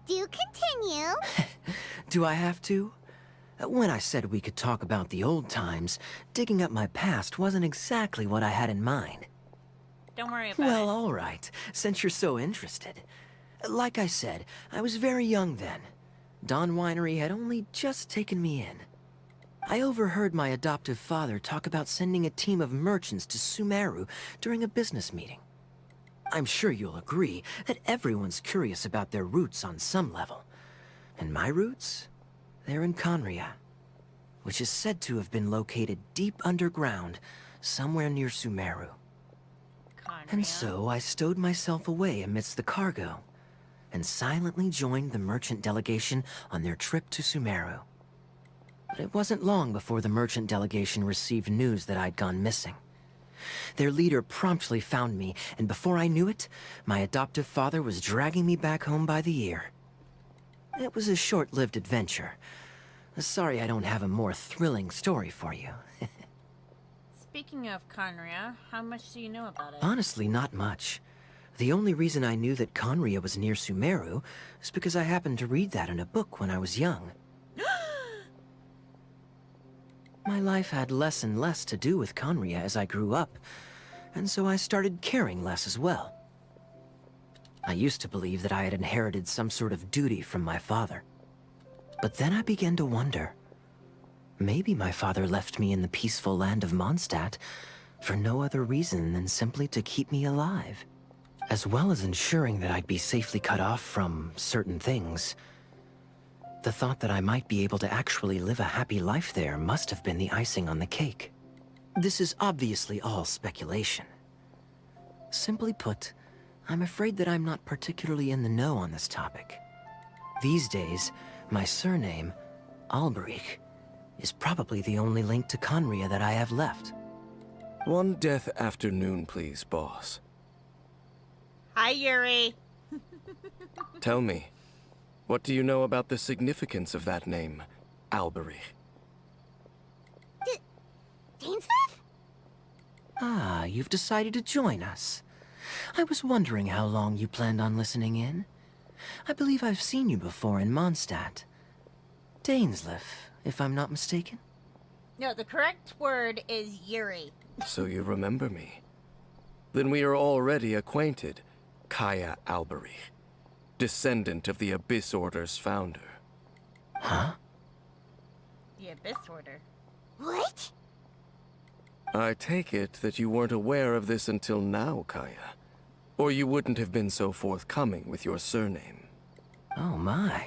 Do continue. Do I have to? When I said we could talk about the old times, digging up my past wasn't exactly what I had in mind. Don't worry about Well, all right, since you're so interested. Like I said, I was very young then. Don Winery had only just taken me in. I overheard my adoptive father talk about sending a team of merchants to Sumeru during a business meeting. I'm sure you'll agree that everyone's curious about their roots on some level. And my roots? They're in Conria, which is said to have been located deep underground, somewhere near Sumeru. And so I stowed myself away amidst the cargo, and silently joined the merchant delegation on their trip to Sumeru. But it wasn't long before the merchant delegation received news that I'd gone missing. Their leader promptly found me, and before I knew it, my adoptive father was dragging me back home by the ear. It was a short-lived adventure. Sorry I don't have a more thrilling story for you. Speaking of Conria, how much do you know about it? Honestly, not much. The only reason I knew that Conria was near Sumeru is because I happened to read that in a book when I was young. My life had less and less to do with Conria as I grew up, and so I started caring less as well. I used to believe that I had inherited some sort of duty from my father. But then I began to wonder. Maybe my father left me in the peaceful land of Mondstadt for no other reason than simply to keep me alive, as well as ensuring that I'd be safely cut off from certain things. The thought that I might be able to actually live a happy life there must have been the icing on the cake. This is obviously all speculation. Simply put, I'm afraid that I'm not particularly in the know on this topic. These days, my surname, Alberich, is probably the only link to Conria that I have left. One death afternoon, please, boss. Hi, Yuri. Tell me, what do you know about the significance of that name, Alberich? Dainsleif? Ah, you've decided to join us. I was wondering how long you planned on listening in. I believe I've seen you before in Mondstadt. Dainsleif, if I'm not mistaken. No, the correct word is Yuri. So you remember me. Then we are already acquainted, Kaya Alberich, descendant of the Abyss Order's founder. Huh? The Abyss Order. What? I take it that you weren't aware of this until now, Kaya. Or you wouldn't have been so forthcoming with your surname. Oh my.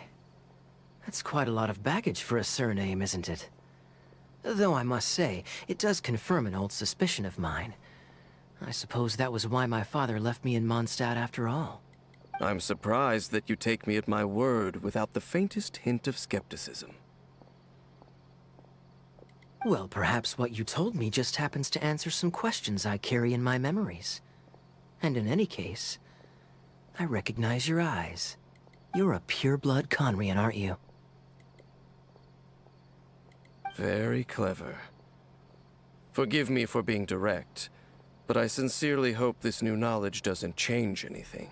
That's quite a lot of baggage for a surname, isn't it? Though I must say, it does confirm an old suspicion of mine. I suppose that was why my father left me in Mondstadt after all. I'm surprised that you take me at my word without the faintest hint of skepticism. Well, perhaps what you told me just happens to answer some questions I carry in my memories. And in any case, I recognize your eyes. You're a pure-blood Conrian, aren't you? Very clever. Forgive me for being direct, but I sincerely hope this new knowledge doesn't change anything.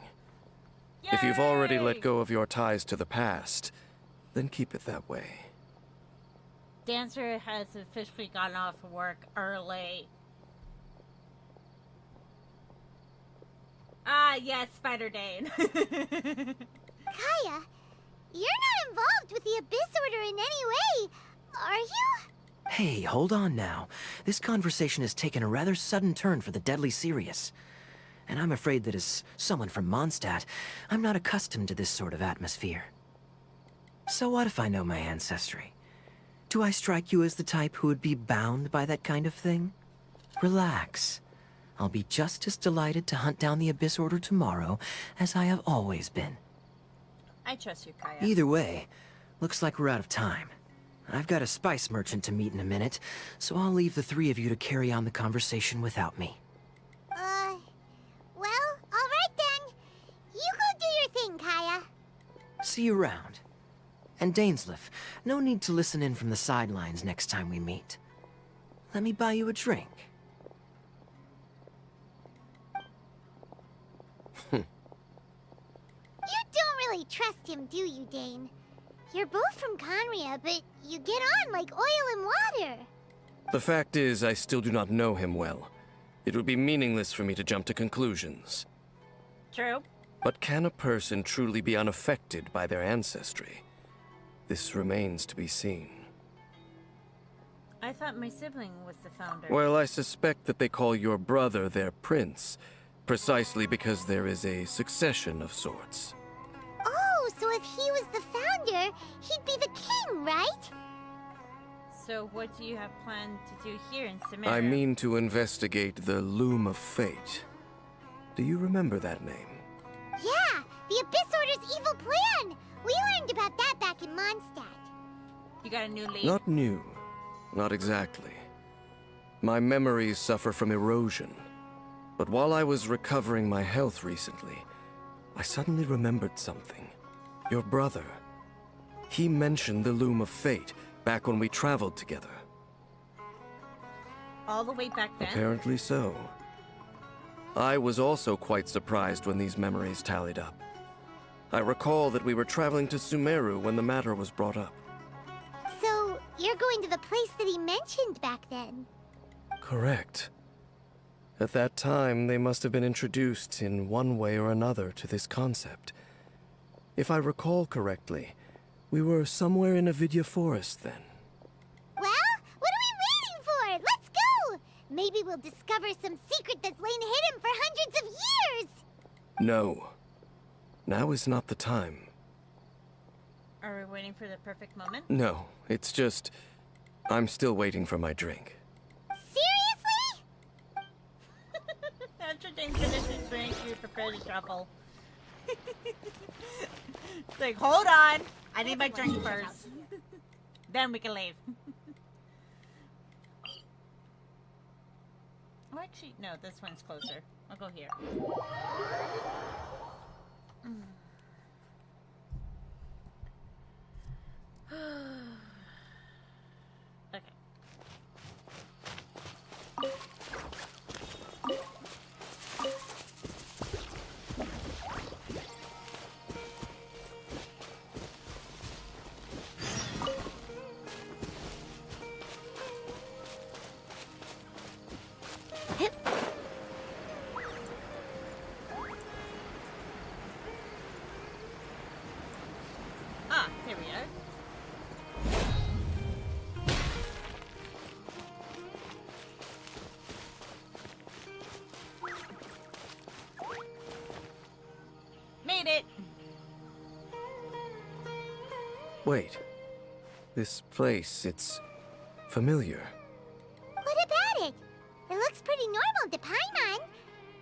Yay! If you've already let go of your ties to the past, then keep it that way. Dancer has officially gone off work early. Ah, yes, Spider Dane. Kaya, you're not involved with the Abyss Order in any way, are you? Hey, hold on now. This conversation has taken a rather sudden turn for the deadly serious. And I'm afraid that as someone from Mondstadt, I'm not accustomed to this sort of atmosphere. So what if I know my ancestry? Do I strike you as the type who would be bound by that kind of thing? Relax. I'll be just as delighted to hunt down the Abyss Order tomorrow as I have always been. I trust you, Kaya. Either way, looks like we're out of time. I've got a spice merchant to meet in a minute, so I'll leave the three of you to carry on the conversation without me. Well, alright then. You go do your thing, Kaya. See you around. And Dainsleif, no need to listen in from the sidelines next time we meet. Let me buy you a drink. You don't really trust him, do you, Dane? You're both from Conria, but you get on like oil and water. The fact is, I still do not know him well. It would be meaningless for me to jump to conclusions. True. But can a person truly be unaffected by their ancestry? This remains to be seen. I thought my sibling was the founder. Well, I suspect that they call your brother their prince, precisely because there is a succession of sorts. Oh, so if he was the founder, he'd be the king, right? So what do you have planned to do here in Sumeru? I mean to investigate the Loom of Fate. Do you remember that name? Yeah, the Abyss Order's evil plan! We learned about that back in Mondstadt. You got a new lead? Not new. Not exactly. My memories suffer from erosion. But while I was recovering my health recently, I suddenly remembered something. Your brother. He mentioned the Loom of Fate back when we traveled together. All the way back then? Apparently so. I was also quite surprised when these memories tallied up. I recall that we were traveling to Sumeru when the matter was brought up. So, you're going to the place that he mentioned back then? Correct. At that time, they must have been introduced in one way or another to this concept. If I recall correctly, we were somewhere in Avidya Forest then. Well, what are we waiting for? Let's go! Maybe we'll discover some secret that's lain hidden for hundreds of years! No. Now is not the time. Are we waiting for the perfect moment? No, it's just... I'm still waiting for my drink. Seriously? After Dane finishes his drink, we prepare to shuffle. It's like, hold on! I need my drink first. Then we can leave. Oh, actually, no, this one's closer. I'll go here. Okay. Ah, here we are. Made it! Wait. This place, it's familiar. What about it? It looks pretty normal to Paimon.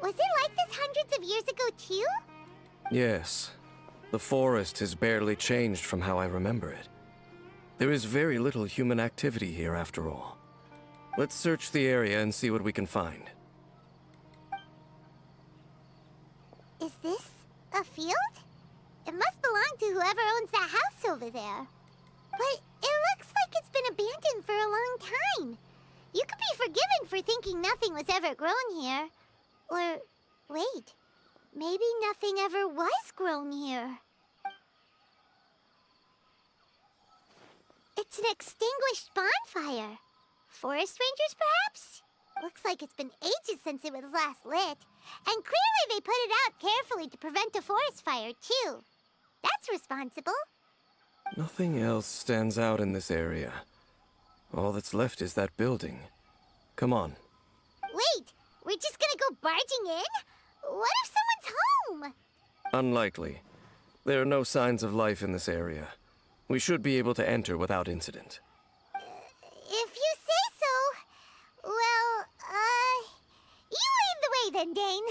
Was it like this hundreds of years ago, too? Yes. The forest has barely changed from how I remember it. There is very little human activity here after all. Let's search the area and see what we can find. Is this a field? It must belong to whoever owns that house over there. But it looks like it's been abandoned for a long time. You could be forgiven for thinking nothing was ever grown here. Or, wait, maybe nothing ever was grown here. It's an extinguished bonfire. Forest rangers, perhaps? Looks like it's been ages since it was last lit. And clearly they put it out carefully to prevent a forest fire, too. That's responsible. Nothing else stands out in this area. All that's left is that building. Come on. Wait, we're just gonna go barging in? What if someone's home? Unlikely. There are no signs of life in this area. We should be able to enter without incident. If you say so. Well, you lead the way then, Dane.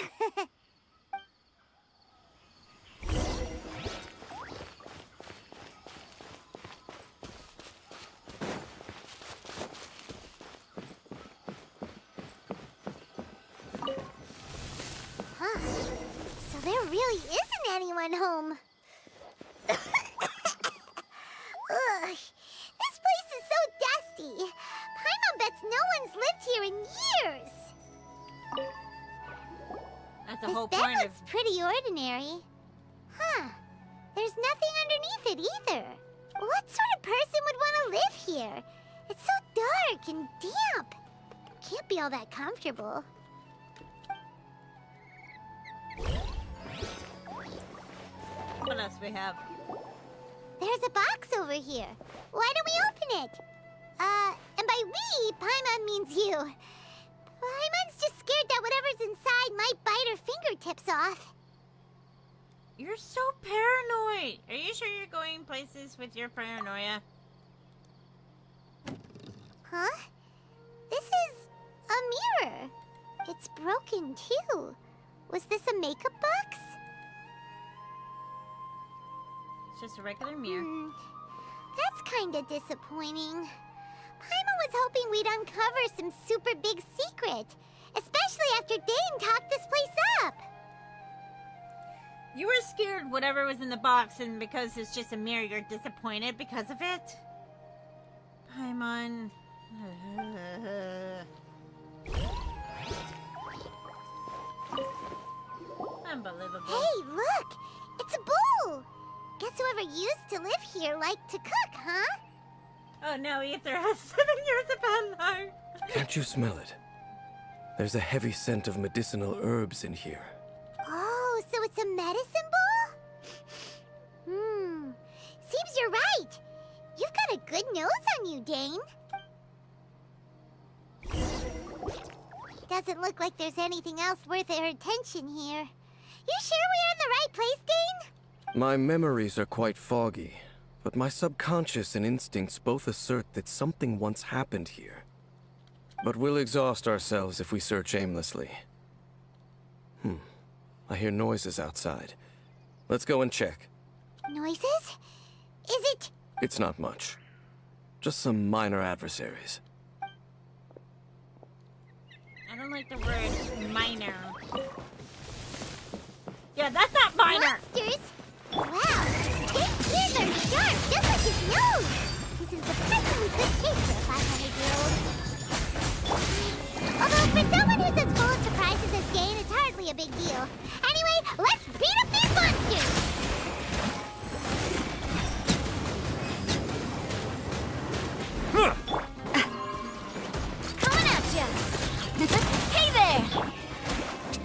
Huh. So there really isn't anyone home. Ugh, this place is so dusty. Paimon bets no one's lived here in years. That's the This whole bed point looks pretty ordinary. Huh. There's nothing underneath it either. What sort of person would want to live here? It's so dark and damp. Can't be all that comfortable. What else we have? There's a box over here. Why don't we open it? And by we, Paimon means you. Paimon's just scared that whatever's inside might bite her fingertips off. You're so paranoid. Are you sure you're going places with your paranoia? Huh? This is a mirror. It's broken too. Was this a makeup box? It's just a regular mirror. That's kinda disappointing. Paimon was hoping we'd uncover some super big secret, especially after Dane talked this place up. You were scared whatever was in the box, and because it's just a mirror, you're disappointed because of it? Paimon. Unbelievable. Hey, look! It's a bowl! Guess whoever used to live here liked to cook, huh? Oh no, Ether has 7 years of bad luck. Can't you smell it? There's a heavy scent of medicinal herbs in here. Oh, so it's a medicine bowl? Seems you're right. You've got a good nose on you, Dane. Doesn't look like there's anything else worth our attention here. You sure we're in the right place, Dane? My memories are quite foggy, but my subconscious and instincts both assert that something once happened here. But we'll exhaust ourselves if we search aimlessly. I hear noises outside. Let's go and check. Noises? Is it? It's not much. Just some minor adversaries. I don't like the word minor. Yeah, that's not minor! Monsters? Wow, Dane's ears are sharp, just like his nose! He's in surprisingly good shape for a 500-year-old. Although, for someone who's as full of surprises as Dane, it's hardly a big deal. Anyway, let's beat up these monsters! Coming at ya! Hey there!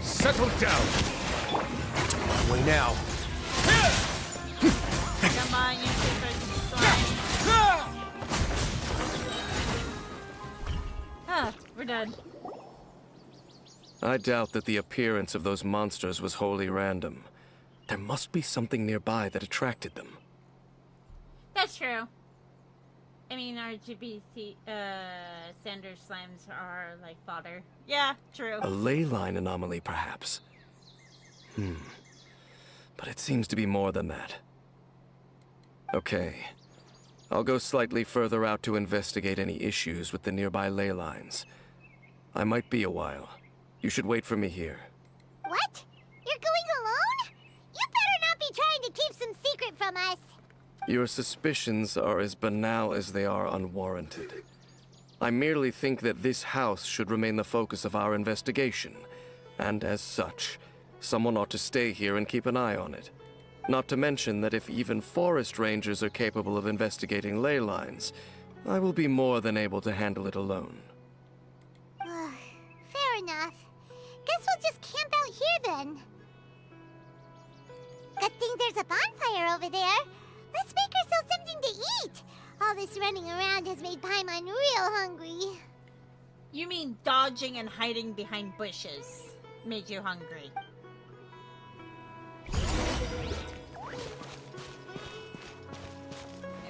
Settle down. Way now. Come on, you super strong. We're done. I doubt that the appearance of those monsters was wholly random. There must be something nearby that attracted them. That's true. I mean, RGBC, Sander slimes are like fodder. Yeah, true. A ley line anomaly, perhaps. But it seems to be more than that. Okay. I'll go slightly further out to investigate any issues with the nearby ley lines. I might be a while. You should wait for me here. What? You're going alone? You better not be trying to keep some secret from us. Your suspicions are as banal as they are unwarranted. I merely think that this house should remain the focus of our investigation, and as such, someone ought to stay here and keep an eye on it. Not to mention that if even forest rangers are capable of investigating ley lines, I will be more than able to handle it alone. Fair enough. Guess we'll just camp out here then. Good thing there's a bonfire over there. Let's make ourselves something to eat. All this running around has made Paimon real hungry. You mean dodging and hiding behind bushes made you hungry?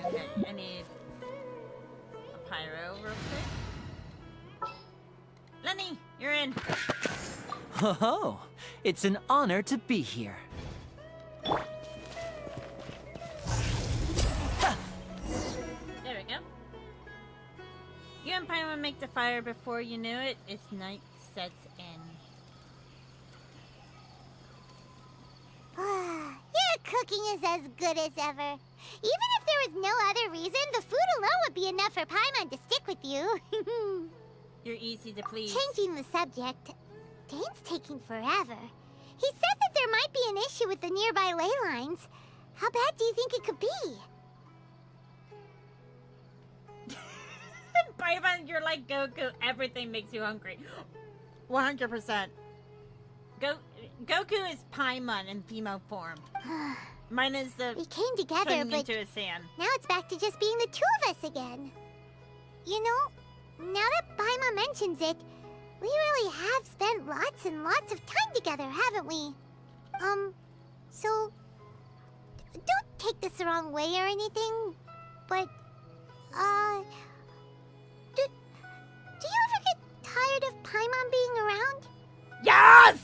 Okay, I need a pyro real quick. Lenny, you're in. Oh, it's an honor to be here. There we go. You and Paimon make the fire before you knew it. Its night sets in. Your cooking is as good as ever. Even if there was no other reason, the food alone would be enough for Paimon to stick with you. You're easy to please. Changing the subject, Dane's taking forever. He said that there might be an issue with the nearby ley lines. How bad do you think it could be? Paimon, you're like Goku. Everything makes you hungry. 100%. Goku is Paimon in female form. Mine is the We came together, turning but into a sand. now it's back to just being the two of us again. You know, now that Paimon mentions it, we really have spent lots and lots of time together, haven't we? So, don't take this the wrong way or anything, but, do you ever get tired of Paimon being around? Yes!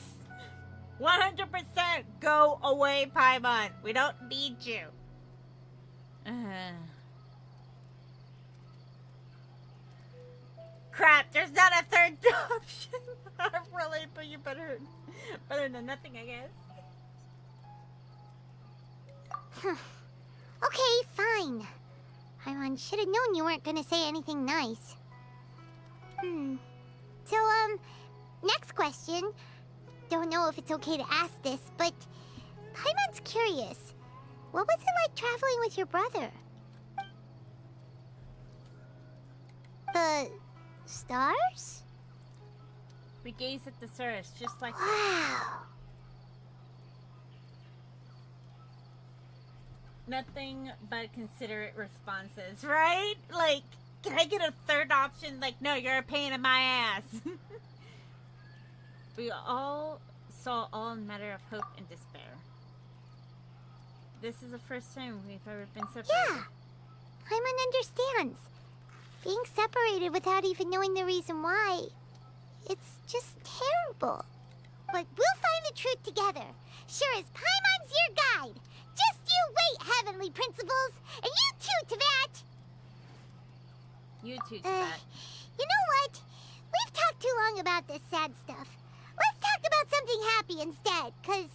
100% go away, Paimon. We don't need you. Crap, there's not a third option. Really, but you better than nothing, I guess. Okay, fine. Paimon should have known you weren't gonna say anything nice. So, next question. Don't know if it's okay to ask this, but Paimon's curious. What was it like traveling with your brother? The stars? We gaze at the stars just like wow. Nothing but considerate responses, right? Like, can I get a third option? Like, no, you're a pain in my ass. We all saw all matter of hope and despair. This is the first time we've ever been separated. Yeah, Paimon understands. Being separated without even knowing the reason why, it's just terrible. But we'll find the truth together. Sure as Paimon's your guide. Just you wait, Heavenly Principles, and you too, Teyvat. You too, Teyvat. You know what? We've talked too long about this sad stuff. Let's talk about something happy instead, 'cause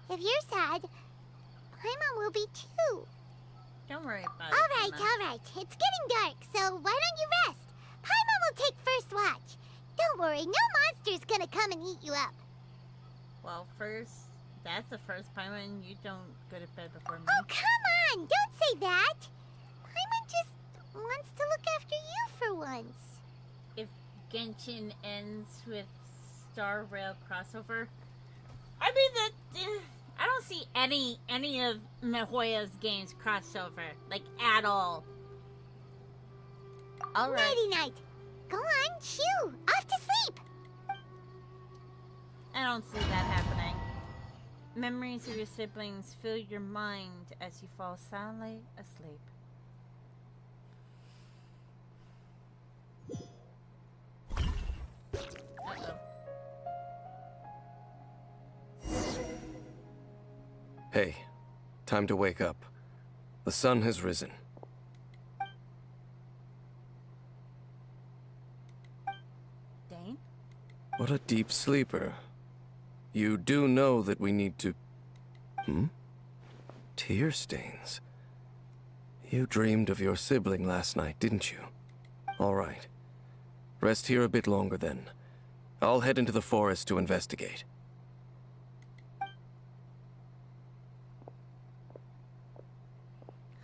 if you're sad, Paimon will be too. Don't worry about All it. right. It's getting dark, so why don't you rest? Paimon will take first watch. Don't worry, no monster's gonna come and eat you up. Well, that's the first Paimon you don't go to bed before me. Oh, come on! Don't say that! Paimon just wants to look after you for once. If Genshin ends with Star Rail crossover, I mean I don't see any of Mihoyo's games crossover, like, at all. All right. Nighty-night. Go on, shoo! Off to sleep! I don't see that happening. Memories of your siblings fill your mind as you fall soundly asleep. Uh-oh. Hey, time to wake up. The sun has risen. Dane? What a deep sleeper. You do know that we need to... Tear stains. You dreamed of your sibling last night, didn't you? All right. Rest here a bit longer then. I'll head into the forest to investigate.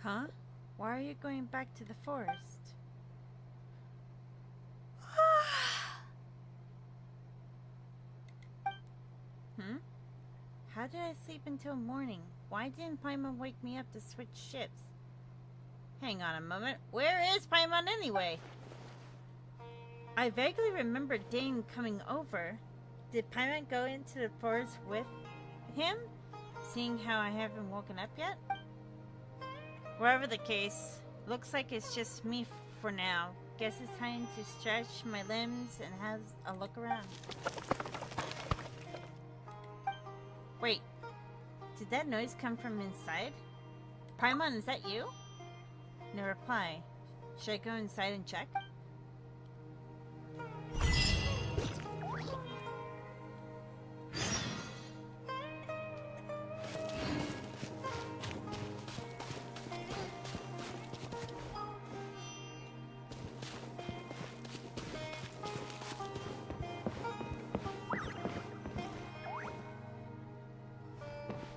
Huh? Why are you going back to the forest? How did I sleep until morning? Why didn't Paimon wake me up to switch ships? Hang on a moment. Where is Paimon anyway? I vaguely remember Dane coming over. Did Paimon go into the forest with him? Seeing how I haven't woken up yet? Wherever the case, looks like it's just me for now. Guess it's time to stretch my limbs and have a look around. Wait, did that noise come from inside? Paimon, is that you? No reply. Should I go inside and check?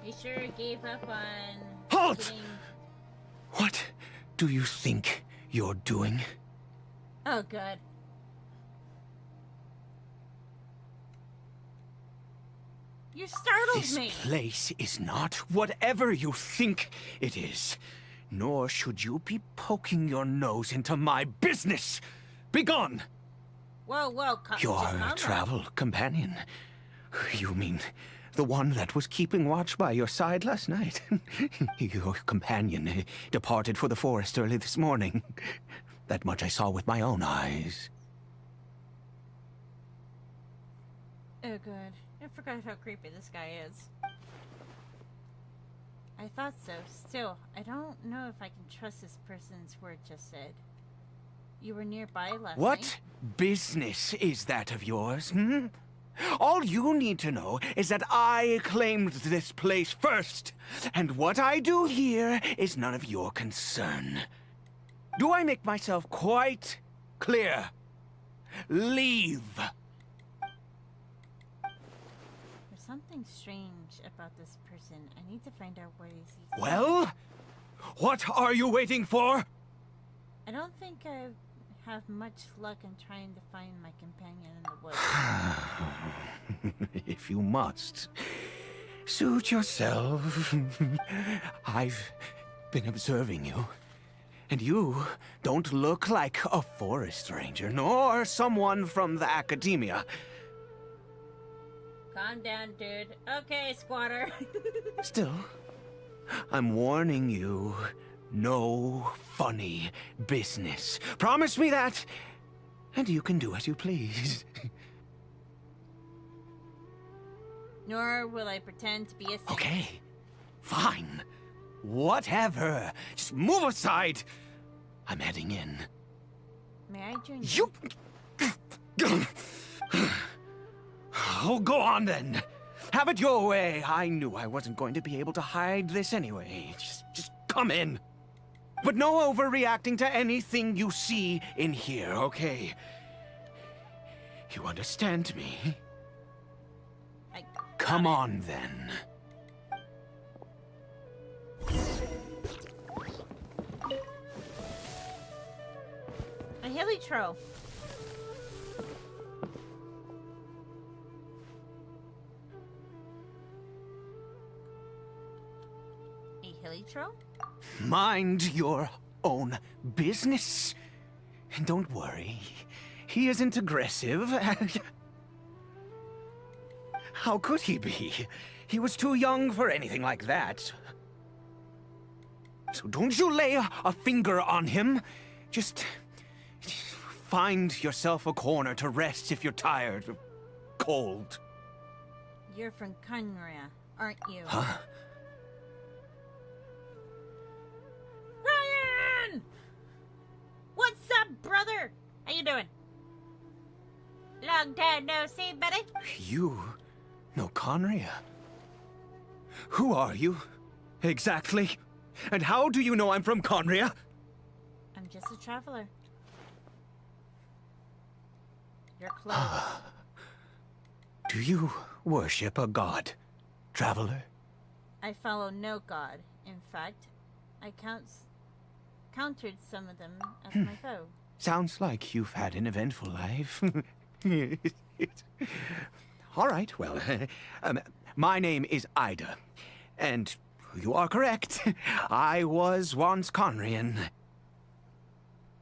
You sure gave up on... Halt! getting... What do you think you're doing? Oh, good. You startled This me! place is not whatever you think it is. Nor should you be poking your nose into my business. Begone! Whoa, just Your calm down. travel companion. You mean the one that was keeping watch by your side last night? Your companion departed for the forest early this morning. That much I saw with my own eyes. Oh, good. I forgot how creepy this guy is. I thought so. Still, I don't know if I can trust this person's word just said. You were nearby last night? What business is that of yours, All you need to know is that I claimed this place first, and what I do here is none of your concern. Do I make myself quite clear? Leave! There's something strange about this person. I need to find out what he's... Well, what are you waiting for? I don't think I have much luck in trying to find my companion in the woods. If you must, suit yourself. I've been observing you, and you don't look like a forest ranger, nor someone from the academia. Calm down, dude. Okay, squatter. Still, I'm warning you. No funny business. Promise me that, and you can do as you please. Nor will I pretend to be a saint. Okay, fine. Whatever. Just move aside. I'm heading in. May I join you? Oh, go on then. Have it your way. I knew I wasn't going to be able to hide this anyway. Just come in. But no overreacting to anything you see in here, okay? You understand me? Come on then. A heliotro. A heliotro? Mind your own business. And don't worry, he isn't aggressive. How could he be? He was too young for anything like that. So don't you lay a finger on him. Just find yourself a corner to rest if you're tired or cold. You're from Conria, aren't you? Huh? Ryan! What's up, brother? How you doing? Long time no see, buddy. You know Conria? Who are you? Exactly? And how do you know I'm from Conria? I'm just a traveler. You're close. Do you worship a god, traveler? I follow no god. In fact, I countered some of them as my foe. Sounds like you've had an eventful life. All right, well, my name is Ida, and you are correct. I was once Conrian.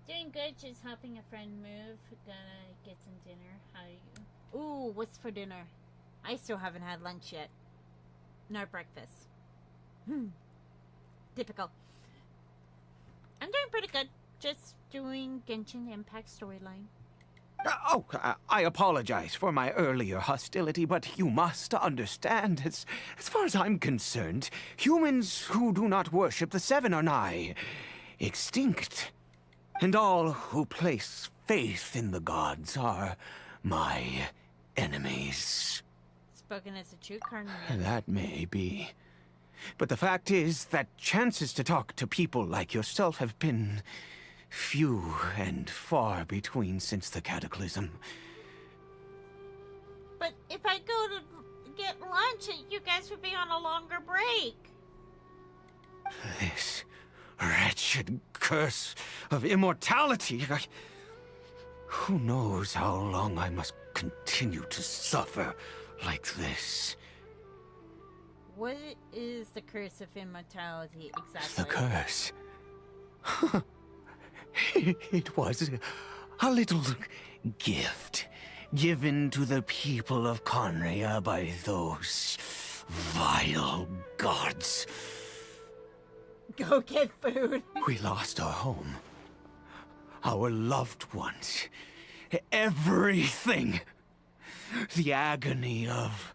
Doing good, just helping a friend move. Gonna get some dinner. How are you? Ooh, what's for dinner? I still haven't had lunch yet. Nor breakfast. Typical. I'm doing pretty good. Just doing Genshin Impact storyline. I apologize for my earlier hostility, but you must understand, as far as I'm concerned, humans who do not worship the Seven are nigh extinct. And all who place faith in the gods are my enemies. Spoken as a true Carnian. That may be. But the fact is that chances to talk to people like yourself have been few and far between since the cataclysm. But if I go to get lunch, you guys would be on a longer break. This wretched curse of immortality. Who knows how long I must continue to suffer like this? What is the curse of immortality exactly? The curse? It was a little gift given to the people of Conria by those vile gods. Go get food. We lost our home, our loved ones, everything. The agony of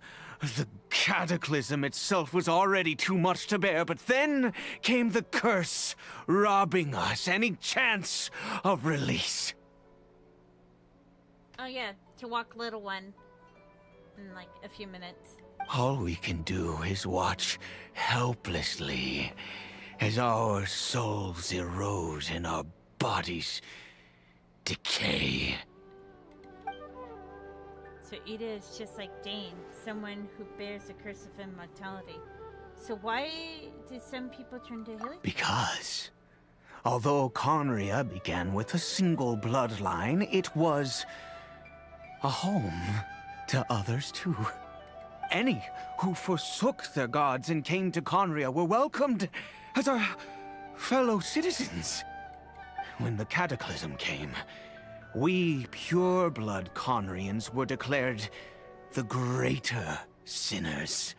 the cataclysm itself was already too much to bear, but then came the curse, robbing us any chance of release. Oh yeah, to walk little one in like a few minutes. All we can do is watch helplessly as our souls erode and our bodies decay. So Ida is just like Dane, someone who bears the curse of immortality. So why did some people turn to Hilly? Because, although Conria began with a single bloodline, it was a home to others too. Any who forsook their gods and came to Conria were welcomed as our fellow citizens. When the cataclysm came, we pure-blood Conrians were declared the greater sinners.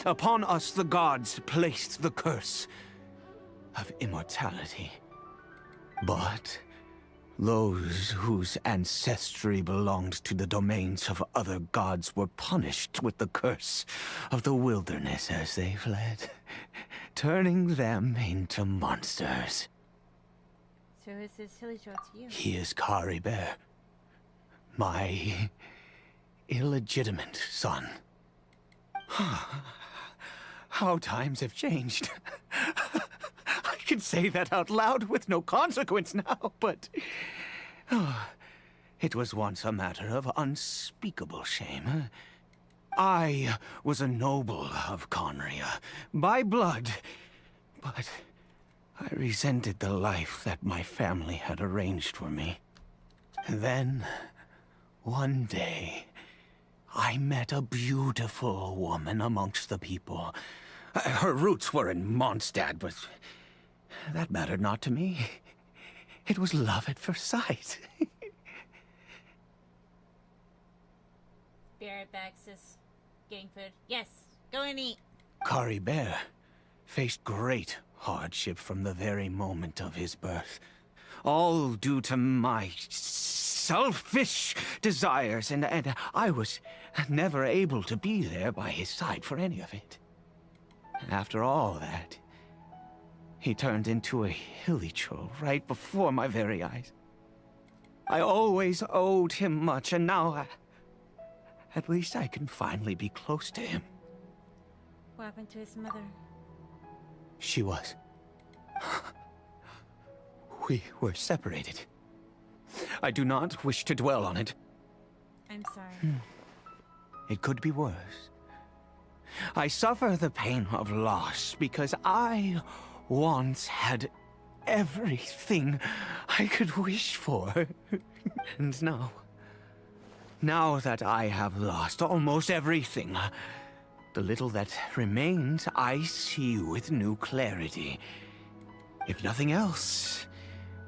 Upon us the gods placed the curse of immortality. But those whose ancestry belonged to the domains of other gods were punished with the curse of the wilderness as they fled, turning them into monsters. So is this Hilichurl to you? He is Kari Bear, my illegitimate son. How times have changed. I can say that out loud with no consequence now, but it was once a matter of unspeakable shame. I was a noble of Conria, by blood, but I resented the life that my family had arranged for me. Then, one day, I met a beautiful woman amongst the people. Her roots were in Mondstadt, but that mattered not to me. It was love at first sight. Be right back, sis. Getting food. Yes, go and eat. Kari Bear faced great hardship from the very moment of his birth. All due to my selfish desires, and I was never able to be there by his side for any of it. After all that, he turned into a Hilichurl right before my very eyes. I always owed him much, and now at least I can finally be close to him. What happened to his mother? She was. We were separated. I do not wish to dwell on it. I'm sorry. It could be worse. I suffer the pain of loss because I once had everything I could wish for. And now that I have lost almost everything, the little that remains I see with new clarity. If nothing else,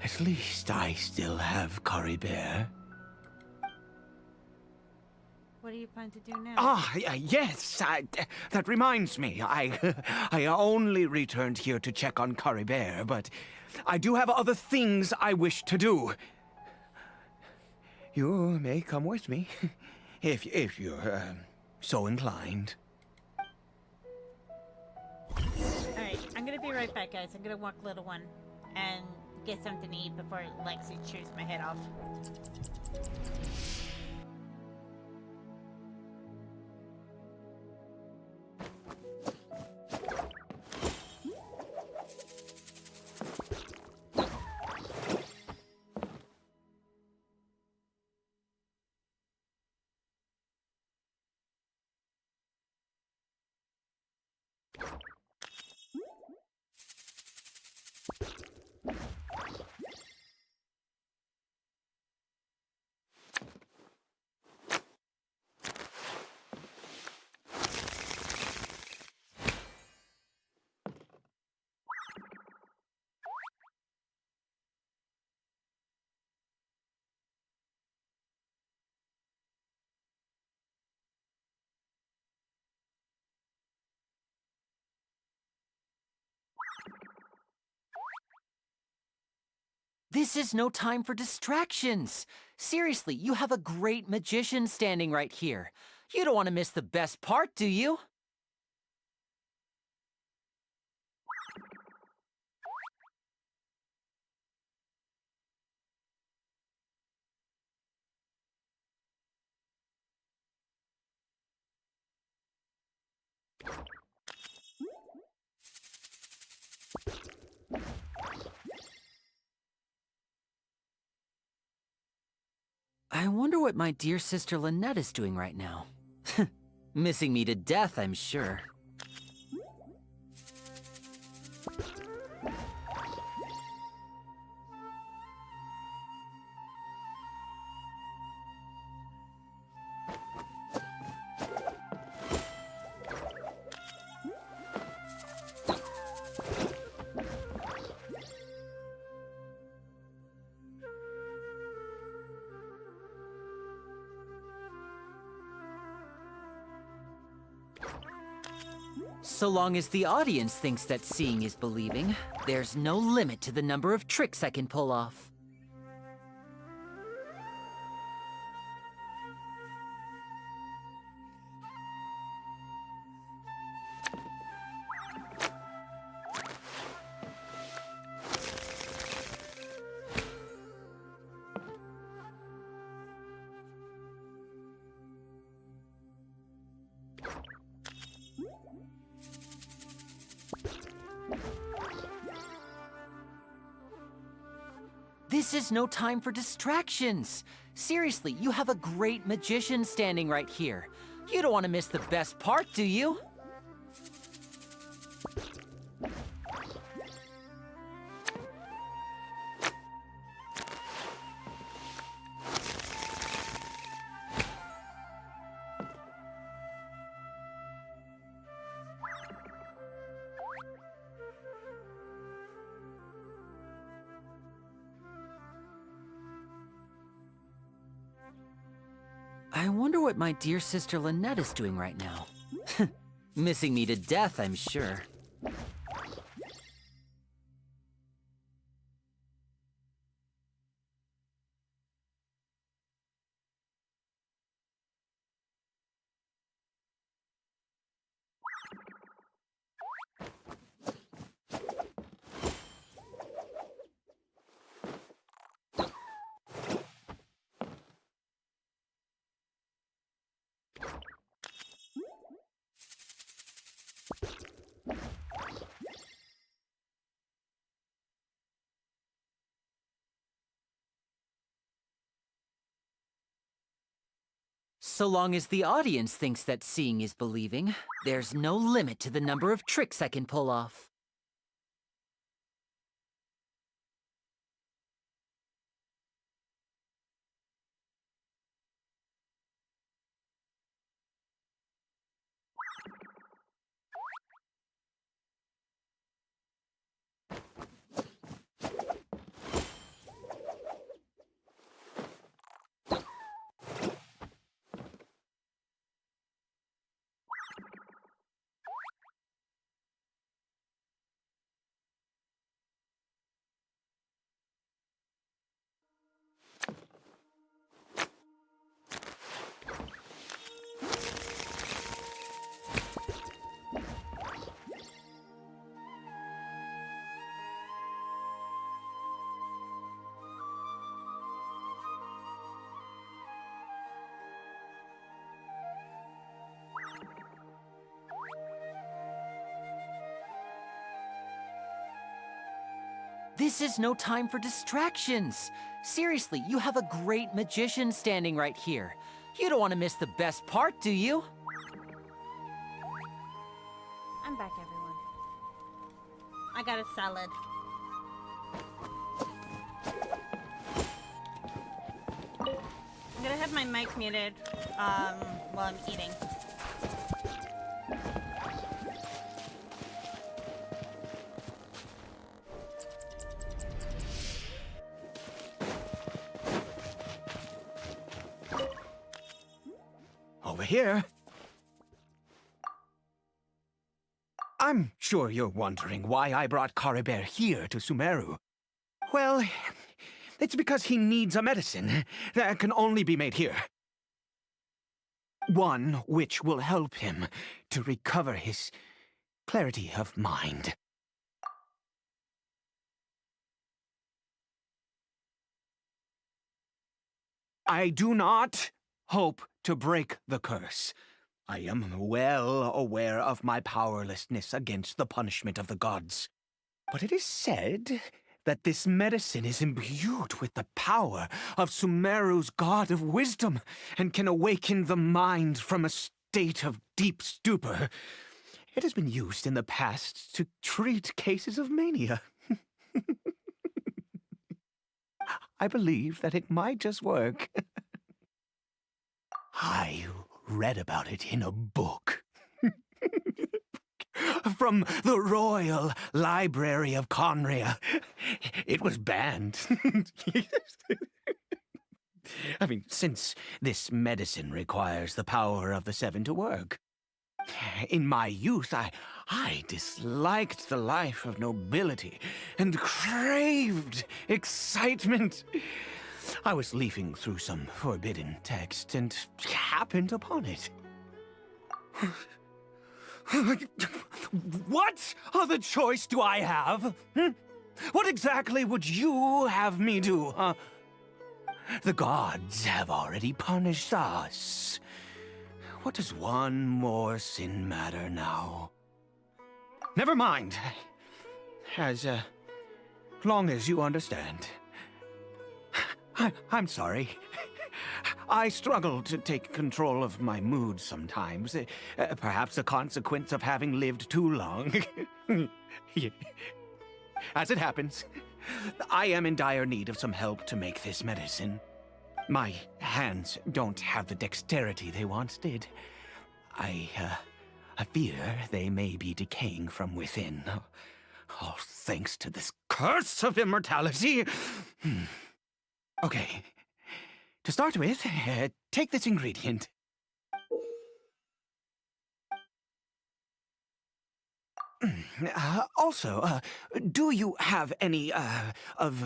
at least I still have Kari Bear. What do you plan to do now? Yes, that reminds me. I only returned here to check on Kari Bear, but I do have other things I wish to do. You may come with me, if you're so inclined. Alright, I'm gonna be right back, guys. I'm gonna walk little one and get something to eat before Lexi chews my head off. This is no time for distractions. Seriously, you have a great magician standing right here. You don't want to miss the best part, do you? I wonder what my dear sister Lynette is doing right now. Missing me to death, I'm sure. So long as the audience thinks that seeing is believing, there's no limit to the number of tricks I can pull off. This is no time for distractions. Seriously, you have a great magician standing right here. You don't want to miss the best part, do you? I wonder what my dear sister Lynette is doing right now. Missing me to death, I'm sure. So long as the audience thinks that seeing is believing, there's no limit to the number of tricks I can pull off. This is no time for distractions. Seriously, you have a great magician standing right here. You don't want to miss the best part, do you? I'm back, everyone. I got a salad. I'm gonna have my mic muted while I'm eating. Over here. I'm sure you're wondering why I brought Caribert here to Sumeru. Well, it's because he needs a medicine that can only be made here. One which will help him to recover his clarity of mind. I do not hope to break the curse. I am well aware of my powerlessness against the punishment of the gods. But it is said that this medicine is imbued with the power of Sumeru's god of wisdom and can awaken the mind from a state of deep stupor. It has been used in the past to treat cases of mania. I believe that it might just work. I read about it in a book. From the Royal Library of Conria. It was banned. I mean, since this medicine requires the power of the Seven to work. In my youth, I disliked the life of nobility and craved excitement. I was leafing through some forbidden text and happened upon it. What other choice do I have? What exactly would you have me do, huh? The gods have already punished us. What does one more sin matter now? Never mind. As long as you understand. I'm sorry. I struggle to take control of my mood sometimes. Perhaps a consequence of having lived too long. As it happens, I am in dire need of some help to make this medicine. My hands don't have the dexterity they once did. I fear they may be decaying from within. All thanks to this curse of immortality. Okay. To start with, take this ingredient. Also, do you have any, of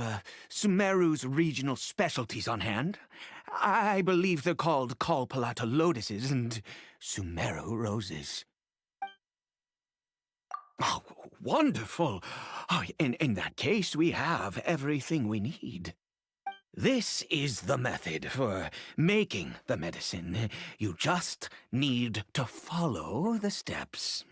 Sumeru's regional specialties on hand? I believe they're called Kalpalata lotuses and Sumeru roses. Oh, wonderful! Oh, in that case, we have everything we need. This is the method for making the medicine. You just need to follow the steps.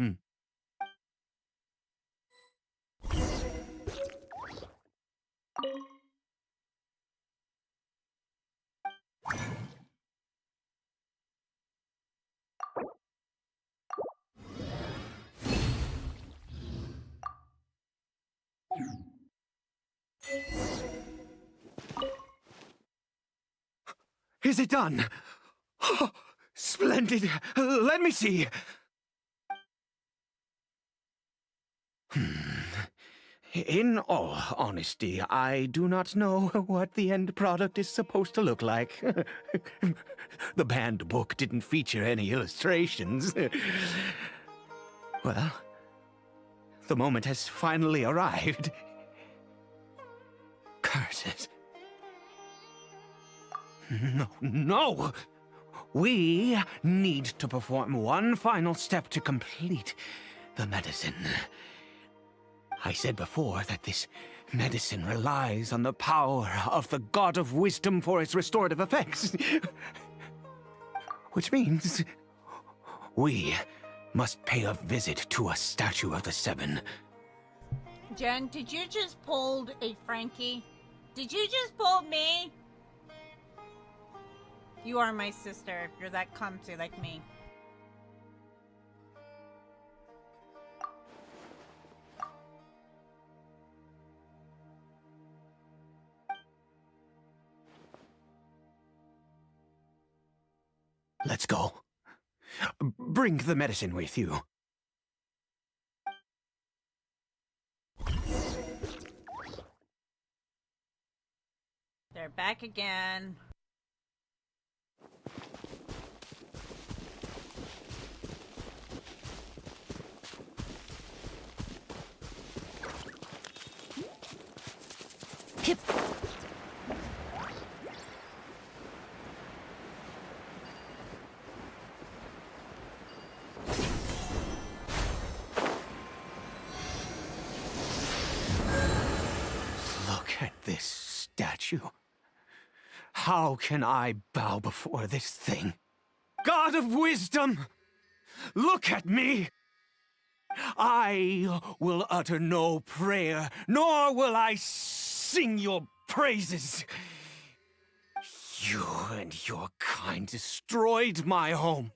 Is it done? Oh, splendid. Let me see. In all honesty, I do not know what the end product is supposed to look like. The banned book didn't feature any illustrations. Well, the moment has finally arrived. Curses. No! We need to perform one final step to complete the medicine. I said before that this medicine relies on the power of the God of Wisdom for its restorative effects. Which means we must pay a visit to a statue of the Seven. Jen, did you just pull a Frankie? Did you just pull me? You are my sister if you're that clumsy like me. Let's go. Bring the medicine with you. They're back again. Hip. Look at this statue. How can I bow before this thing? God of Wisdom! Look at me! I will utter no prayer, nor will I sing your praises. You and your kind destroyed my home,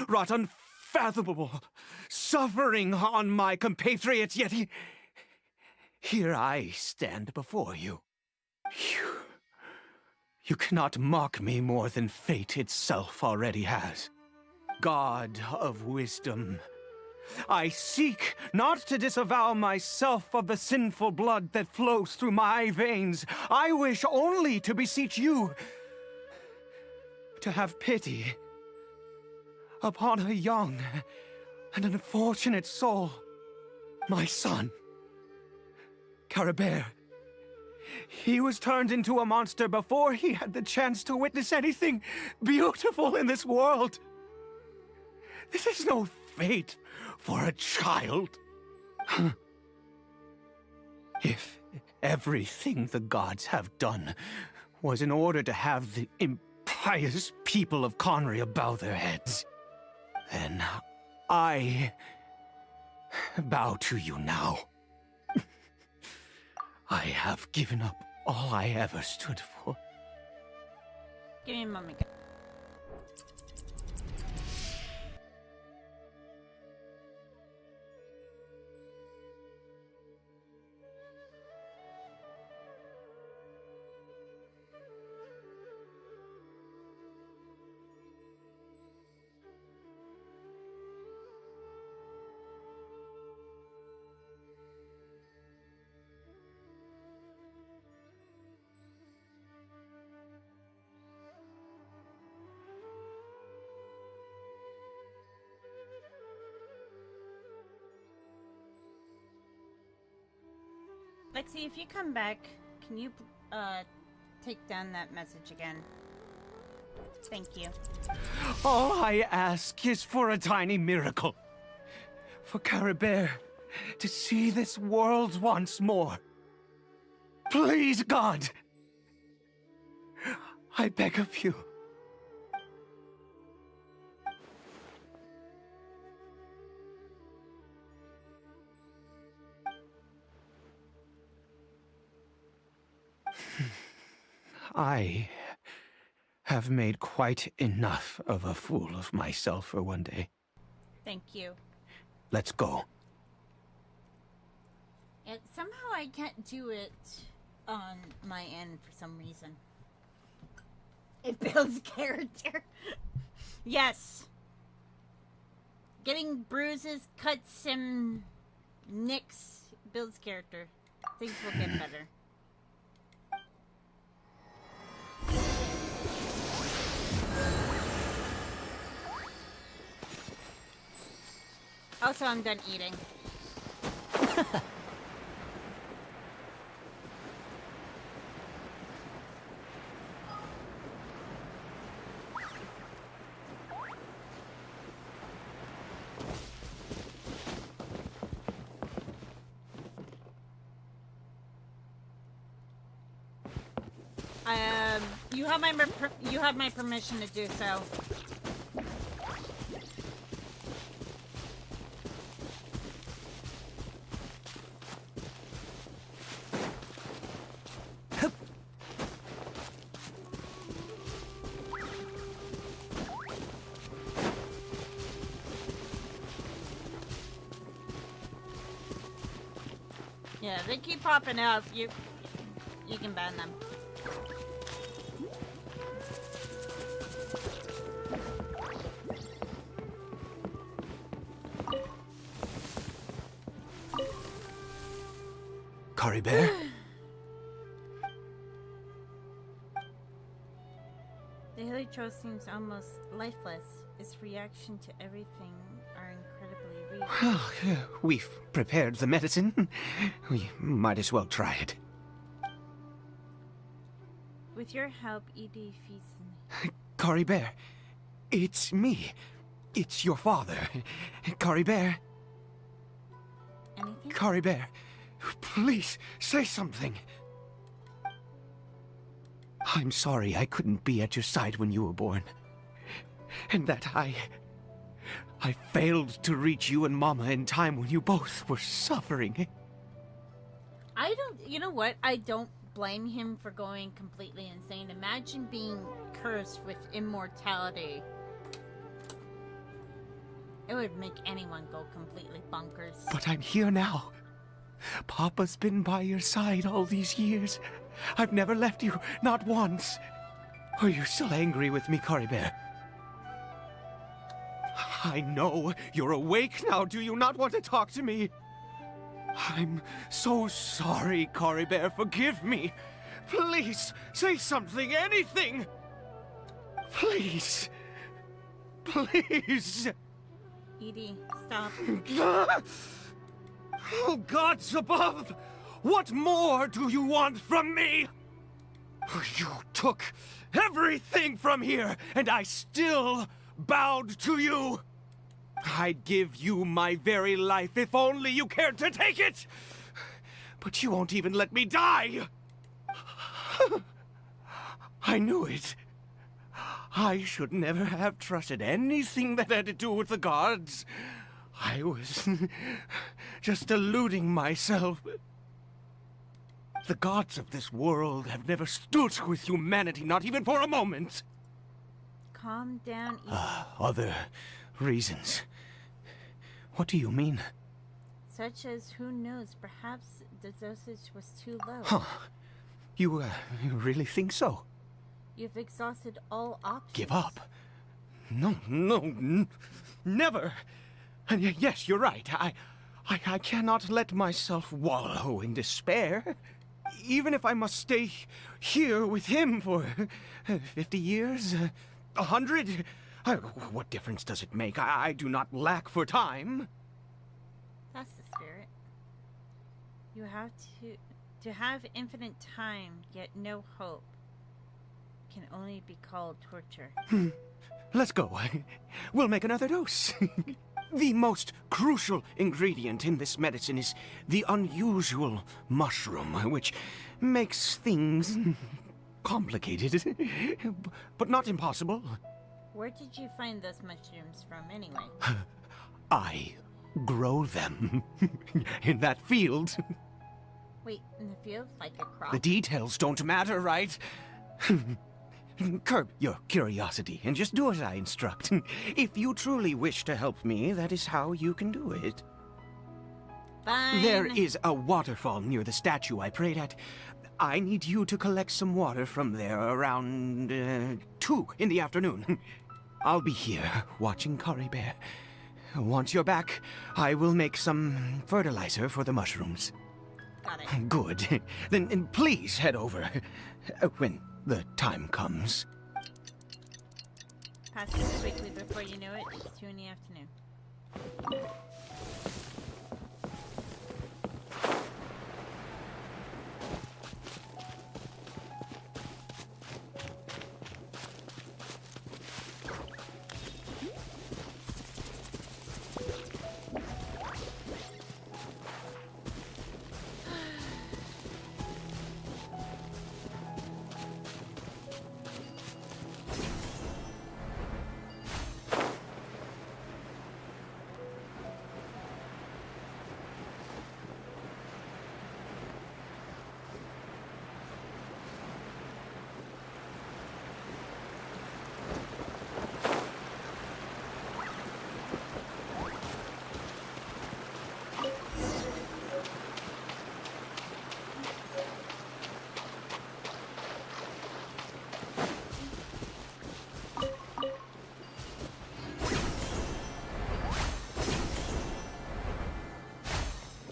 wrought unfathomable suffering on my compatriots, yet here I stand before you. You cannot mock me more than fate itself already has. God of Wisdom, I seek not to disavow myself of the sinful blood that flows through my veins. I wish only to beseech you to have pity upon a young, An unfortunate soul. My son. Caribert. He was turned into a monster before he had the chance to witness anything beautiful in this world. This is no fate for a child. If everything the gods have done was in order to have the impious people of Conria bow their heads, then I bow to you now. I have given up all I ever stood for. Give me a moment. Lexi, if you come back, can you take down that message again? Thank you. All I ask is for a tiny miracle. For Caribert to see this world once more. Please, God. I beg of you. I have made quite enough of a fool of myself for one day. Thank you. Let's go. And somehow I can't do it on my end for some reason. It builds character. Yes. Getting bruises, cuts, and nicks builds character. Things will get better. Also, I'm done eating. You have my permission to do so. Yeah, they keep popping up. You can ban them. Caribert? The heliotrope seems almost lifeless. Its reaction to everything are incredibly weak. Well, we've prepared the medicine. We might as well try it. With your help, E.D. feeds Caribert, it's me. It's your father. Caribert. Anything? Caribert, please say something. I'm sorry I couldn't be at your side when you were born. And that I failed to reach you and Mama in time when you both were suffering. You know what? I don't blame him for going completely insane. Imagine being cursed with immortality. It would make anyone go completely bonkers. But I'm here now. Papa's been by your side all these years. I've never left you, not once. Are you still angry with me, Caribert? I know you're awake now. Do you not want to talk to me? I'm so sorry, Caribert. Forgive me. Please, say something, anything. Please. Please. Edie, stop. Oh, gods above! What more do you want from me? You took everything from here, and I still bowed to you. I'd give you my very life if only you cared to take it. But you won't even let me die. I knew it. I should never have trusted anything that had to do with the gods. I was just deluding myself. The gods of this world have never stood with humanity, not even for a moment. Calm down, Edie. Other reasons. What do you mean? Such as, who knows, perhaps the dosage was too low. Huh. You really think so? You've exhausted all options. Give up? No, never. And yes, you're right. I cannot let myself wallow in despair. Even if I must stay here with him for 50 years, 100, what difference does it make? I do not lack for time. That's the spirit. You have to have infinite time, yet no hope, can only be called torture. Let's go. We'll make another dose. The most crucial ingredient in this medicine is the unusual mushroom, which makes things complicated, but not impossible. Where did you find those mushrooms from, anyway? I grow them in that field. Wait, in the field? Like a crop? The details don't matter, right? Curb your curiosity and just do as I instruct. If you truly wish to help me, that is how you can do it. Fine. There is a waterfall near the statue I prayed at. I need you to collect some water from there around 2 in the afternoon. I'll be here watching Curry Bear. Once you're back, I will make some fertilizer for the mushrooms. Got it. Good. Then please head over when the time comes. Passed it quickly before you know it. It's 2 in the afternoon.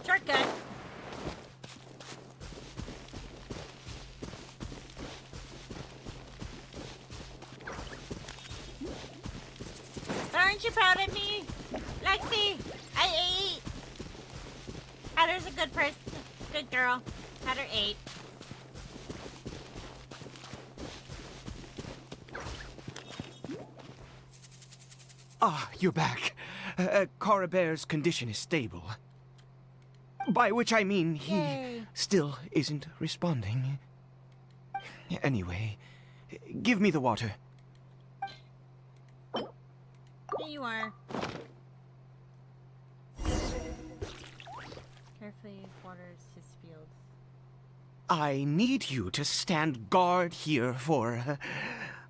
Shortcut. Aren't you proud of me? Lexi, I ate. Heather's a good person. Good girl. Heather ate. Ah, you're back. Cara Bear's condition is stable. By which I mean he Yay. still isn't responding. Anyway, give me the water. Here you are. Carefully waters his fields. I need you to stand guard here for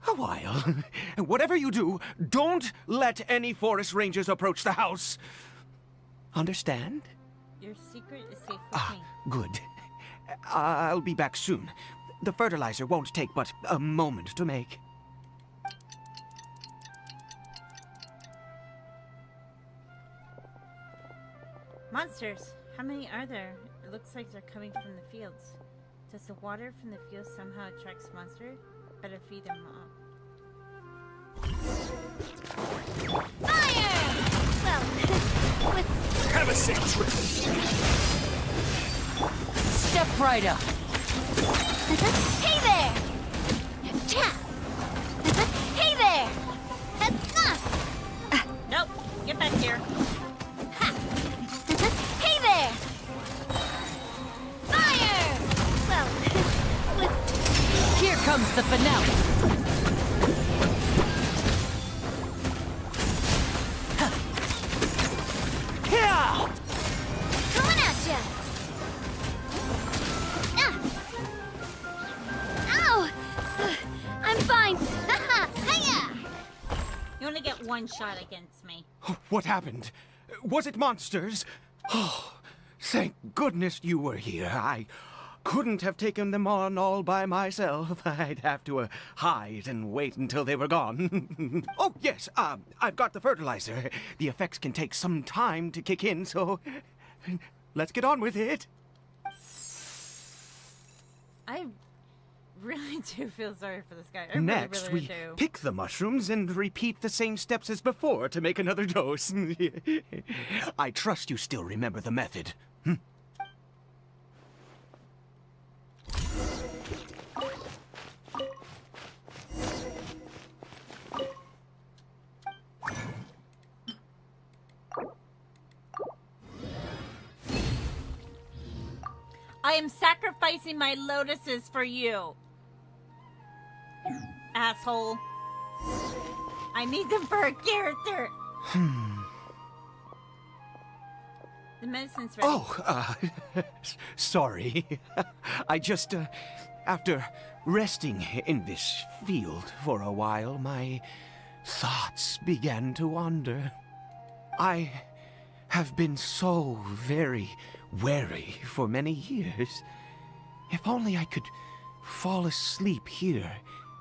a while. Whatever you do, don't let any forest rangers approach the house. Understand? Your secret is safe with me. Good. I'll be back soon. The fertilizer won't take but a moment to make. Monsters! How many are there? It looks like they're coming from the fields. Does the water from the fields somehow attract monsters? Better feed them up. Fire! Well, Well, with... Have a sick trip. Step right up. Hey there! Cha! Hey there! Nope. Get back here. Hey there! Fire! Well, with... Here comes the finale. Coming at ya! Ow! I'm fine. Hiya! You only get one shot against me. What happened? Was it monsters? Oh, thank goodness you were here. I couldn't have taken them on all by myself. I'd have to hide and wait until they were gone. Oh, yes, I've got the fertilizer. The effects can take some time to kick in, so let's get on with it. I really do feel sorry for this guy. I Next, really we do. pick the mushrooms and repeat the same steps as before to make another dose. I trust you still remember the method. I am sacrificing my lotuses for you. Asshole. I need them for a character. The medicine's ready. Oh, sorry. I just, after resting in this field for a while, my thoughts began to wander. I have been so very wary for many years. If only I could fall asleep here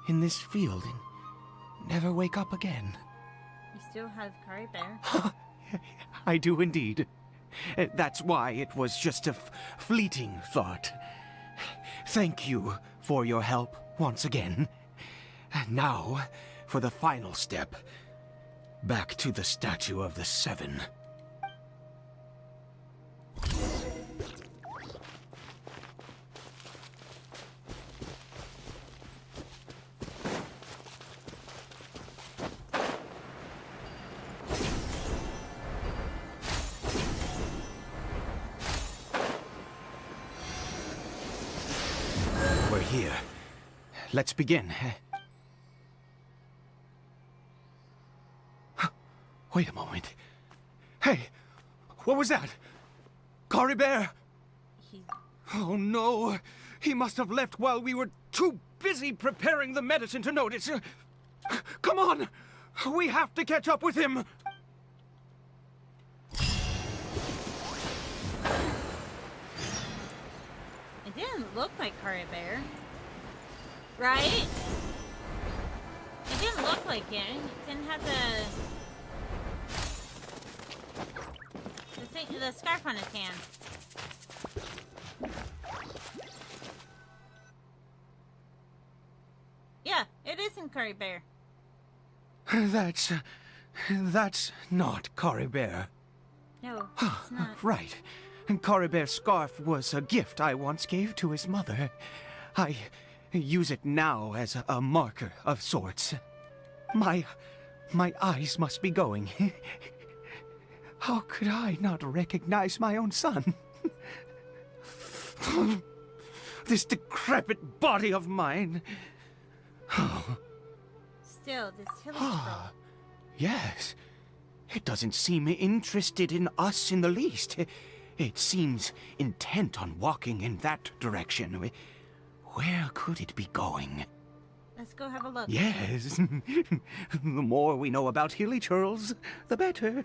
in this field and never wake up again. You still have Curry Bear. I do indeed. That's why it was just a fleeting thought. Thank you for your help once again. And now, for the final step. Back to the Statue of the Seven. We're here. Let's begin. Wait a moment. Hey, what was that? Cory Bear? Oh no, he must have left while we were too busy preparing the medicine to notice. Come on, we have to catch up with him. It didn't look like Curry Bear. Right? It didn't look like it. It didn't have the scarf on his hand. Yeah, it isn't Curry Bear. That's not Cory Bear. No, it's not. Right. Cory Bear's scarf was a gift I once gave to his mother. I use it now as a marker of sorts. My eyes must be going. How could I not recognize my own son? This decrepit body of mine. Still, this Tilly troll. Yes. It doesn't seem interested in us in the least. It seems intent on walking in that direction. Where could it be going? Let's go have a look. Yes. The more we know about hilly churls, the better.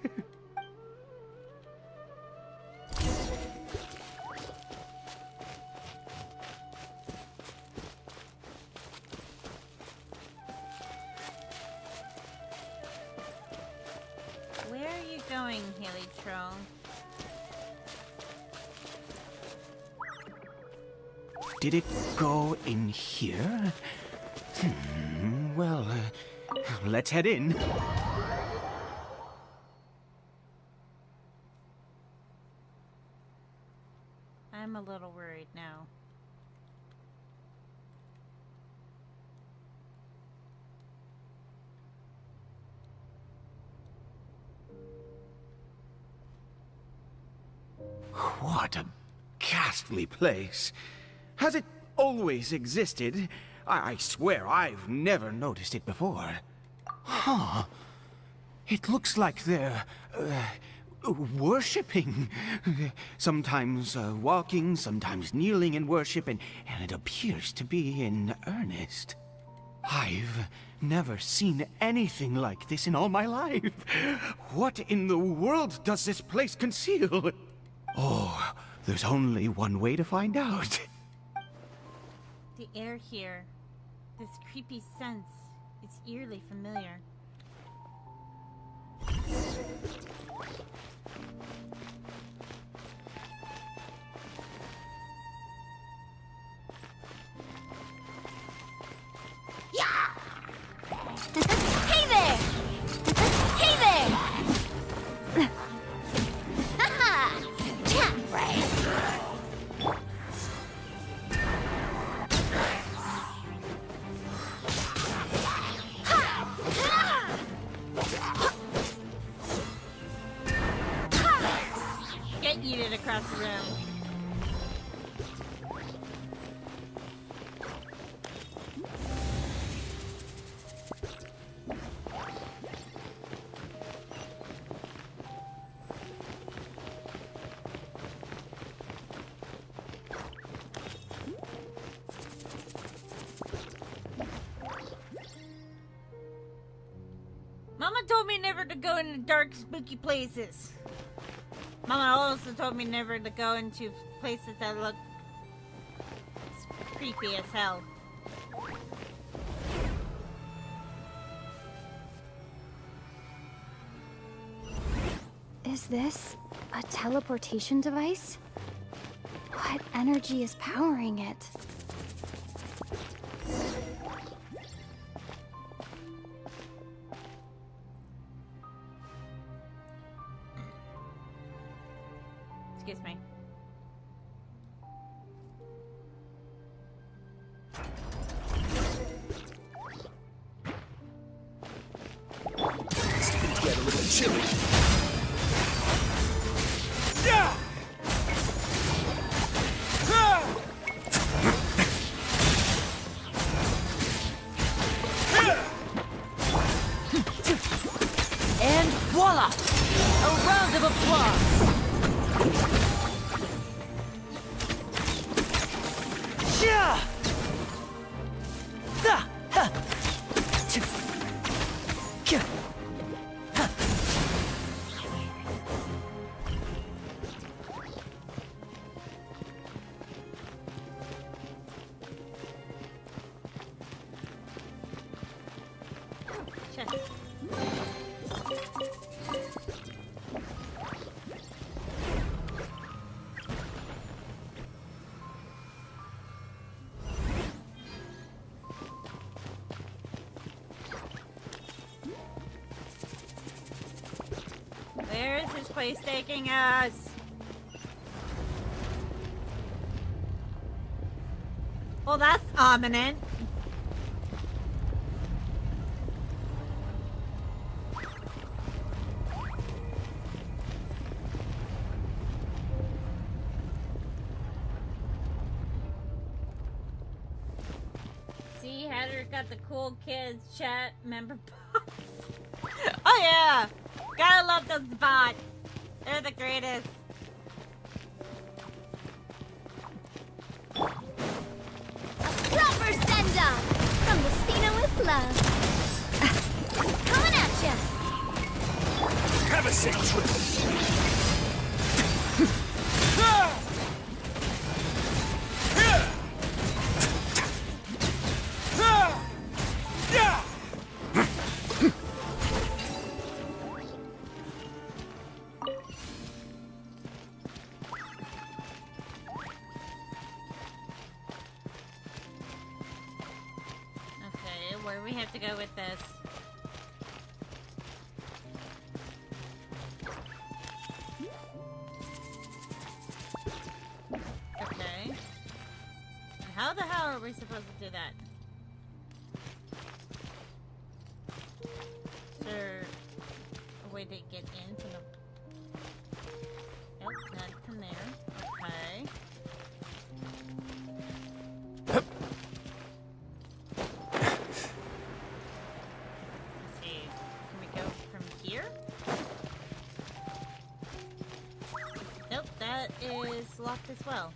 Where are you going, Hilly Troll? Did it go in here? Well, let's head in. I'm a little worried now. What a ghastly place. Has it always existed? I swear I've never noticed it before. Huh. It looks like they're, worshipping. Sometimes walking, sometimes kneeling in worship, and it appears to be in earnest. I've never seen anything like this in all my life. What in the world does this place conceal? Oh, there's only one way to find out. The air here. This creepy sense. It's eerily familiar. Hey there! Hey there! Haha! Cat right! Get yeeted across the room. Mama told me never to go into dark, spooky places. Mama also told me never to go into places that look creepy as hell. Is this a teleportation device? What energy is powering it? Excuse me. It's get a little chilly. Yeah! And voila! A round of applause! Yeah! Da! Ha! Choo! Kya! Ha! Shut up. Where is this place taking us? Well, that's ominous. See, Hatter got the cool kids chat member box. Oh yeah! Gotta love those bots. They're the greatest. Proper send-off from the Spina with love. Coming at ya! Have a safe trip. Okay, where do we have to go with this? How the hell are we supposed to do that? Is there a way to get in from the... Nope, not from there. Okay. Let's see. Can we go from here? Nope, that is locked as well.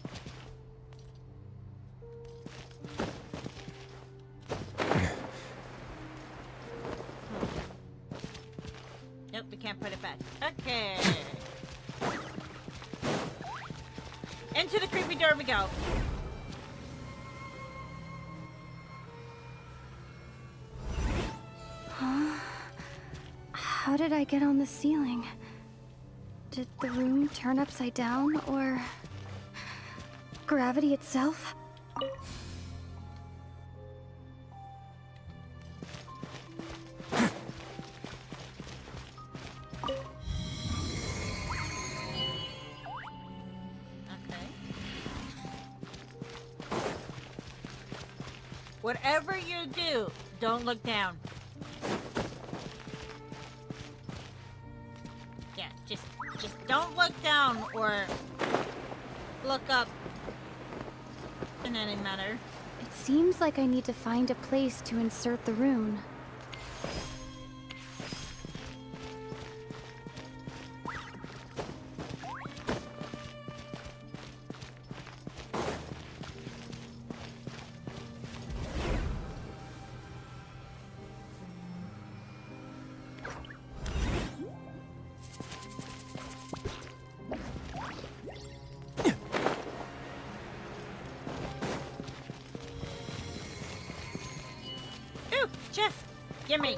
Nope, we can't put it back. Okay. Into the creepy door we go. Huh? How did I get on the ceiling? Did the room turn upside down, or gravity itself? Whatever you do, don't look down. Yeah, just don't look down or look up in any manner. It seems like I need to find a place to insert the rune. Ooh, Jeff, gimme.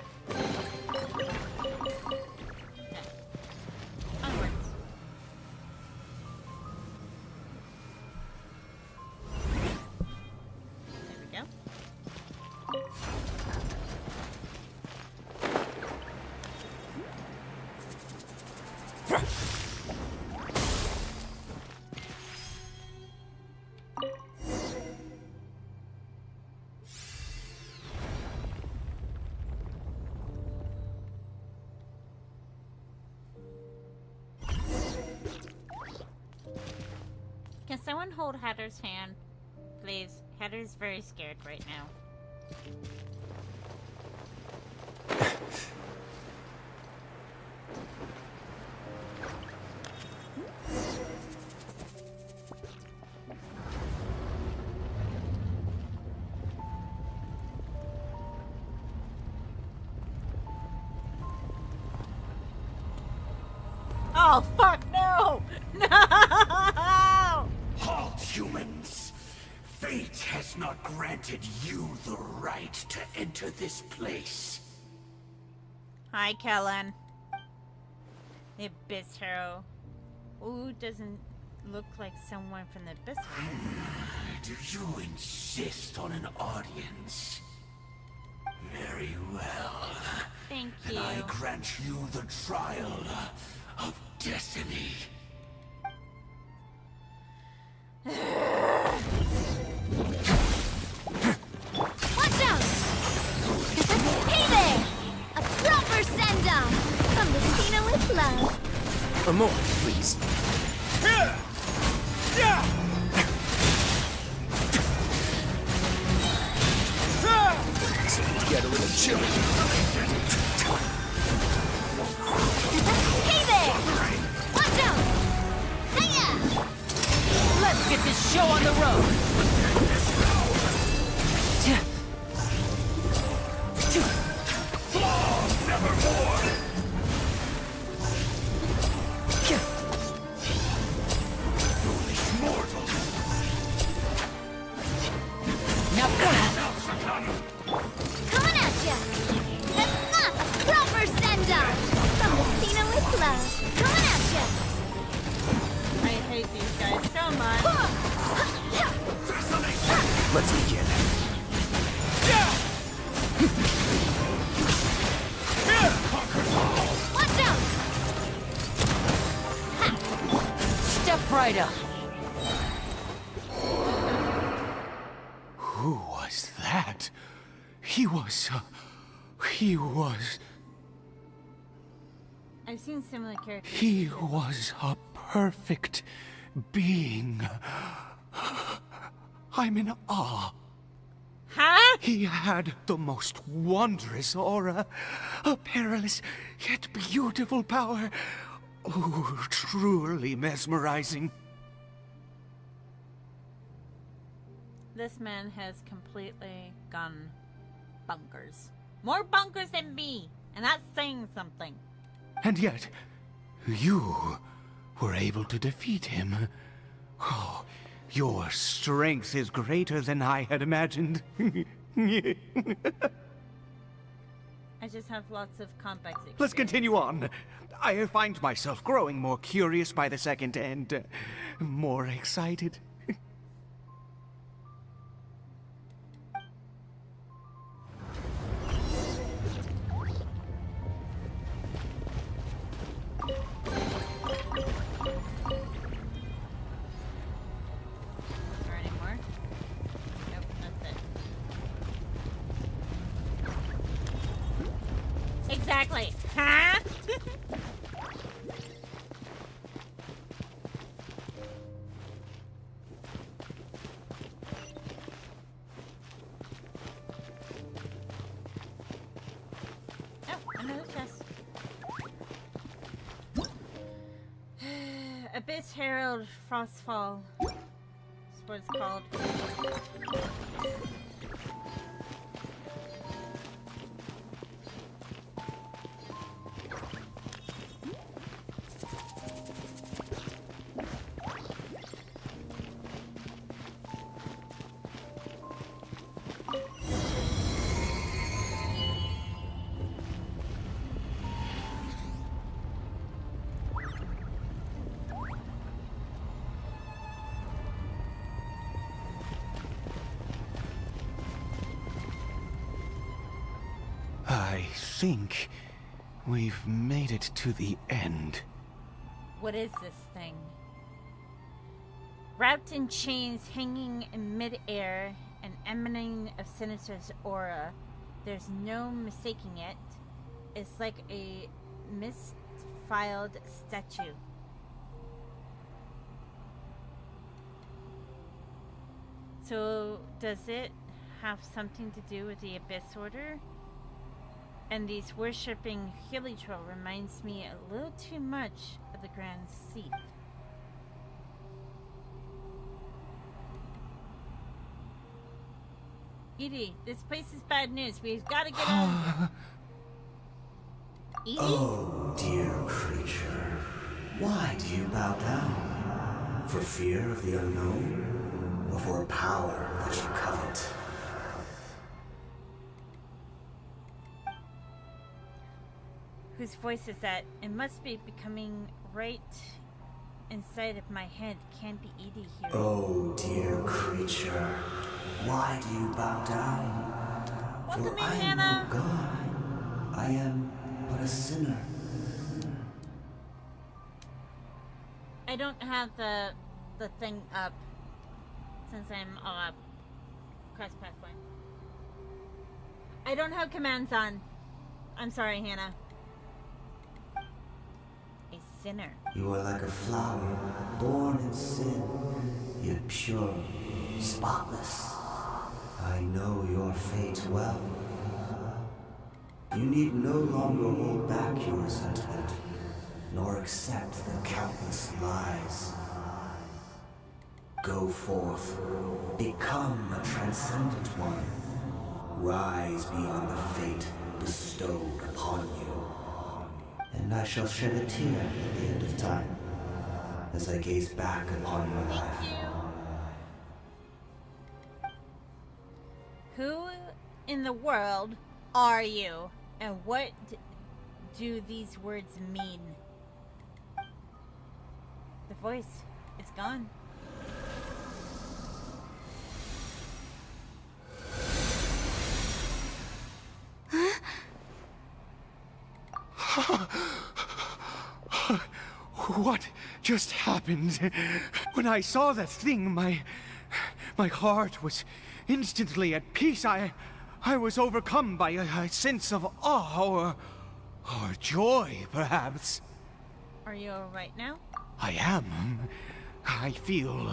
Onwards. There we go. Can someone hold Hatter's hand? Please. Hatter's very scared right now. Oh, fuck, no! No! Halt, humans! Fate has not granted you the right to enter this place. Hi, Kellen. The Abyss Hero. Ooh, doesn't look like someone from the Abyss Hero. Do you insist on an audience? Very well. Thank Then you. I grant you the trial of destiny. Watch out! Hey there! A proper send-off from the Cena with love. A moment, please. Get a little chilly. Hey there! Watch out! Hiya! Let's get this show on the road! Nevermore! Foolish mortals! Coming at ya! A proper send-off from the Cena with love. Coming at ya! I hate these guys so much. Let's begin. Watch out! Step right up. Who was that? He was... I've seen similar characters. He was a perfect being. I'm in awe. Huh? He had the most wondrous aura, a perilous yet beautiful power. Oh, truly mesmerizing. This man has completely gone bonkers. More bonkers than me, and that's saying something. And yet, you were able to defeat him. Oh, your strength is greater than I had imagined. I just have lots of combat experience. Let's continue on. I find myself growing more curious by the second and more excited. Exactly. Huh? Oh, another chest. Abyss Herald Frostfall. That's what it's called. I think we've made it to the end. What is this thing? Wrapped in chains, hanging in midair, and emanating a sinister's aura. There's no mistaking it. It's like a misfiled statue. So, does it have something to do with the Abyss Order? And these worshipping Hilitrol reminds me a little too much of the Grand Seat. Edie, this place is bad news. We've got to get out. Edie? Oh, dear creature. Why do you bow down? For fear of the unknown? Or for a power that you covet? Whose voice is that? It must be becoming right inside of my head. Can't be Edie here. Oh, dear creature. Why do you bow down? Welcome For I am no god. I am but a sinner. I don't have the thing up since I'm cross pathway. I don't have commands on. I'm sorry, Hannah. A sinner. You are like a flower, born in sin, yet pure, spotless. I know your fate well. You need no longer hold back your resentment, nor accept the countless lies. Go forth, become a transcendent one. Rise beyond the fate bestowed upon you. And I shall shed a tear at the end of time, as I gaze back upon your life. Who in the world are you? And what do these words mean? The voice is gone. What just happened? When I saw that thing, my heart was instantly at peace. I was overcome by a sense of awe or joy, perhaps. Are you alright now? I am. I feel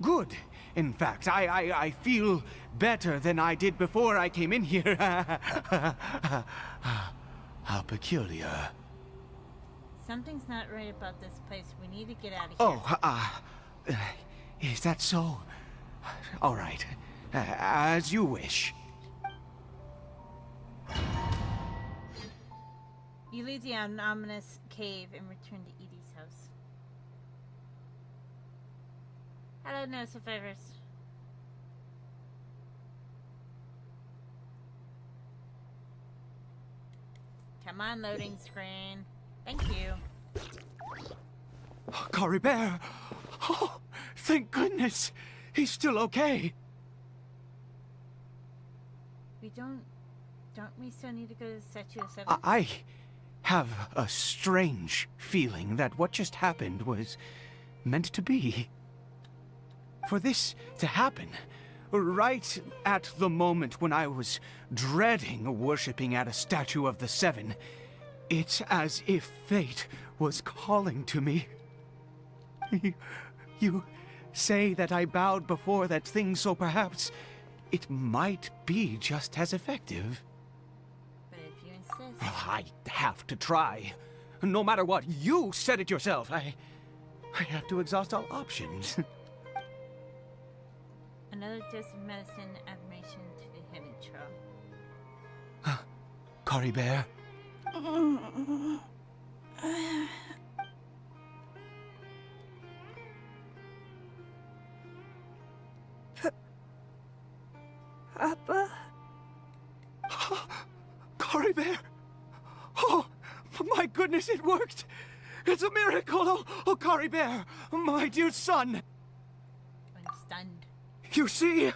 good. In fact, I feel better than I did before I came in here. How peculiar. Something's not right about this place. We need to get out of here. Is that so? All right. As you wish. You leave the ominous cave and return to Edie's house. Hello, no survivors. Come on, loading screen. Thank you. Cory Bear! Oh, thank goodness! He's still okay! Don't we still need to go to the Statue of Seven? I have a strange feeling that what just happened was meant to be. For this to happen, right at the moment when I was dreading worshipping at a statue of the Seven, it's as if fate was calling to me. You say that I bowed before that thing, so perhaps it might be just as effective. But if you insist... I have to try. No matter what, you said it yourself. I have to exhaust all options. Another dose of medicine, affirmation to the heavy trail. Cory Bear? Papa? Cory Bear? Oh, my goodness, it worked! It's a miracle! Oh, Cory Bear, my dear son! I'm stunned. You see?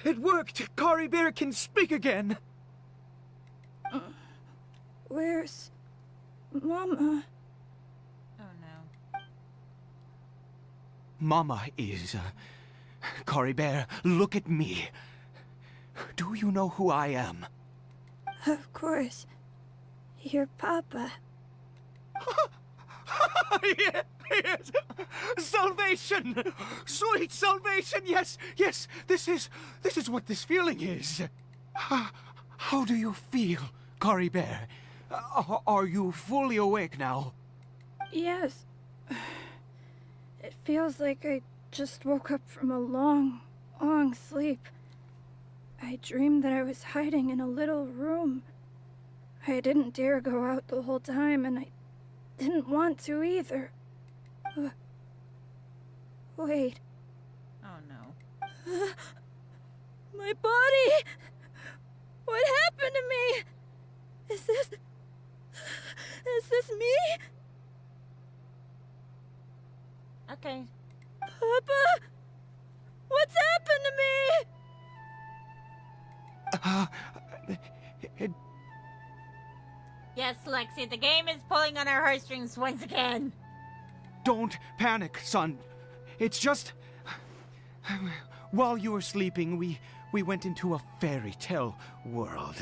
It worked! Cory Bear can speak again! Where's Mama? Oh no. Mama is... Cory Bear, look at me. Do you know who I am? Of course. Your Papa. Yes! Salvation! Sweet salvation! Yes, yes! This is what this feeling is. How do you feel, Cory Bear? Are you fully awake now? Yes. It feels like I just woke up from a long, long sleep. I dreamed that I was hiding in a little room. I didn't dare go out the whole time, and I didn't want to either. Wait. Oh no. My body! What happened to me? Is this me? Okay. Papa? What's happened to me? Yes, Lexi, the game is pulling on our heartstrings once again. Don't panic, son. It's just... While you were sleeping, we went into a fairy tale world.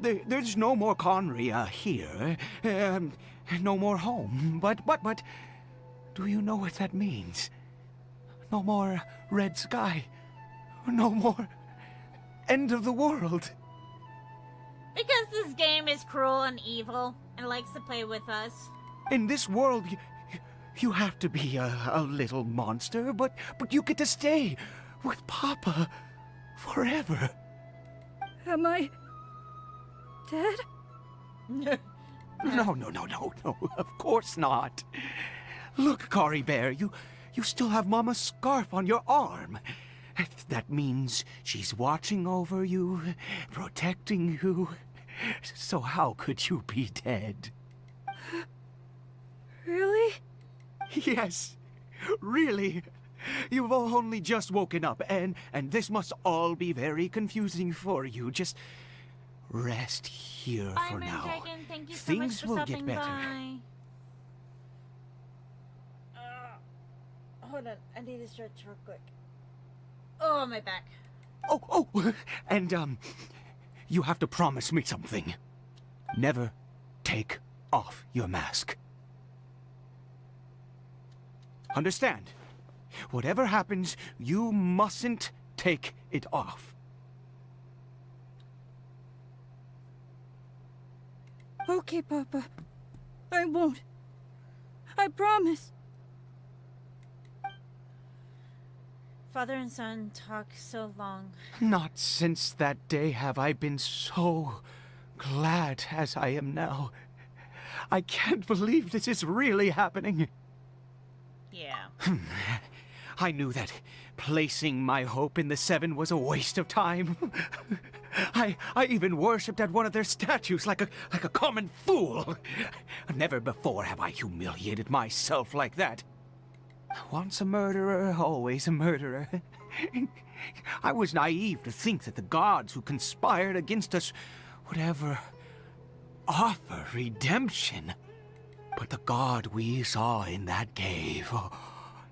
There's no more Conry here. No more home. But... Do you know what that means? No more red sky. No more... end of the world. Because this game is cruel and evil and likes to play with us. In this world, you have to be a little monster, but you get to stay with Papa forever. Am I dead? No, of course not. Look, Cory Bear, you still have Mama's scarf on your arm. That means she's watching over you, protecting you. So how could you be dead? Really? Yes, really. You've only just woken up, and this must all be very confusing for you. Just rest here for now. Dragon, thank you so Things much for will stopping get better. by. Hold on, I need to stretch real quick. Oh, my back. Oh, and, you have to promise me something. Never take off your mask. Understand? Whatever happens, you mustn't take it off. Okay, Papa. I won't. I promise. Father and son talk so long. Not since that day have I been so glad as I am now. I can't believe this is really happening. Yeah. I knew that placing my hope in the Seven was a waste of time. I even worshipped at one of their statues like a common fool. Never before have I humiliated myself like that. Once a murderer, always a murderer. I was naive to think that the gods who conspired against us would ever offer redemption. But the god we saw in that cave,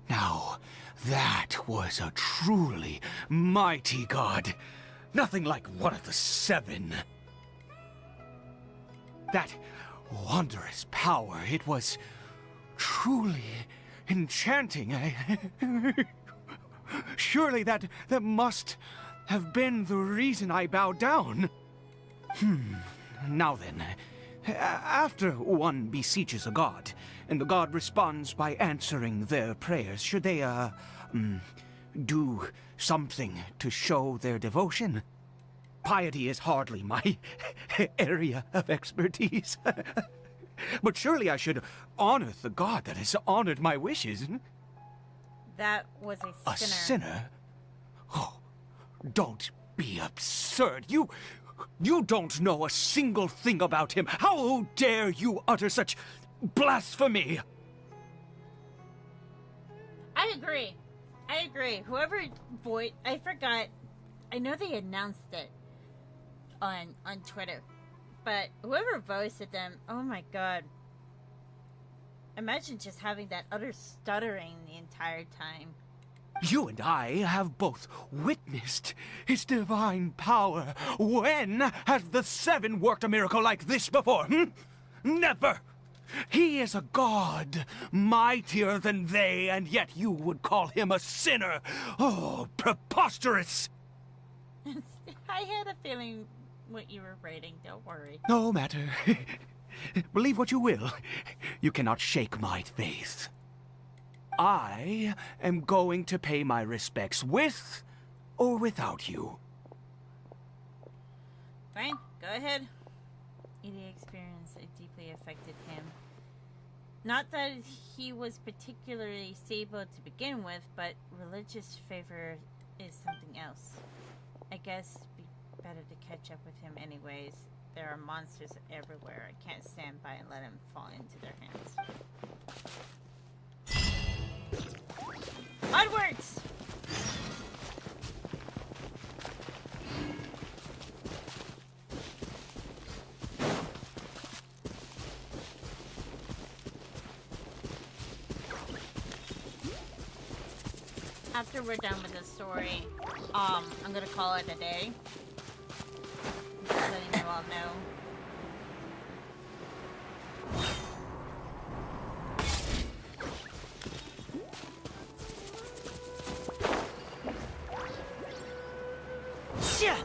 now that was a truly mighty god. Nothing like one of the Seven. That wondrous power, it was truly enchanting. Surely that must have been the reason I bowed down. Now then, after one beseeches a god, and the god responds by answering their prayers, should they, do something to show their devotion? Piety is hardly my area of expertise. But surely I should honor the god that has honored my wishes. That was a sinner. A sinner? Oh, don't be absurd. You don't know a single thing about him. How dare you utter such blasphemy? I agree. Whoever I forgot. I know they announced it on Twitter. But whoever voiced them, oh my god. Imagine just having that utter stuttering the entire time. You and I have both witnessed his divine power. When has the Seven worked a miracle like this before? Never! He is a god, mightier than they, and yet you would call him a sinner. Oh, preposterous! I had a feeling what you were writing, don't worry. No matter. Believe what you will. You cannot shake my faith. I am going to pay my respects with or without you. Fine, go ahead. The experience deeply affected him. Not that he was particularly stable to begin with, but religious favor is something else. I guess it'd be better to catch up with him anyways. There are monsters everywhere. I can't stand by and let him fall into their hands. Onwards! After we're done with the story, I'm gonna call it a day. Just letting you all know. Shit!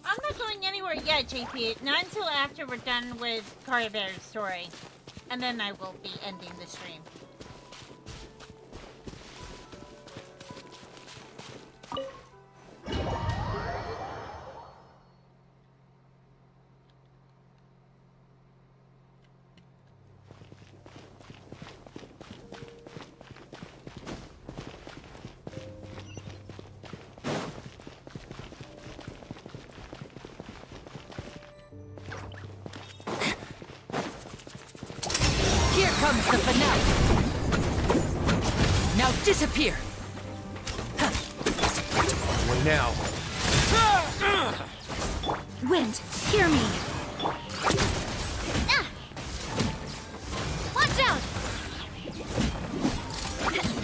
I'm not going anywhere yet, JP. Not until after we're done with Caribear's story. And then I will be ending the stream. comes the finale. Now disappear. Way now. Wind, hear me. Ah! Watch out!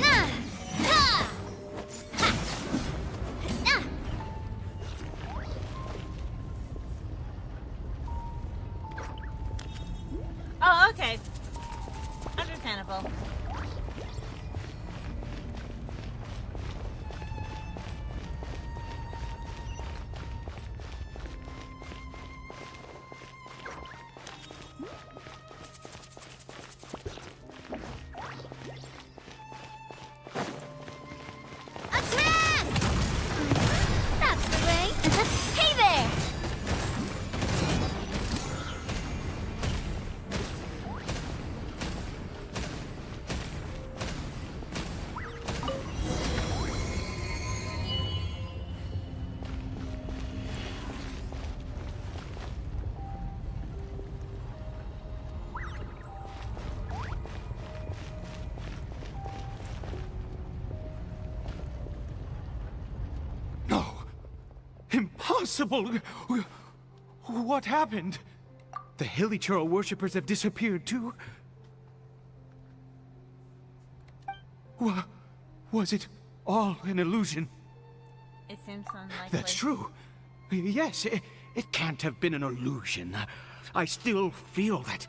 Ah! Ah! Ha! Ah! Oh, okay. Understandable. Attack! That's the way. Hey there! No. Impossible. What happened? The Hilichurl worshippers have disappeared too? Was it all an illusion? It seems unlikely. That's true. Yes, it can't have been an illusion. I still feel that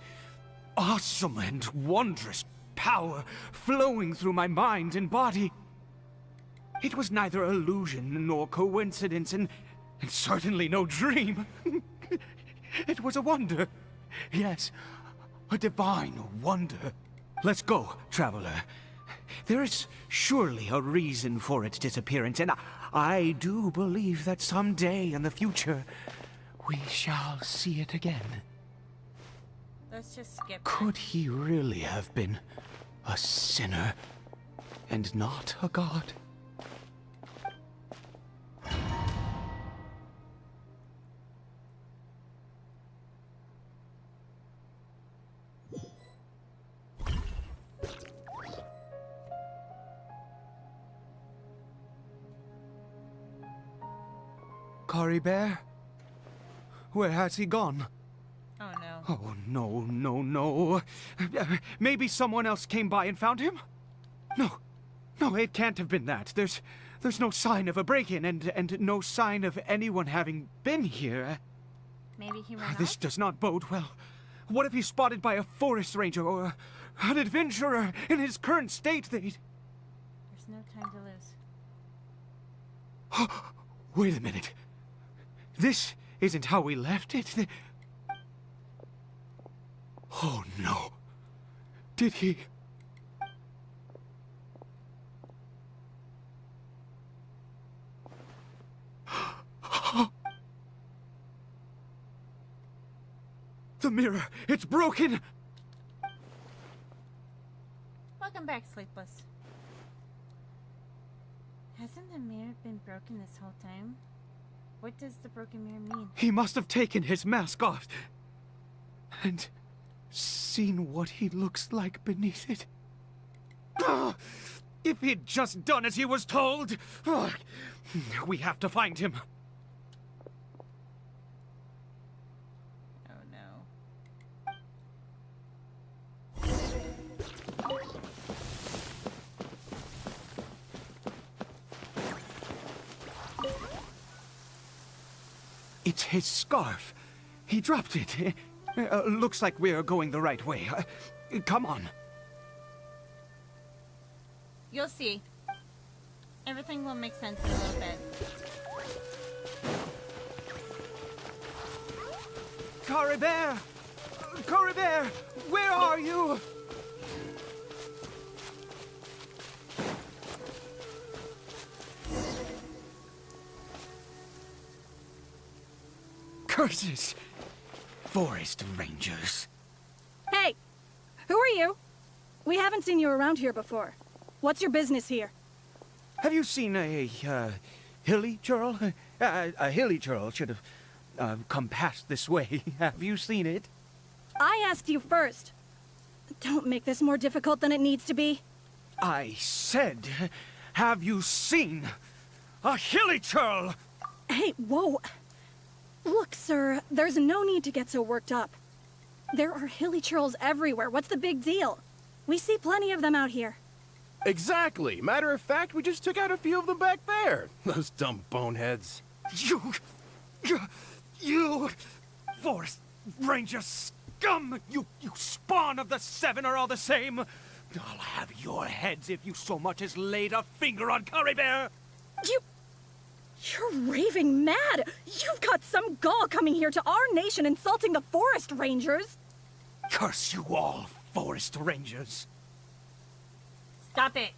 awesome and wondrous power flowing through my mind and body. It was neither illusion nor coincidence, and certainly no dream. It was a wonder. Yes, a divine wonder. Let's go, traveler. There is surely a reason for its disappearance, and I do believe that someday in the future, we shall see it again. Let's just skip. Could he really have been a sinner and not a god? Kari Bear? Where has he gone? Oh no. Oh, no, no, no. Maybe someone else came by and found him? No, it can't have been that. There's no sign of a break-in and no sign of anyone having been here. Maybe he ran This off? does not bode well. What if he's spotted by a forest ranger or an adventurer in his current state? There's no time to lose. Wait a minute. This isn't how we left it. Oh no. Did he... The mirror! It's broken! Welcome back, Sleepless. Hasn't the mirror been broken this whole time? What does the broken mirror mean? He must have taken his mask off and seen what he looks like beneath it. Ah, if he'd just done as he was told! Ah, we have to find him. Oh no. It's his scarf. He dropped it. Looks like we're going the right way. Come on. You'll see. Everything will make sense in a little bit. Kari Bear! Kari Bear! Where are you? Curses! Forest rangers. Hey! Who are you? We haven't seen you around here before. What's your business here? Have you seen a Hilichurl? A Hilichurl should have come past this way. Have you seen it? I asked you first. Don't make this more difficult than it needs to be. I said, have you seen a hilly churl? Hey, whoa. Look, sir, there's no need to get so worked up. There are hilly churls everywhere. What's the big deal? We see plenty of them out here. Exactly. Matter of fact, we just took out a few of them back there. Those dumb boneheads. You Forest Ranger scum! You spawn of the Seven are all the same. I'll have your heads if you so much as laid a finger on Curry Bear. You're raving mad! You've got some gall coming here to our nation insulting the Forest Rangers! Curse you all, Forest Rangers. Stop it.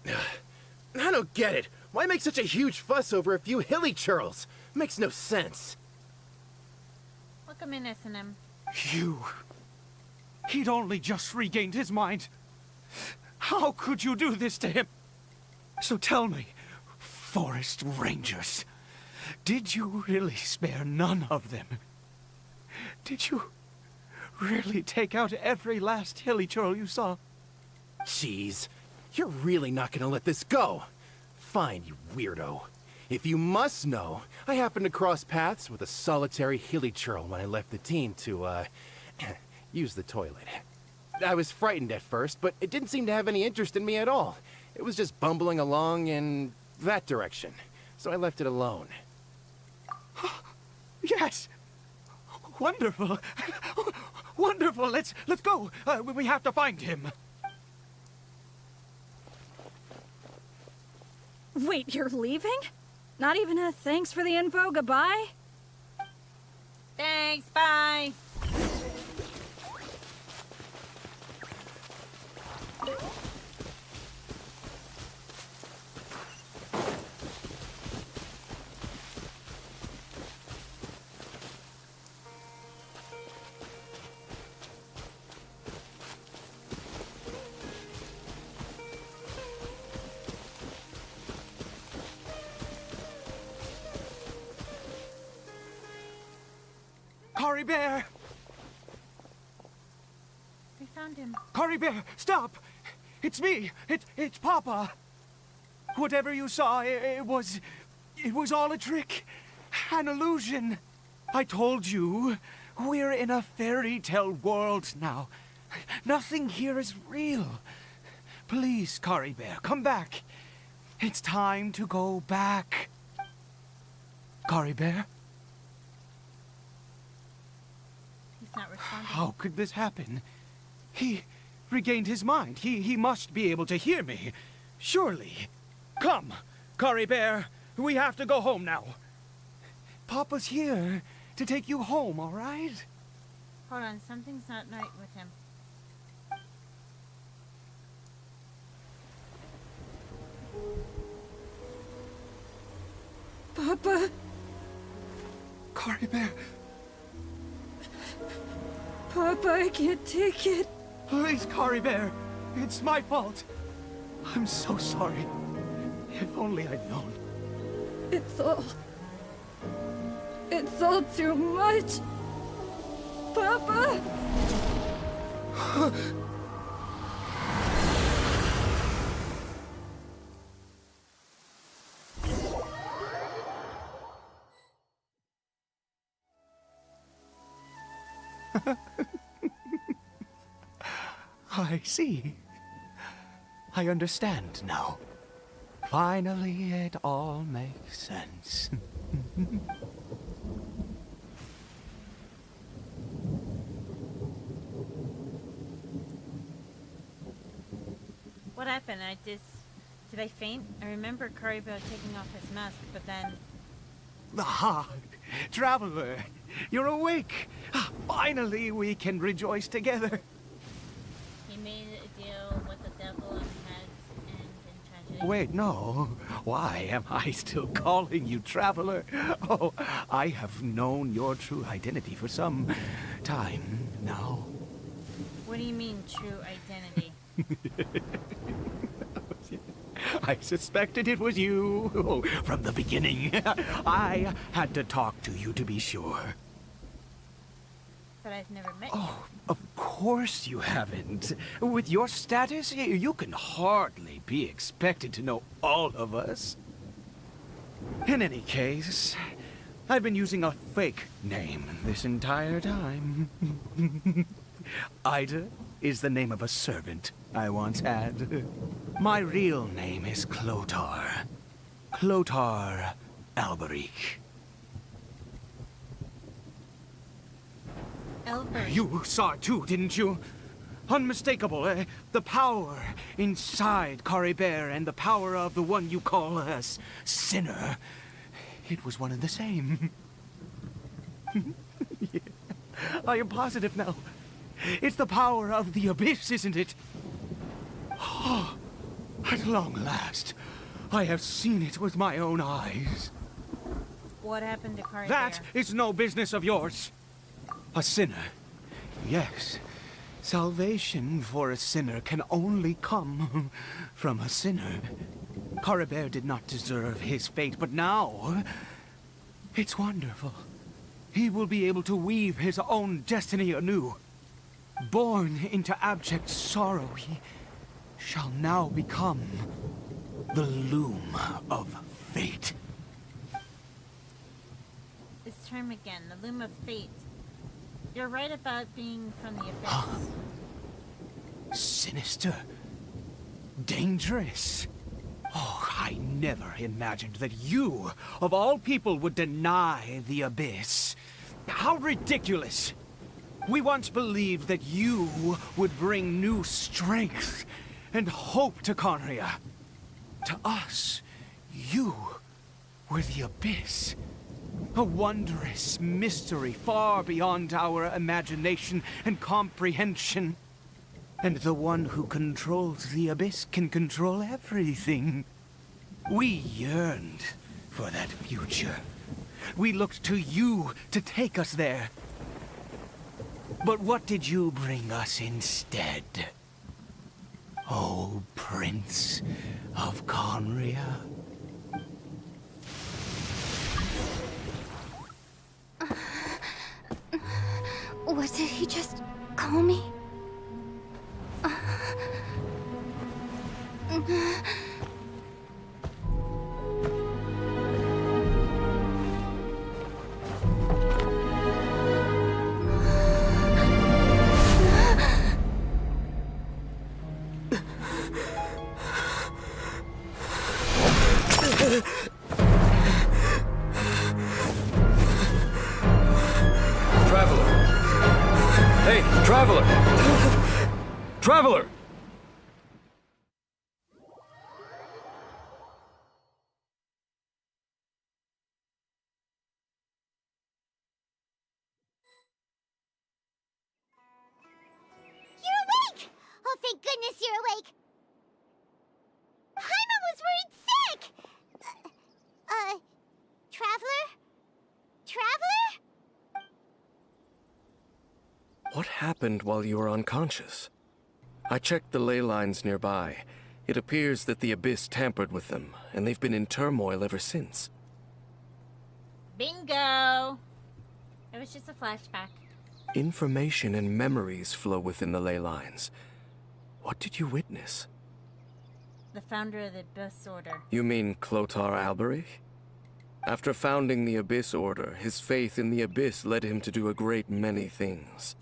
I don't get it. Why make such a huge fuss over a few hilly churls? Makes no sense. Welcome in, S&M. He'd only just regained his mind. How could you do this to him? So tell me, Forest Rangers, did you really spare none of them? Did you really take out every last hilly churl you saw? Jeez, you're really not gonna let this go. Fine, you weirdo. If you must know, I happened to cross paths with a solitary hilly churl when I left the team to, use the toilet. I was frightened at first, but it didn't seem to have any interest in me at all. It was just bumbling along in that direction, so I left it alone. Yes! Wonderful! Wonderful! Let's go! We have to find him! Wait, you're leaving? Not even a thanks for the info, goodbye? Thanks, bye. Curry Bear! We found him. Curry Bear, stop! It's me! It's Papa! Whatever you saw, it was all a trick. An illusion. I told you, we're in a fairy tale world now. Nothing here is real. Please, Curry Bear, come back. It's time to go back. Curry Bear? He's not responding. How could this happen? He regained his mind. He must be able to hear me. Surely. Come, Curry Bear. We have to go home now. Papa's here to take you home, all right? Hold on, something's not right with him. Papa? Curry Bear. Papa, I can't take it. Please, Curry Bear. It's my fault. I'm so sorry. If only I'd known. It's all too much. Papa! I see. I understand now. Finally, it all makes sense. What happened? Did I faint? I remember Caribou taking off his mask, but then... Ah, Traveler, you're awake. Finally, we can rejoice together. He made a deal with the devil and had an end in tragedy. Wait, no. Why am I still calling you Traveler? Oh, I have known your true identity for some time now. What do you mean, true identity? I suspected it was you from the beginning. I had to talk to you to be sure. But I've never met you. Oh, of course you haven't. With your status, you can hardly be expected to know all of us. In any case, I've been using a fake name this entire time. Ida is the name of a servant I once had. My real name is Clotar. Clotar Alberic. Alberic. You saw it too, didn't you? Unmistakable, the power inside Caribert and the power of the one you call a sinner. It was one and the same. Yeah. I am positive now. It's the power of the abyss, isn't it? Oh, at long last, I have seen it with my own eyes. What happened to Caribert? That is no business of yours. A sinner. Yes. Salvation for a sinner can only come from a sinner. Caribert did not deserve his fate, but now it's wonderful. He will be able to weave his own destiny anew. Born into abject sorrow, he shall now become the loom of fate. This term again, the loom of fate. You're right about being from the abyss. Sinister. Dangerous. Oh, I never imagined that you, of all people, would deny the abyss. How ridiculous! We once believed that you would bring new strength and hope to Conria. To us, you were the abyss. A wondrous mystery far beyond our imagination and comprehension. And the one who controls the abyss can control everything. We yearned for that future. We looked to you to take us there. But what did you bring us instead? Oh, Prince of Conria. What did he just call me? Traveler! Hey, Traveler! Traveler! You're awake! Oh, thank goodness you're awake! Paimon was worried sick! Traveler? Traveler? What happened while you were unconscious? I checked the ley lines nearby. It appears that the Abyss tampered with them, and they've been in turmoil ever since. Bingo! It was just a flashback. Information and memories flow within the ley lines. What did you witness? The founder of the Abyss Order. You mean Clotar Alberic? After founding the Abyss Order, his faith in the Abyss led him to do a great many things.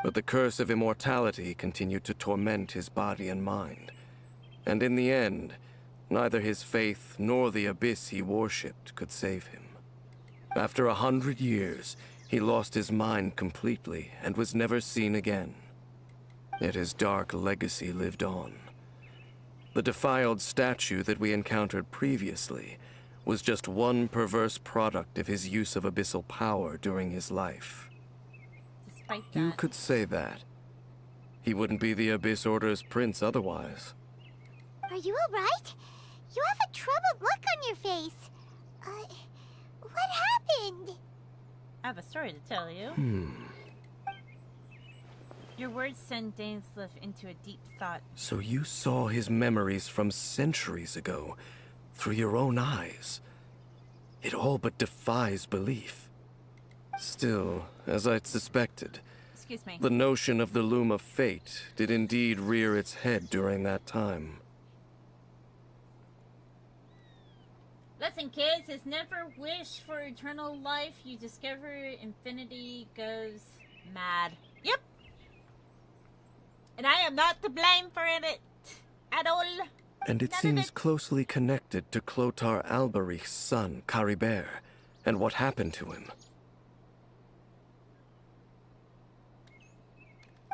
But the curse of immortality continued to torment his body and mind. And in the end, neither his faith nor the Abyss he worshipped could save him. After 100 years, he lost his mind completely and was never seen again. Yet his dark legacy lived on. The defiled statue that we encountered previously was just one perverse product of his use of abyssal power during his life. Despite that. You could say that. He wouldn't be the Abyss Order's prince otherwise. Are you alright? You have a troubled look on your face. What happened? I have a story to tell you. Your words send Dainsleif into a deep thought. So you saw his memories from centuries ago through your own eyes. It all but defies belief. Still, as I'd suspected, Excuse me. the notion of the loom of fate did indeed rear its head during that time. Listen, kids, it's never wish for eternal life. You discover infinity goes mad. Yep. And I am not to blame for it at all. And it seems closely connected to Clotar Alberich's son, Caribert, and what happened to him.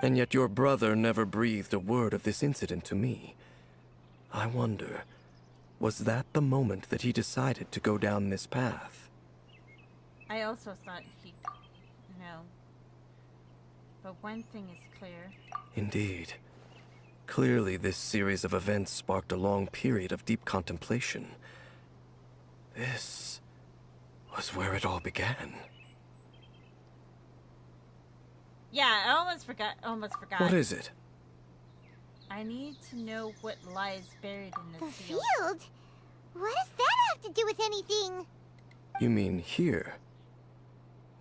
And yet your brother never breathed a word of this incident to me. I wonder, was that the moment that he decided to go down this path? I also thought he... No. But one thing is clear. Indeed. Clearly, this series of events sparked a long period of deep contemplation. This was where it all began. Yeah, I almost forgot. What is it? I need to know what lies buried in The this field. field? What does that have to do with anything? You mean here?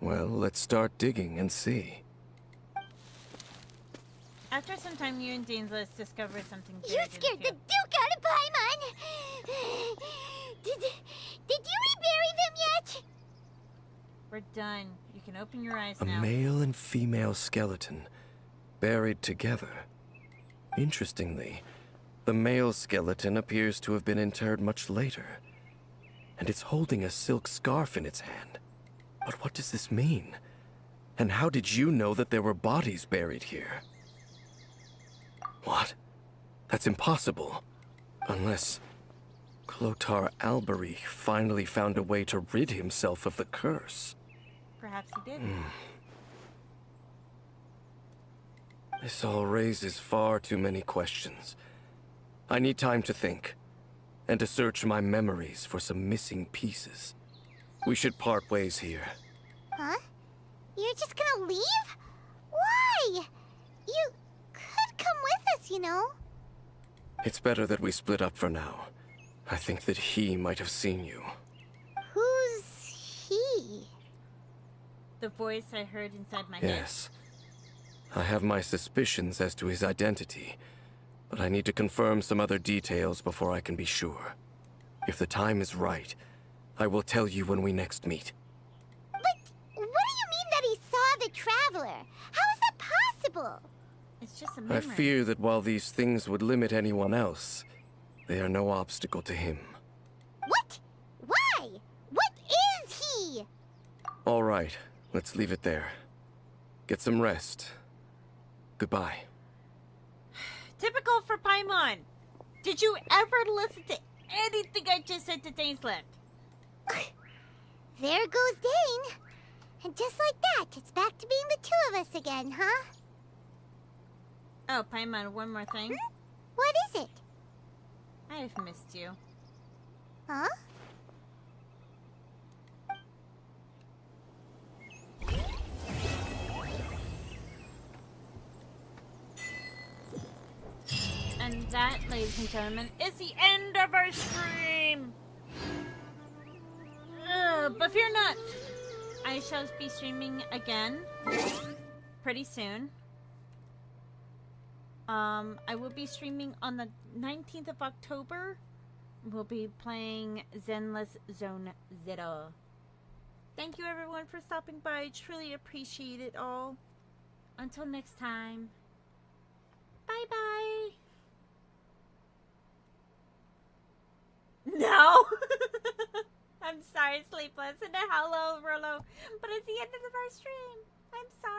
Well, let's start digging and see. After some time, you and Dainsleif discover something buried You in the scared the field. Duke out of Paimon! Did you rebury them yet? We're done. You can open your eyes A now. male and female skeleton, buried together. Interestingly, the male skeleton appears to have been interred much later, and it's holding a silk scarf in its hand. But what does this mean? And how did you know that there were bodies buried here? What? That's impossible. Unless Clotar Alberich finally found a way to rid himself of the curse. Perhaps he did. This all raises far too many questions. I need time to think, and to search my memories for some missing pieces. We should part ways here. Huh? You're just gonna leave? Why? You could come with us, you know. It's better that we split up for now. I think that he might have seen you. Who's he? The voice I heard inside my head. Yes. I have my suspicions as to his identity, but I need to confirm some other details before I can be sure. If the time is right, I will tell you when we next meet. But what do you mean that he saw the Traveler? How is that possible? It's just a I memory. fear that while these things would limit anyone else, they are no obstacle to him. What? Why? What is he? All right, let's leave it there. Get some rest. Goodbye. Typical for Paimon. Did you ever listen to anything I just said to Dainsleif? There goes Dane. And just like that, it's back to being the two of us again, huh? Oh, Paimon, one more thing. What is it? I've missed you. Huh? And that, ladies and gentlemen, is the end of our stream. But fear not. I shall be streaming again pretty soon. I will be streaming on the 19th of October. We'll be playing Zenless Zone Zero. Thank you everyone for stopping by. Truly appreciate it all. Until next time. Bye bye. No. I'm sorry, Sleepless, and hello, Rolo. But it's the end of our stream. I'm sorry.